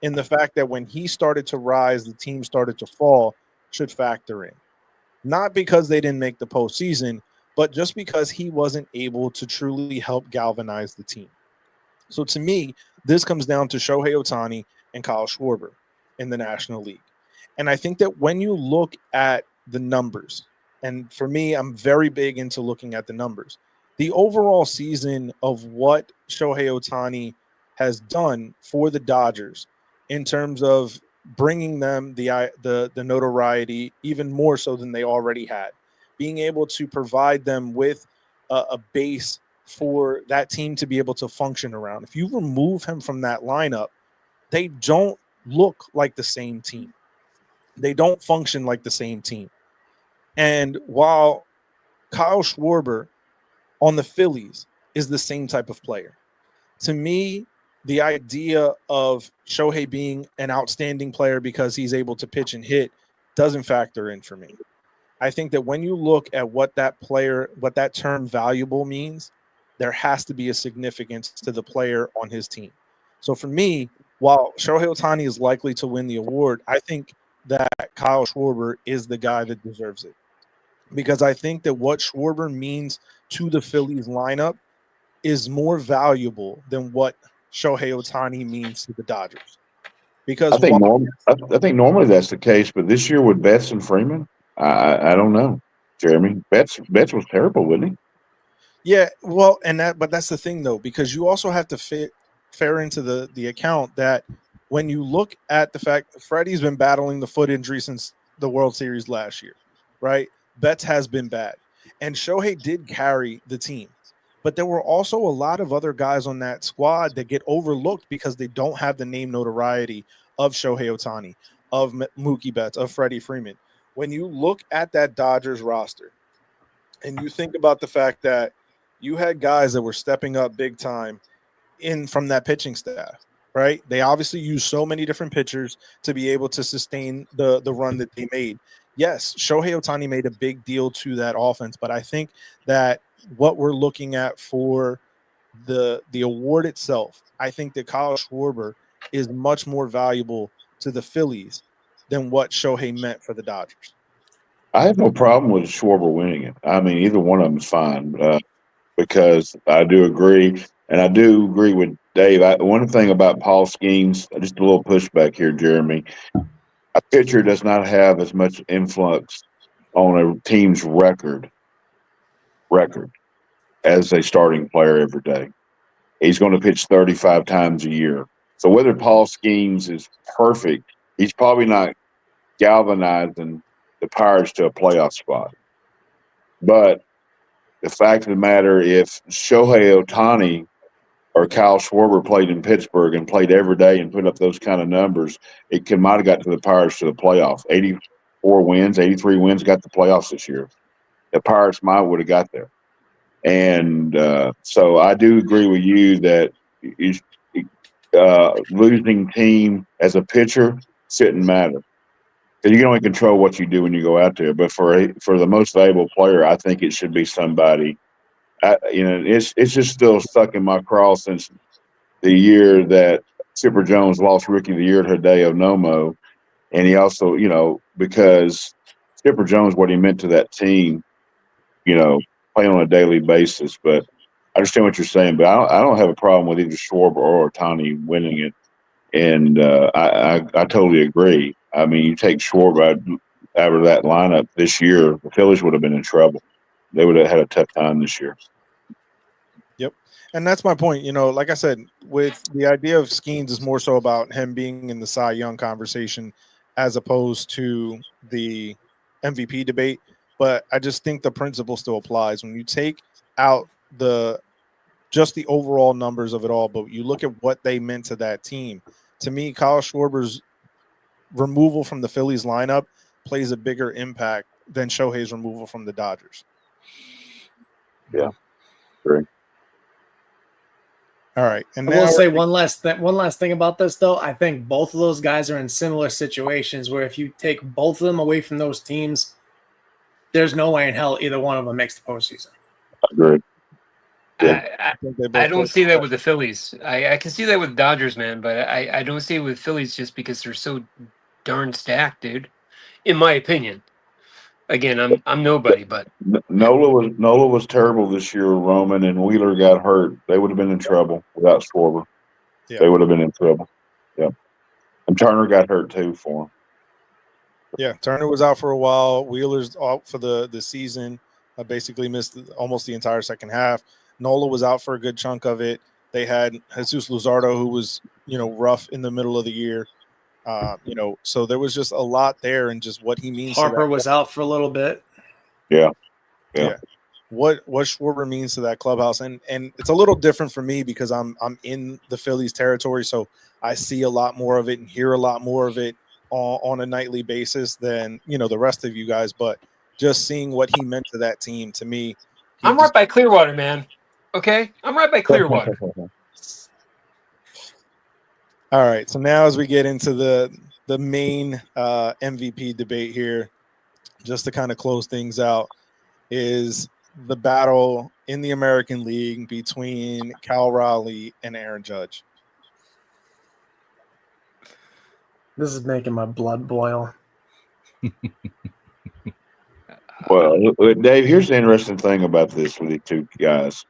in the fact that when he started to rise, the team started to fall, should factor in. Not because they didn't make the postseason, but just because he wasn't able to truly help galvanize the team. So to me, this comes down to Shohei Ohtani and Kyle Schwarber in the National League. And I think that when you look at the numbers, and for me, I'm very big into looking at the numbers, the overall season of what Shohei Ohtani has done for the Dodgers in terms of bringing them the notoriety even more so than they already had, being able to provide them with a base for that team to be able to function around. If you remove him from that lineup, they don't look like the same team. They don't function like the same team. And while Kyle Schwarber on the Phillies is the same type of player, to me, the idea of Shohei being an outstanding player because he's able to pitch and hit doesn't factor in for me. I think that when you look at what that term valuable means, there has to be a significance to the player on his team. So for me, while Shohei Ohtani is likely to win the award, I think that Kyle Schwarber is the guy that deserves it. Because I think that what Schwarber means to the Phillies lineup is more valuable than what Shohei Ohtani means to the Dodgers. Because
I think normally that's the case, but this year with Betts and Freeman, I don't know, Jeremy. Betts was terrible, wasn't he?
yeah, well, but that's the thing though, because you also have to fair into the account that when you look at the fact that Freddie's been battling the foot injury since the World Series last year, right? Betts has been bad, and Shohei did carry the team. But there were also a lot of other guys on that squad that get overlooked because they don't have the name notoriety of Shohei Ohtani, of Mookie Betts, of Freddie Freeman. When you look at that Dodgers roster and you think about the fact that you had guys that were stepping up big time in from that pitching staff, right? They obviously used so many different pitchers to be able to sustain the run that they made. Yes, Shohei Ohtani made a big deal to that offense, but I think that what we're looking at for the award itself, I think that Kyle Schwarber is much more valuable to the Phillies than what Shohei meant for the Dodgers.
I have no problem with Schwarber winning it. I mean, either one of them is fine because I do agree, and I do agree with Dave. One thing about Paul Skeens, just a little pushback here, Jeremy. A pitcher does not have as much influence on a team's record as a starting player every day. He's going to pitch 35 times a year. So whether Paul Skeens is perfect, he's probably not galvanizing the Pirates to a playoff spot. But the fact of the matter, if Shohei Ohtani or Kyle Schwarber played in Pittsburgh and played every day and put up those kind of numbers, it might have got to the Pirates to the playoff. 84 wins, 83 wins, got the playoffs this year. The Pirates would have got there. And so I do agree with you that losing team as a pitcher shouldn't matter. Because you can only control what you do when you go out there. But for the most valuable player, I think it should be somebody. It's just still stuck in my craw since the year that Chipper Jones lost Rookie of the Year to Hideo Nomo. And he also, because Chipper Jones, what he meant to that team, playing on a daily basis. But I understand what you're saying, but I don't have a problem with either Schwarber or Ohtani winning it. And I totally agree. I mean, you take Schwarber out of that lineup this year, the Phillies would have been in trouble. They would have had a tough time this year.
Yep. And that's my point. Like I said, with the idea of Skeens is more so about him being in the Cy Young conversation as opposed to the MVP debate. But I just think the principle still applies when you take out just the overall numbers of it all, but you look at what they meant to that team. To me, Kyle Schwarber's removal from the Phillies lineup plays a bigger impact than Shohei's removal from the Dodgers.
Yeah, great.
All right, and
I will say one last thing about this, though. I think both of those guys are in similar situations where if you take both of them away from those teams, there's no way in hell either one of them makes the postseason.
I agree.
Yeah. I don't see that with the Phillies. I can see that with Dodgers, man, but I don't see it with Phillies just because they're so darn stacked, dude. In my opinion. Again, I'm nobody, but
Nola was terrible this year, Roman, and Wheeler got hurt. They would have been in trouble without Schwarber. Yeah. They would have been in trouble. Yeah. And Turner got hurt too for him.
Yeah, Turner was out for a while. Wheeler's out for the season. Basically missed almost the entire second half. Nola was out for a good chunk of it. They had Jesus Luzardo, who was, rough in the middle of the year. So there was just a lot there and just what he means.
Harper was out for a little bit.
Yeah.
What Schwarber means to that clubhouse. And it's a little different for me because I'm in the Phillies territory. So I see a lot more of it and hear a lot more of it on a nightly basis than, the rest of you guys. But just seeing what he meant to that team, to me.
I'm right by Clearwater, man. Okay? I'm right by Clearwater.
All right. So now as we get into the main MVP debate here, just to kind of close things out, is the battle in the American League between Cal Raleigh and Aaron Judge.
This is making my blood boil.
Well, Dave, here's the interesting thing about this with these two guys.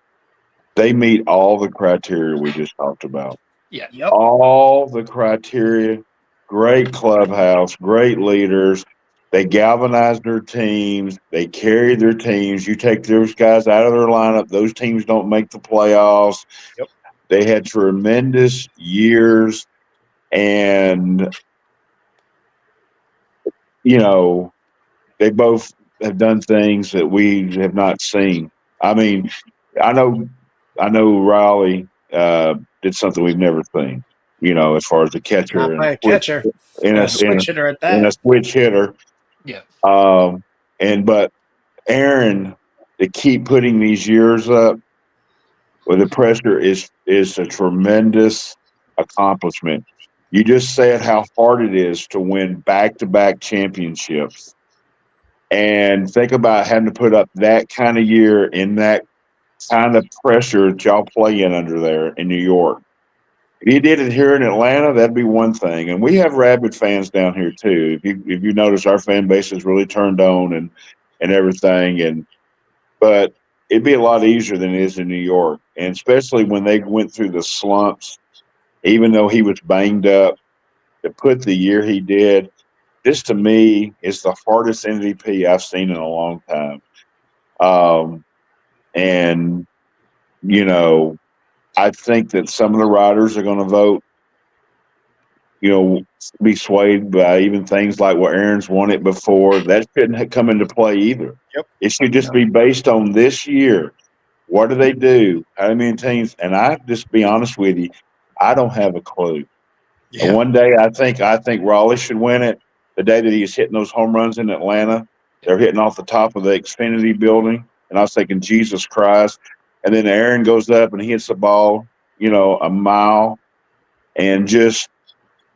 They meet all the criteria we just talked about.
Yeah.
Yep.
All the criteria, great clubhouse, great leaders. They galvanize their teams. They carry their teams. You take those guys out of their lineup, those teams don't make the playoffs.
Yep.
They had tremendous years, and they both have done things that we have not seen. I mean, I know Raleigh did something we've never seen. As far as the catcher
Not by a
and
catcher.
and
A switch hitter at
and a
that.
switch hitter.
Yeah.
But Aaron, to keep putting these years up with the pressure is a tremendous accomplishment. You just said how hard it is to win back-to-back championships. And think about having to put up that kind of year in that kind of pressure that y'all play in under there in New York. If he did it here in Atlanta, that'd be one thing. And we have rabid fans down here too. If you notice, our fan base is really turned on and everything. But it'd be a lot easier than it is in New York, and especially when they went through the slumps. Even though he was banged up, to put the year he did, this to me is the hardest MVP I've seen in a long time. And I think that some of the riders are going to vote, be swayed by even things like what Aaron's won it before. That shouldn't come into play either.
Yep.
It should just be based on this year. What do they do? How many teams? And I just be honest with you, I don't have a clue.
Yeah.
And one day I think Raleigh should win it. The day that he's hitting those home runs in Atlanta, they're hitting off the top of the Xfinity building. And I was thinking, Jesus Christ. And then Aaron goes up and he hits the ball, a mile. And just,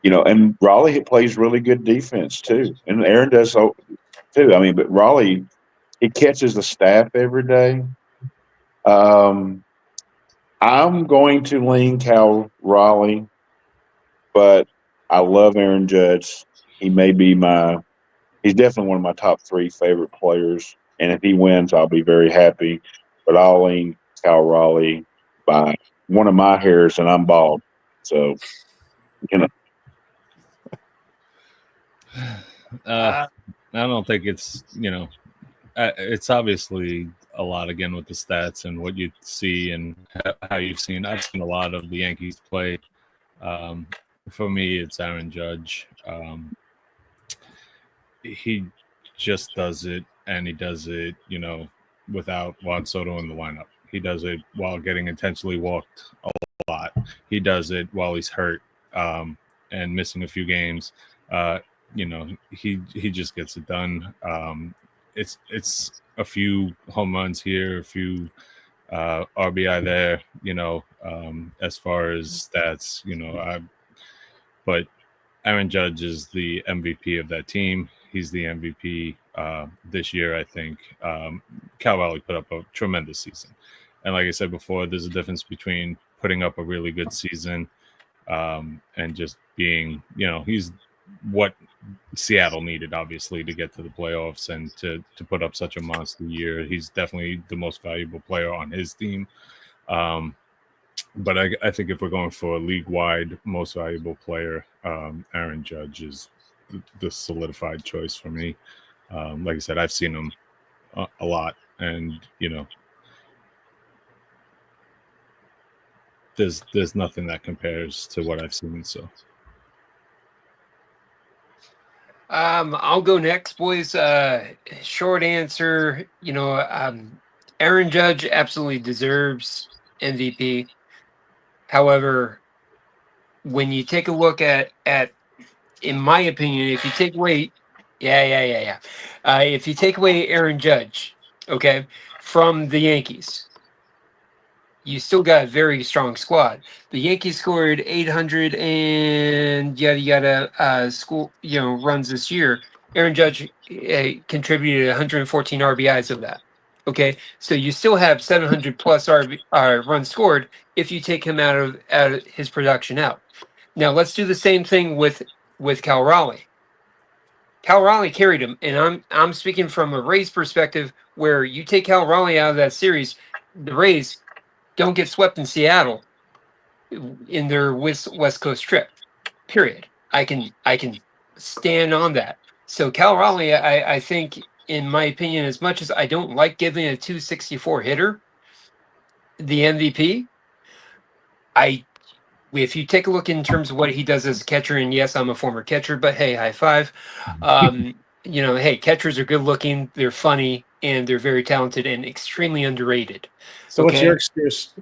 and Raleigh plays really good defense too. And Aaron does so too. I mean, but Raleigh, he catches the staff every day. I'm going to lean Cal Raleigh, but I love Aaron Judge. He may be he's definitely one of my top 3 favorite players. And if he wins, I'll be very happy. But I'll lean Cal Raleigh by one of my hairs, and I'm bald. So,
I don't think it's it's obviously a lot again with the stats and what you see and how you've seen. I've seen a lot of the Yankees play. For me, it's Aaron Judge. He just does it, and he does it, without Juan Soto in the lineup. He does it while getting intentionally walked a lot. He does it while he's hurt and missing a few games. He just gets it done. It's a few home runs here, a few RBI there, as far as stats, but Aaron Judge is the MVP of that team. He's the MVP this year, I think. Cal Raleigh put up a tremendous season. And like I said before, there's a difference between putting up a really good season and just being, he's what Seattle needed, obviously, to get to the playoffs and to put up such a monster year. He's definitely the most valuable player on his team. But I think if we're going for a league-wide most valuable player, Aaron Judge is the solidified choice for me. Like I said, I've seen him a lot, and there's nothing that compares to what I've seen. So
I'll go next, boys. Short answer, Aaron Judge absolutely deserves MVP. However, when you take a look at in my opinion, if you take away, if you take away Aaron Judge, okay, from the Yankees, you still got a very strong squad. The Yankees scored 800 and yada runs this year. Aaron Judge contributed 114 RBIs of that. Okay, so you still have 700 plus runs scored if you take him out of his production out. Now let's do the same thing with with Cal Raleigh. Cal Raleigh carried him, and I'm speaking from a Rays perspective, where you take Cal Raleigh out of that series, the Rays don't get swept in Seattle in their West Coast trip. Period. I can stand on that. So Cal Raleigh, I think, in my opinion, as much as I don't like giving a 264 hitter the MVP, if you take a look in terms of what he does as a catcher, and yes, I'm a former catcher, but hey, high five. Hey, catchers are good looking, they're funny, and they're very talented and extremely underrated.
So what's your excuse?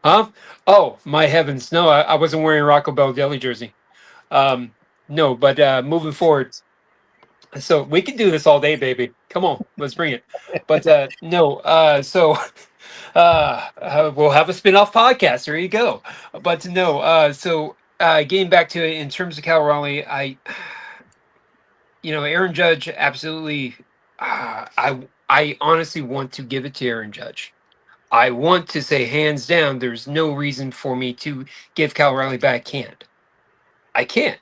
Huh? Oh, my heavens. No, I wasn't wearing a Rocco Baldelli jersey. No, but moving forward. So we can do this all day, baby. Come on, let's bring it. But no, so we'll have a spin-off podcast. There you go. But no, getting back to it, in terms of Cal Raleigh, Aaron Judge, absolutely. I honestly want to give it to Aaron Judge. I want to say hands down, there's no reason for me to give Cal Raleigh back. I can't.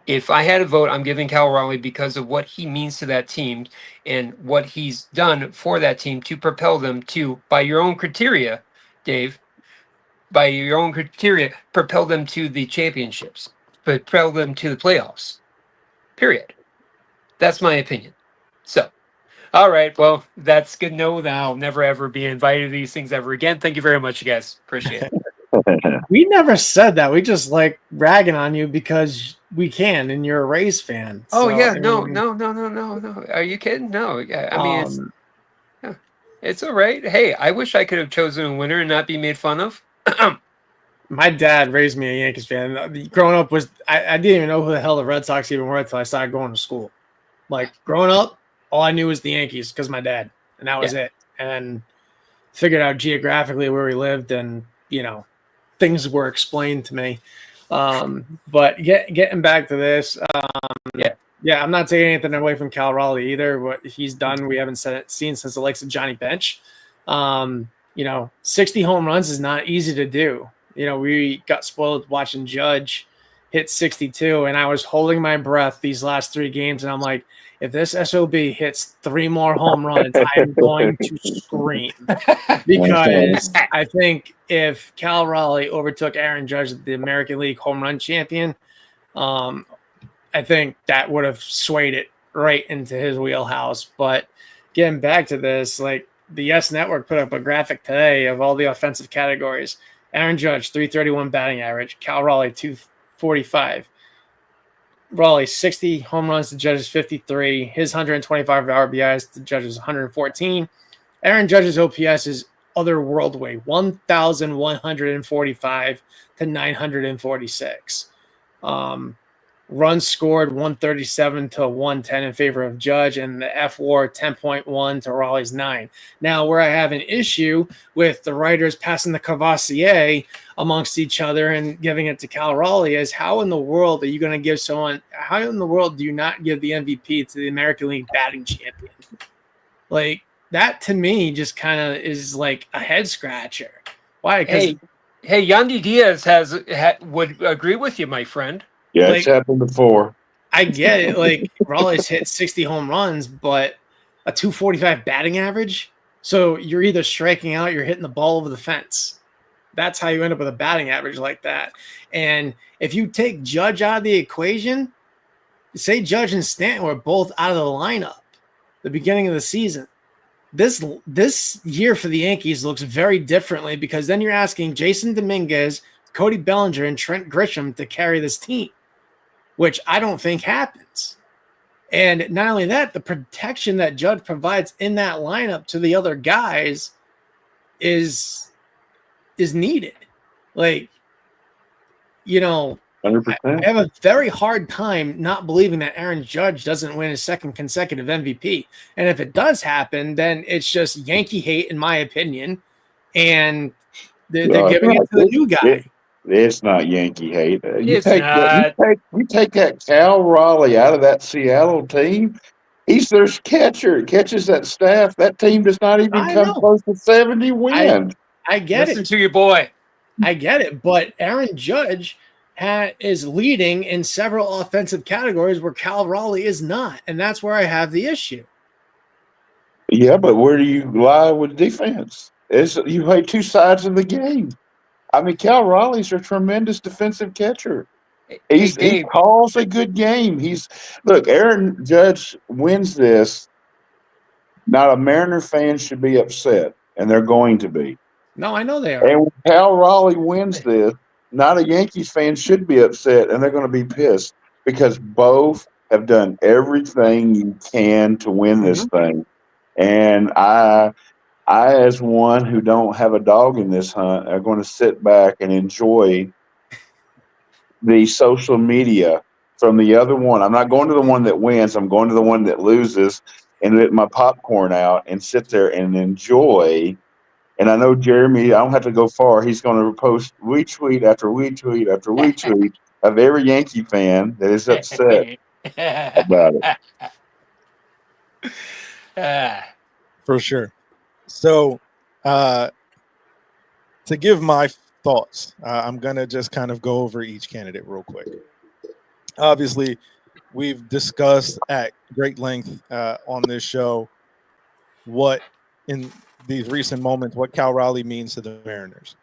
If I had a vote, I'm giving Cal Raleigh because of what he means to that team and what he's done for that team to propel them to, by your own criteria, Dave, propel them to the championships, propel them to the playoffs. Period. That's my opinion. So, all right. Well, that's good to know that I'll never, ever be invited to these things ever again. Thank you very much, you guys. Appreciate it.
We never said that. We just like ragging on you because we can, and you're a Rays fan.
Oh,
So,
yeah.
I
No.
mean,
Are you kidding? No. I mean, it's all right. Hey, I wish I could have chosen a winner and not be made fun of.
my dad raised me a Yankees fan. Growing up I didn't even know who the hell the Red Sox even were until I started going to school. Like growing up, all I knew was the Yankees because my dad, and that was it. And figured out geographically where we lived, and things were explained to me. But getting back to this, I'm not taking anything away from Cal Raleigh either. What he's done, we haven't seen since the likes of Johnny Bench. 60 home runs is not easy to do. We got spoiled watching Judge hit 62, and I was holding my breath these last 3 games, and I'm like, if this SOB hits 3 more home runs, I'm going to scream. Because I think if Cal Raleigh overtook Aaron Judge, the American League home run champion, I think that would have swayed it right into his wheelhouse. But getting back to this, like the Yes Network put up a graphic today of all the offensive categories. Aaron Judge, 331 batting average. Cal Raleigh, 245. Raleigh, 60 home runs to Judge's 53. His 125 RBIs to Judge's 114. Aaron Judge's OPS is otherworldly, 1,145 to 946. Runs scored 137 to 110 in favor of Judge, and the F-WAR 10.1 to Raleigh's 9. Now, where I have an issue with the writers passing the Cavassier amongst each other and giving it to Cal Raleigh is how in the world are you going to give someone – how in the world do you not give the MVP to the American League batting champion? Like, that to me just kind of is like a head scratcher. Why?
Hey, Yandy Diaz would agree with you, my friend.
Yeah, it's happened before.
I get it. Like Raleigh's hit 60 home runs, but a 245 batting average. So you're either striking out, you're hitting the ball over the fence. That's how you end up with a batting average like that. And if you take Judge out of the equation, say Judge and Stanton were both out of the lineup the beginning of the season. This year for the Yankees looks very differently because then you're asking Jason Dominguez, Cody Bellinger, and Trent Grisham to carry this team, which I don't think happens. And not only that, the protection that Judge provides in that lineup to the other guys is needed. Like, 100%. I have a very hard time not believing that Aaron Judge doesn't win his second consecutive MVP. And if it does happen, then it's just Yankee hate, in my opinion. And they're giving it to the new guy.
It's not Yankee hate. You
It's
take
not.
you take that Cal Raleigh out of that Seattle team. He's their catcher. Catches that staff. That team does not even come close to 70 wins.
I get
Listen
it.
to your boy.
I get it. But Aaron Judge is leading in several offensive categories where Cal Raleigh is not, and that's where I have the issue.
Yeah, but where do you lie with defense? You play two sides of the game. I mean, Cal Raleigh's a tremendous defensive catcher.
Hey,
He
Dave.
calls a good game. Look, Aaron Judge wins this. Not a Mariner fan should be upset, and they're going to be.
No, I know they are.
And when Cal Raleigh wins this, not a Yankees fan should be upset, and they're going to be pissed because both have done everything you can to win this thing. And I, as one who don't have a dog in this hunt, are going to sit back and enjoy the social media from the other one. I'm not going to the one that wins. I'm going to the one that loses and let my popcorn out and sit there and enjoy. And I know Jeremy, I don't have to go far. He's going to post retweet after retweet after retweet of every Yankee fan that is upset about it.
For sure. So, to give my thoughts, I'm going to just kind of go over each candidate real quick. Obviously, we've discussed at great length on this show what in these recent moments, what Cal Raleigh means to the Mariners.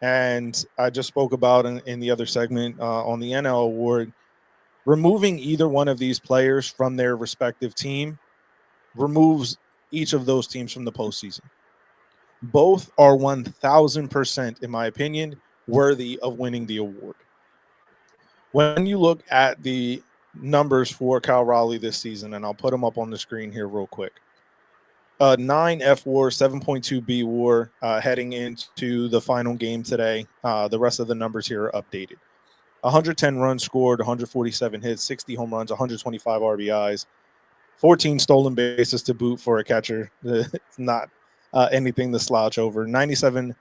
And I just spoke about in the other segment on the NL Award, removing either one of these players from their respective team removes each of those teams from the postseason. Both are 1,000%, in my opinion, worthy of winning the award. When you look at the numbers for Cal Raleigh this season, and I'll put them up on the screen here real quick. 9 F WAR, 7.2 B WAR heading into the final game today. The rest of the numbers here are updated. 110 runs scored, 147 hits, 60 home runs, 125 RBIs, 14 stolen bases to boot for a catcher. It's not anything to slouch over. 97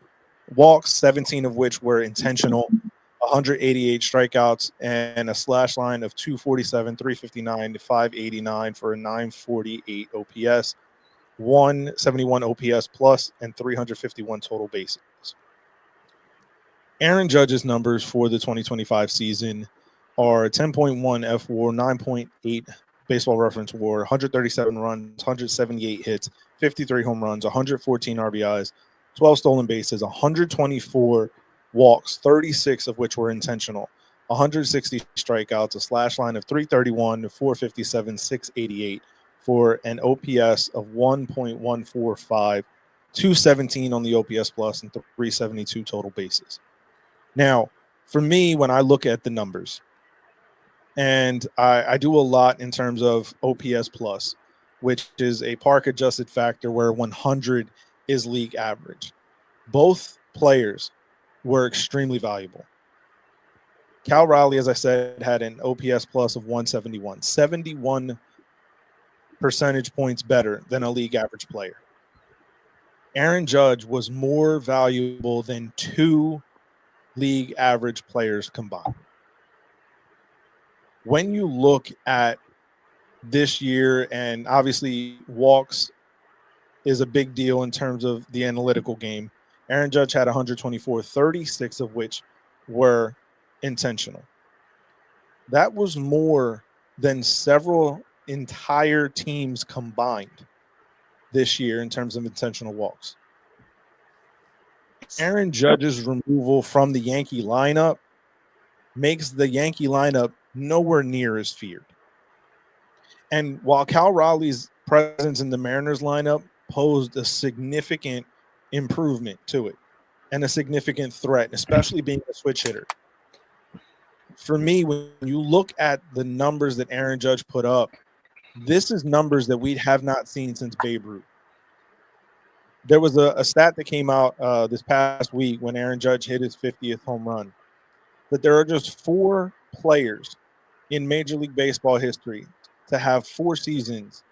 walks, 17 of which were intentional, 188 strikeouts, and a slash line of 247, 359, 589 for a 948 OPS, 171 OPS plus, and 351 total bases. Aaron Judge's numbers for the 2025 season are 10.1 F WAR, 9.8 baseball reference WAR, 137 runs, 178 hits, 53 home runs, 114 RBIs, 12 stolen bases, 124 walks, 36 of which were intentional, 160 strikeouts, a slash line of 331, 457, 688 for an OPS of 1.145, 217 on the OPS plus, and 372 total bases. Now, for me, when I look at the numbers, and I do a lot in terms of OPS plus, which is a park adjusted factor where 100 is league average. Both players were extremely valuable. Cal Raleigh, as I said, had an OPS plus of 171, 71 percentage points better than a league average player. Aaron Judge was more valuable than 2 league average players combined. When you look at this year, and obviously walks is a big deal in terms of the analytical game, Aaron Judge had 124, 36 of which were intentional. That was more than several entire teams combined this year in terms of intentional walks. Aaron Judge's removal from the Yankee lineup makes the Yankee lineup nowhere near as feared. And while Cal Raleigh's presence in the Mariners lineup posed a significant improvement to it and a significant threat, especially being a switch hitter, for me, when you look at the numbers that Aaron Judge put up, this is numbers that we have not seen since Babe Ruth. There was a stat that came out this past week when Aaron Judge hit his 50th home run, that there are just 4 players in Major League Baseball history to have 4 seasons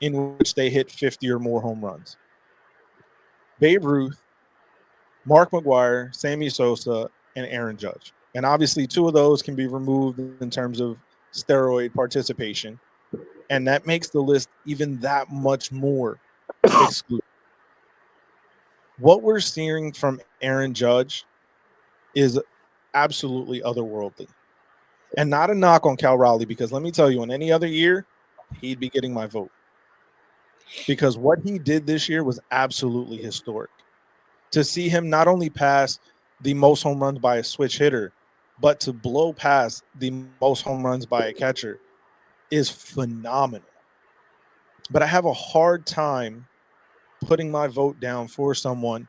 in which they hit 50 or more home runs. Babe Ruth, Mark McGwire, Sammy Sosa, and Aaron Judge. And obviously 2 of those can be removed in terms of steroid participation. And that makes the list even that much more exclusive. What we're seeing from Aaron Judge is absolutely otherworldly. And not a knock on Cal Raleigh, because let me tell you, in any other year, he'd be getting my vote. Because what he did this year was absolutely historic. To see him not only pass the most home runs by a switch hitter, but to blow past the most home runs by a catcher is phenomenal. But I have a hard time putting my vote down for someone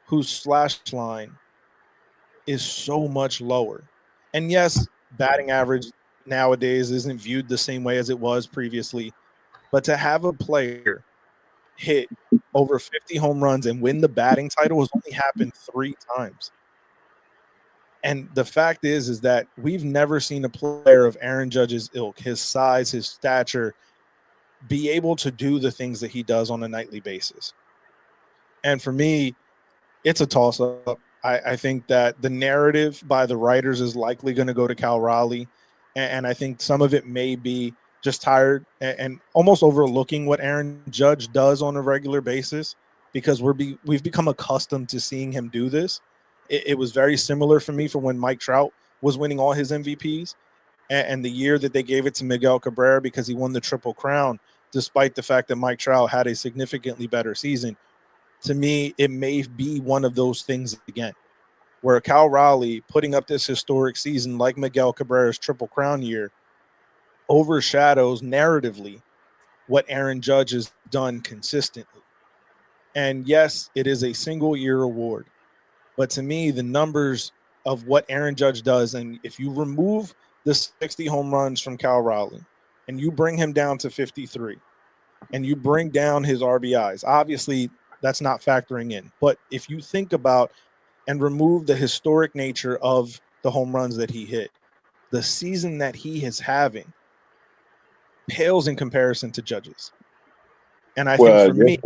whose slash line is so much lower. And yes, batting average nowadays isn't viewed the same way as it was previously, but to have a player hit over 50 home runs and win the batting title has only happened 3 times. And the fact is that we've never seen a player of Aaron Judge's ilk, his size, his stature, be able to do the things that he does on a nightly basis. And for me, it's a toss-up. I think that the narrative by the writers is likely going to go to Cal Raleigh, and I think some of it may be just tired and almost overlooking what Aaron Judge does on a regular basis, because we've become accustomed to seeing him do this. It was very similar for me for when Mike Trout was winning all his MVPs, and the year that they gave it to Miguel Cabrera because he won the Triple Crown, despite the fact that Mike Trout had a significantly better season. To me, it may be one of those things again, where Cal Raleigh putting up this historic season like Miguel Cabrera's Triple Crown year overshadows narratively what Aaron Judge has done consistently. And yes, it is a single year award, but to me, the numbers of what Aaron Judge does, and if you remove the 60 home runs from Cal Raleigh and you bring him down to 53 and you bring down his RBIs, obviously that's not factoring in. But if you think about and remove the historic nature of the home runs that he hit, the season that he is having pales in comparison to Judge's. And I think for me,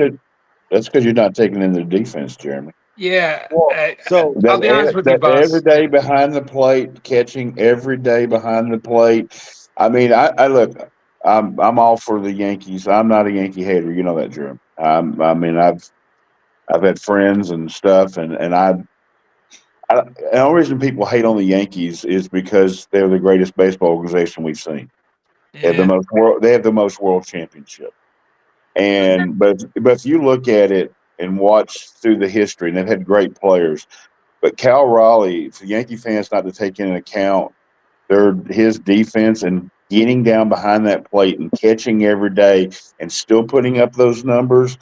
that's because you're not taking in the defense, Jeremy.
Yeah.
so
I'll be honest with you, boss.
Every day behind the plate, catching every day behind the plate. I mean, I look. I'm all for the Yankees. I'm not a Yankee hater. You know that, Jeremy. I mean, I've had friends and stuff, and the only reason people hate on the Yankees is because they're the greatest baseball organization we've seen. They have the most world. They have the most world championship. And but if you look at it and watch through the history, and they've had great players, but Cal Raleigh, for Yankee fans not to take into account his defense and getting down behind that plate and catching every day and still putting up those numbers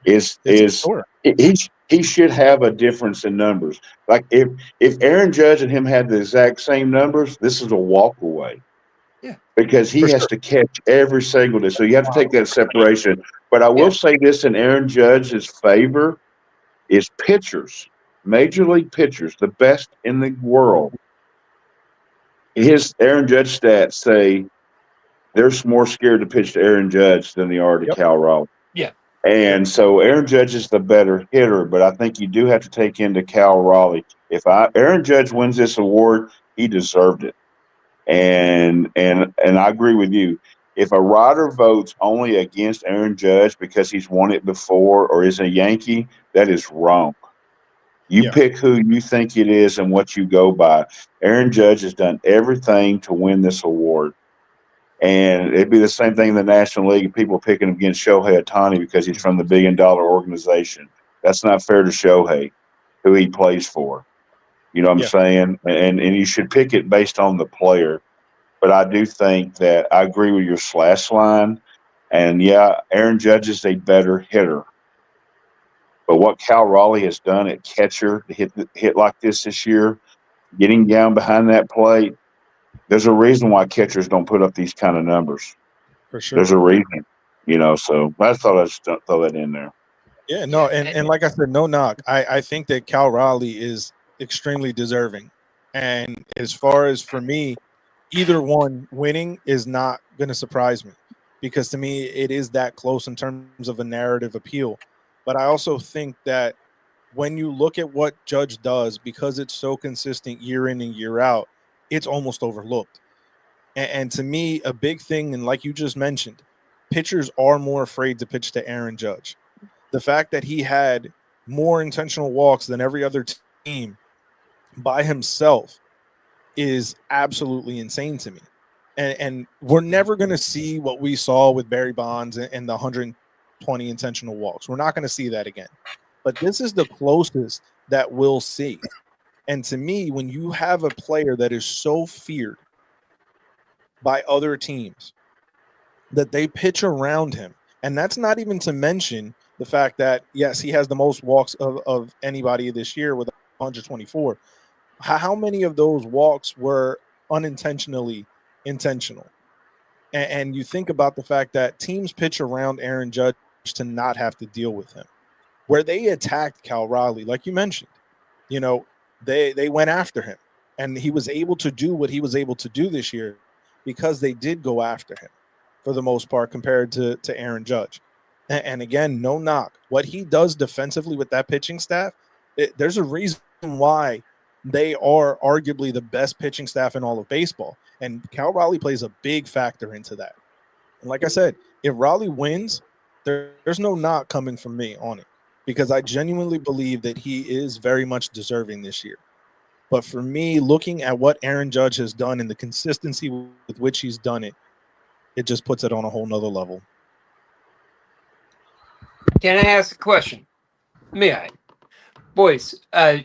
is he should have a difference in numbers. Like if Aaron Judge and him had the exact same numbers, this is a walk away.
Yeah.
Because he has to catch every single day. So you have to take that separation. But I will say this in Aaron Judge's favor is pitchers, major league pitchers, the best in the world. His Aaron Judge stats say they're more scared to pitch to Aaron Judge than they are to Cal Raleigh.
Yeah.
And so Aaron Judge is the better hitter, but I think you do have to take into Cal Raleigh. If Aaron Judge wins this award, he deserved it. And I agree with you. If a writer votes only against Aaron Judge because he's won it before or is a Yankee, that is wrong. You pick who you think it is and what you go by. Aaron Judge has done everything to win this award. And it'd be the same thing in the National League. People picking against Shohei Ohtani because he's from the $1 billion organization. That's not fair to Shohei, who he plays for. You know what I'm saying? And you should pick it based on the player. But I do think that I agree with your slash line. And, Aaron Judge is a better hitter. But what Cal Raleigh has done at catcher to hit like this year, getting down behind that plate, there's a reason why catchers don't put up these kind of numbers.
For sure.
There's a reason, so I thought I'd just throw that in there.
Yeah, no, and like I said, no knock. I think that Cal Raleigh is extremely deserving. And as far as for me, either one winning is not going to surprise me, because to me, it is that close in terms of a narrative appeal. But I also think that when you look at what Judge does, because it's so consistent year in and year out, it's almost overlooked. And to me, a big thing, and like you just mentioned, pitchers are more afraid to pitch to Aaron Judge. The fact that he had more intentional walks than every other team by himself is absolutely insane to me. And we're never going to see what we saw with Barry Bonds and the 120 intentional walks. We're not going to see that again. But this is the closest that we'll see. And to me, when you have a player that is so feared by other teams that they pitch around him, and that's not even to mention the fact that, yes, he has the most walks of anybody this year with 124. How many of those walks were unintentionally intentional? And you think about the fact that teams pitch around Aaron Judge to not have to deal with him. Where they attacked Cal Raleigh, like you mentioned, they went after him, and he was able to do what he was able to do this year because they did go after him for the most part compared to Aaron Judge. And again, no knock. What he does defensively with that pitching staff, there's a reason why they are arguably the best pitching staff in all of baseball. And Cal Raleigh plays a big factor into that. And like I said, if Raleigh wins, there's no knock coming from me on it, because I genuinely believe that he is very much deserving this year. But for me, looking at what Aaron Judge has done and the consistency with which he's done it, it just puts it on a whole nother level.
Can I ask a question? May I? Boys,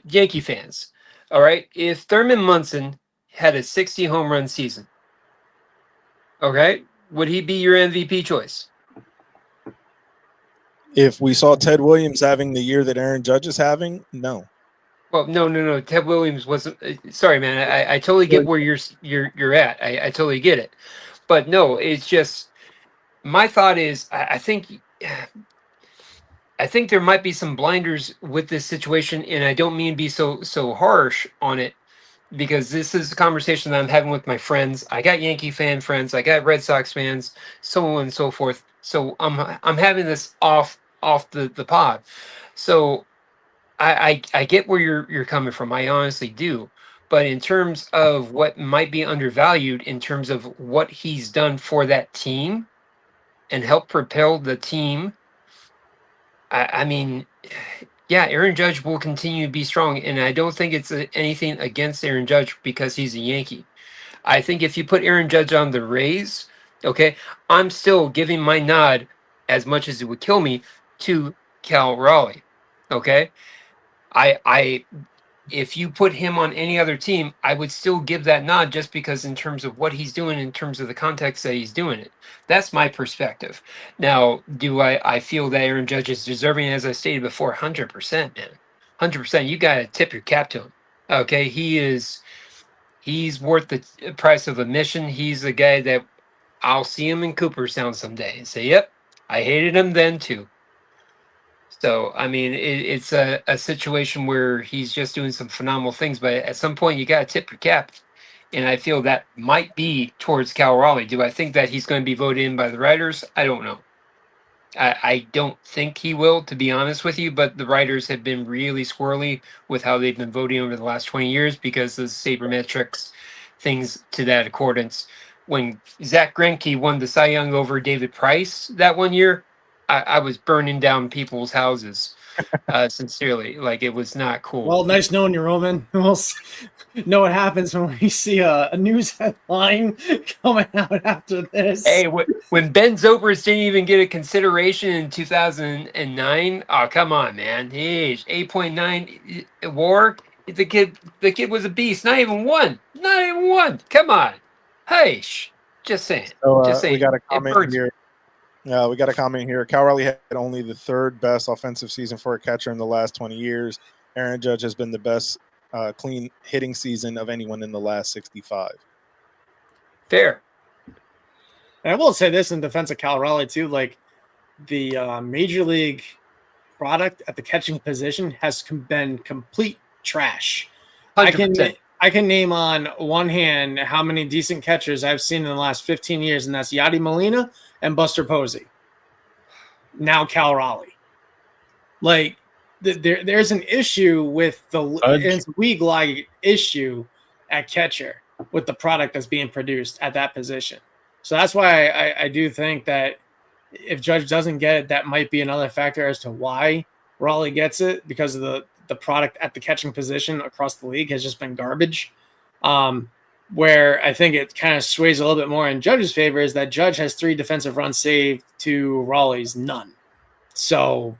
Yankee fans, all right? If Thurman Munson had a 60 home run season, okay, would he be your MVP choice?
If we saw Ted Williams having the year that Aaron Judge is having, no.
Well, no. Ted Williams wasn't. Sorry, man. I totally get where you're at. I totally get it. But no, it's just my thought is I think there might be some blinders with this situation, and I don't mean to be so harsh on it, because this is a conversation that I'm having with my friends. I got Yankee fan friends, I got Red Sox fans, so on and so forth. So I'm having this off the pod. So I get where you're coming from. I honestly do. But in terms of what might be undervalued, in terms of what he's done for that team and help propel the team, I mean, yeah, Aaron Judge will continue to be strong. And I don't think it's anything against Aaron Judge because he's a Yankee. I think if you put Aaron Judge on the Rays, okay, I'm still giving my nod, as much as it would kill me, to Cal Raleigh. Okay, if you put him on any other team, I would still give that nod, just because in terms of what he's doing, in terms of the context that he's doing it. That's my perspective. Now, do I feel that Aaron Judge is deserving, as I stated before? 100%, man. 100%. You got to tip your cap to him. Okay, he's worth the price of admission. He's the guy that I'll see him in Cooperstown someday and say, yep, I hated him then too. So, I mean, it's a situation where he's just doing some phenomenal things, but at some point you got to tip your cap. And I feel that might be towards Cal Raleigh. Do I think that he's going to be voted in by the writers? I don't know. I don't think he will, to be honest with you, but the writers have been really squirrely with how they've been voting over the last 20 years because of the sabermetrics, things to that accordance. When Zach Greinke won the Cy Young over David Price that one year, I was burning down people's houses, sincerely. Like, it was not cool.
Well, nice knowing you, Roman. We'll know what happens when we see a news headline coming out after this.
Hey, when Ben Zobrist didn't even get a consideration in 2009, oh, come on, man. Hey, 8.9 WAR. The kid was a beast. Not even one. Come on. Hey, just saying. Just saying.
We got a comment here. We got a comment here. Cal Raleigh had only the third best offensive season for a catcher in the last 20 years. Aaron Judge has been the best clean hitting season of anyone in the last 65.
Fair.
And I will say this in defense of Cal Raleigh too, like the major league product at the catching position has been complete trash.
100%.
I can name on one hand how many decent catchers I've seen in the last 15 years, and that's Yadi Molina and Buster Posey. Now Cal Raleigh. Like, there's an issue with it's a league-like issue at catcher with the product that's being produced at that position. So that's why I do think that if Judge doesn't get it, that might be another factor as to why Raleigh gets it, because of the product at the catching position across the league has just been garbage. Where I think it kind of sways a little bit more in Judge's favor is that Judge has 3 defensive runs saved to Raleigh's none. So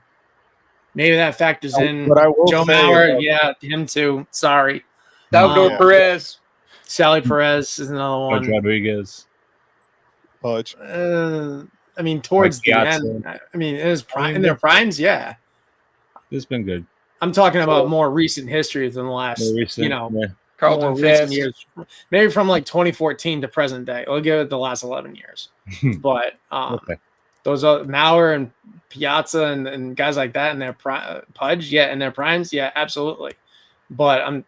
maybe that factors in.
But I will
Joe
say
Mauer,
about-
yeah, him too. Sorry.
Salvador
Yeah.
Perez.
Sally Perez is another
George
one.
Rodriguez.
Pudge.
I mean, towards the
Piazza.
end, I mean, it was in their primes, yeah.
It's been good.
I'm talking about more recent history than the last,
More recent,
you know,
yeah.
Carlton
more recent
Fest.
years. Maybe from like 2014 to present day. We'll give it the last 11 years. But
Okay.
those are Mauer and Piazza and guys like that in their Pudge, yeah, in their primes, yeah, absolutely. But I'm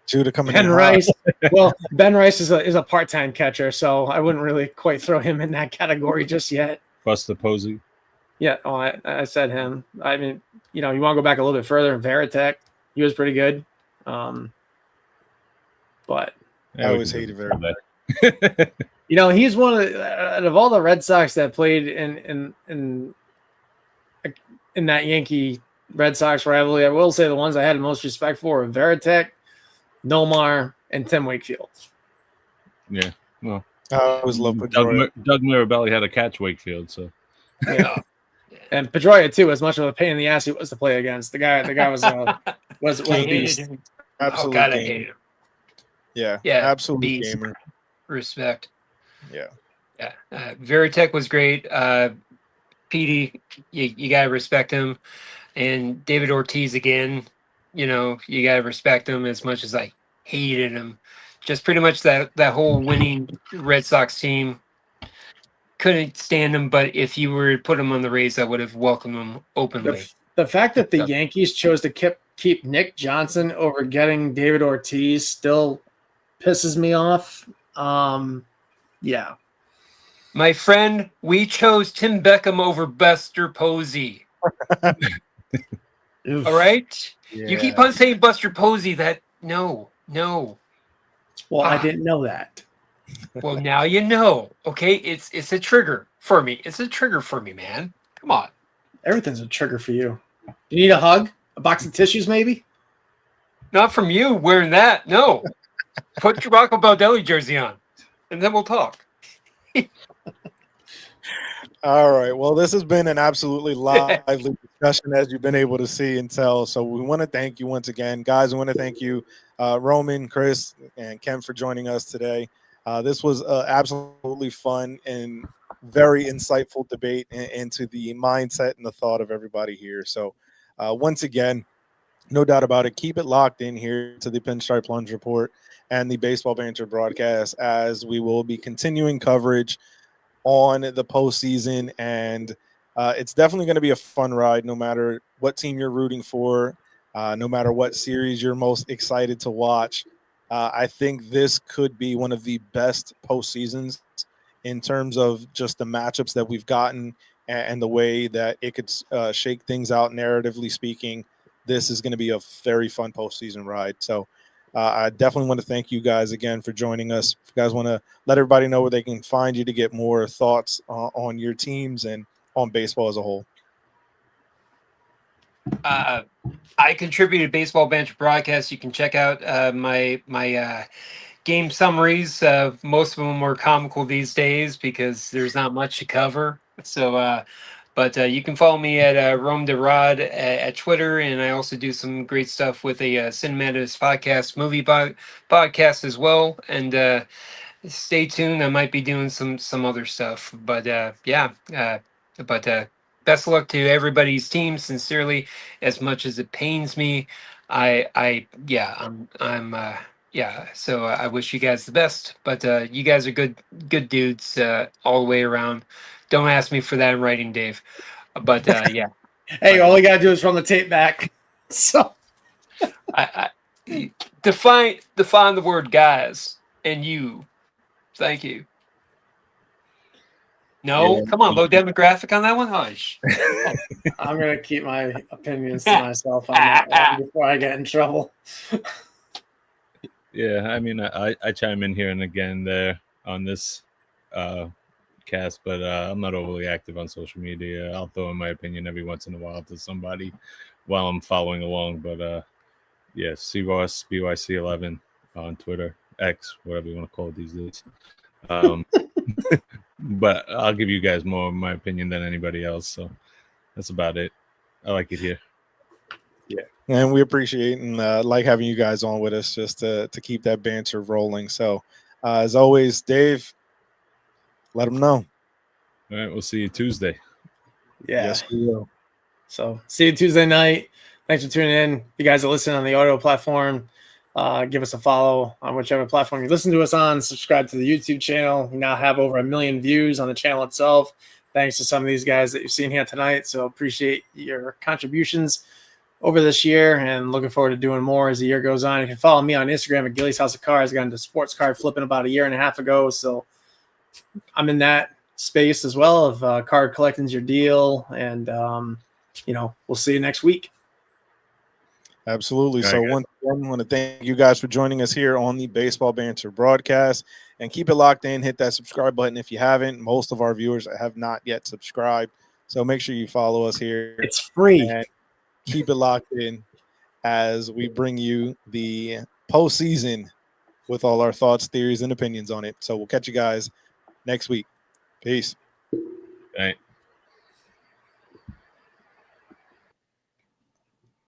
Judah coming
Ben
in hot.
Rice. Well, Ben Rice is a part-time catcher, so I wouldn't really quite throw him in that category just yet.
Buster Posey.
Yeah, oh, I said him. I mean, you know, you want to go back a little bit further. Veritek, he was pretty good. But
I always hated Veritek.
you know, he's one of all the Red Sox that played in that Yankee Red Sox rivalry. I will say the ones I had the most respect for were Veritek, Nomar, and Tim Wakefield.
Yeah. Well,
I always loved Pedroia.
Doug Mirabelli had to catch Wakefield, so
Yeah. And Pedroia too, as much of a pain in the ass he was to play against. The guy was a beast.
Absolute
Oh God, I
gamer.
hate him.
Yeah,
Yeah,
absolute
beast.
gamer.
Respect.
Yeah.
Yeah. Veritek was great. Petey, you gotta respect him. And David Ortiz again, you know, you gotta respect him as much as I hated him. Just pretty much that whole winning Red Sox team. Couldn't stand him, but if you were to put him on the Rays, I would have welcomed him openly.
The fact that the Yankees chose to keep Nick Johnson over getting David Ortiz still pisses me off. Yeah.
My friend, we chose Tim Beckham over Buster Posey. All right? You keep on saying Buster Posey. That no.
Well, I didn't know that.
Well, now you know. Okay, it's a trigger for me. It's a trigger for me, man. Come on.
Everything's a trigger for you. You need a hug? A box of tissues, maybe?
Not from you wearing that. No. Put your Rocco Baldelli jersey on, and then we'll talk.
All right. Well, this has been an absolutely lively discussion, as you've been able to see and tell. So we want to thank you once again, guys. We want to thank you, Roman, Chris, and Ken, for joining us today. This was absolutely fun and very insightful debate into the mindset and the thought of everybody here. So once again, no doubt about it, keep it locked in here to the Pinstripe Plunge Report and the Baseball Banter broadcast, as we will be continuing coverage on the postseason. And it's definitely going to be a fun ride, no matter what team you're rooting for, no matter what series you're most excited to watch. I think this could be one of the best postseasons in terms of just the matchups that we've gotten and the way that it could shake things out narratively speaking. This is going to be a very fun postseason ride. So I definitely want to thank you guys again for joining us. If you guys want to let everybody know where they can find you to get more thoughts on your teams and on baseball as a whole.
I contributed Baseball Banter broadcast. You can check out my game summaries. Most of them were comical these days because there's not much to cover. So, but you can follow me at Rome de Rod at Twitter, and I also do some great stuff with a Cinematis podcast, movie podcast as well. And stay tuned. I might be doing some other stuff. But best of luck to everybody's team. Sincerely, as much as it pains me, So I wish you guys the best. But you guys are good dudes all the way around. Don't ask me for that in writing, Dave. But yeah.
Hey, all you gotta do is run the tape back. So
I define the word guys and you. Thank you. No, come on, low demographic on that one. Hush.
I'm gonna keep my opinions to myself on that one before I get in trouble.
Yeah, I mean, I chime in here and again there on this cast, but I'm not overly active on social media. I'll throw in my opinion every once in a while to somebody while I'm following along. But yeah, C Ross BYC11 on Twitter. X, whatever you want to call it these days. But I'll give you guys more of my opinion than anybody else. So that's about it. I like it here.
Yeah, and we appreciate and like having you guys on with us just to keep that banter rolling. So as always, Dave, let them know.
All right, we'll see you Tuesday.
Yeah.
Yes, we will.
So see you Tuesday night. Thanks for tuning in. You guys are listening on the audio platform. Give us a follow on whichever platform you listen to us on. Subscribe to the YouTube channel. We now have over 1 million views on the channel itself, thanks to some of these guys that you've seen here tonight. So appreciate your contributions over this year and looking forward to doing more as the year goes on. You can follow me on Instagram at Gilly's House of Cards. Got into sports card flipping about 1.5 years ago. So I'm in that space as well of card collecting's your deal. And, we'll see you next week.
Absolutely.
All
So
right,
once again, I want to thank you guys for joining us here on the Baseball Banter broadcast, and keep it locked in. Hit that subscribe button if you haven't. Most of our viewers have not yet subscribed, so make sure you follow us here.
It's free.
And keep it locked in as we bring you the postseason with all our thoughts, theories, and opinions on it. So we'll catch you guys next week. Peace.
all right.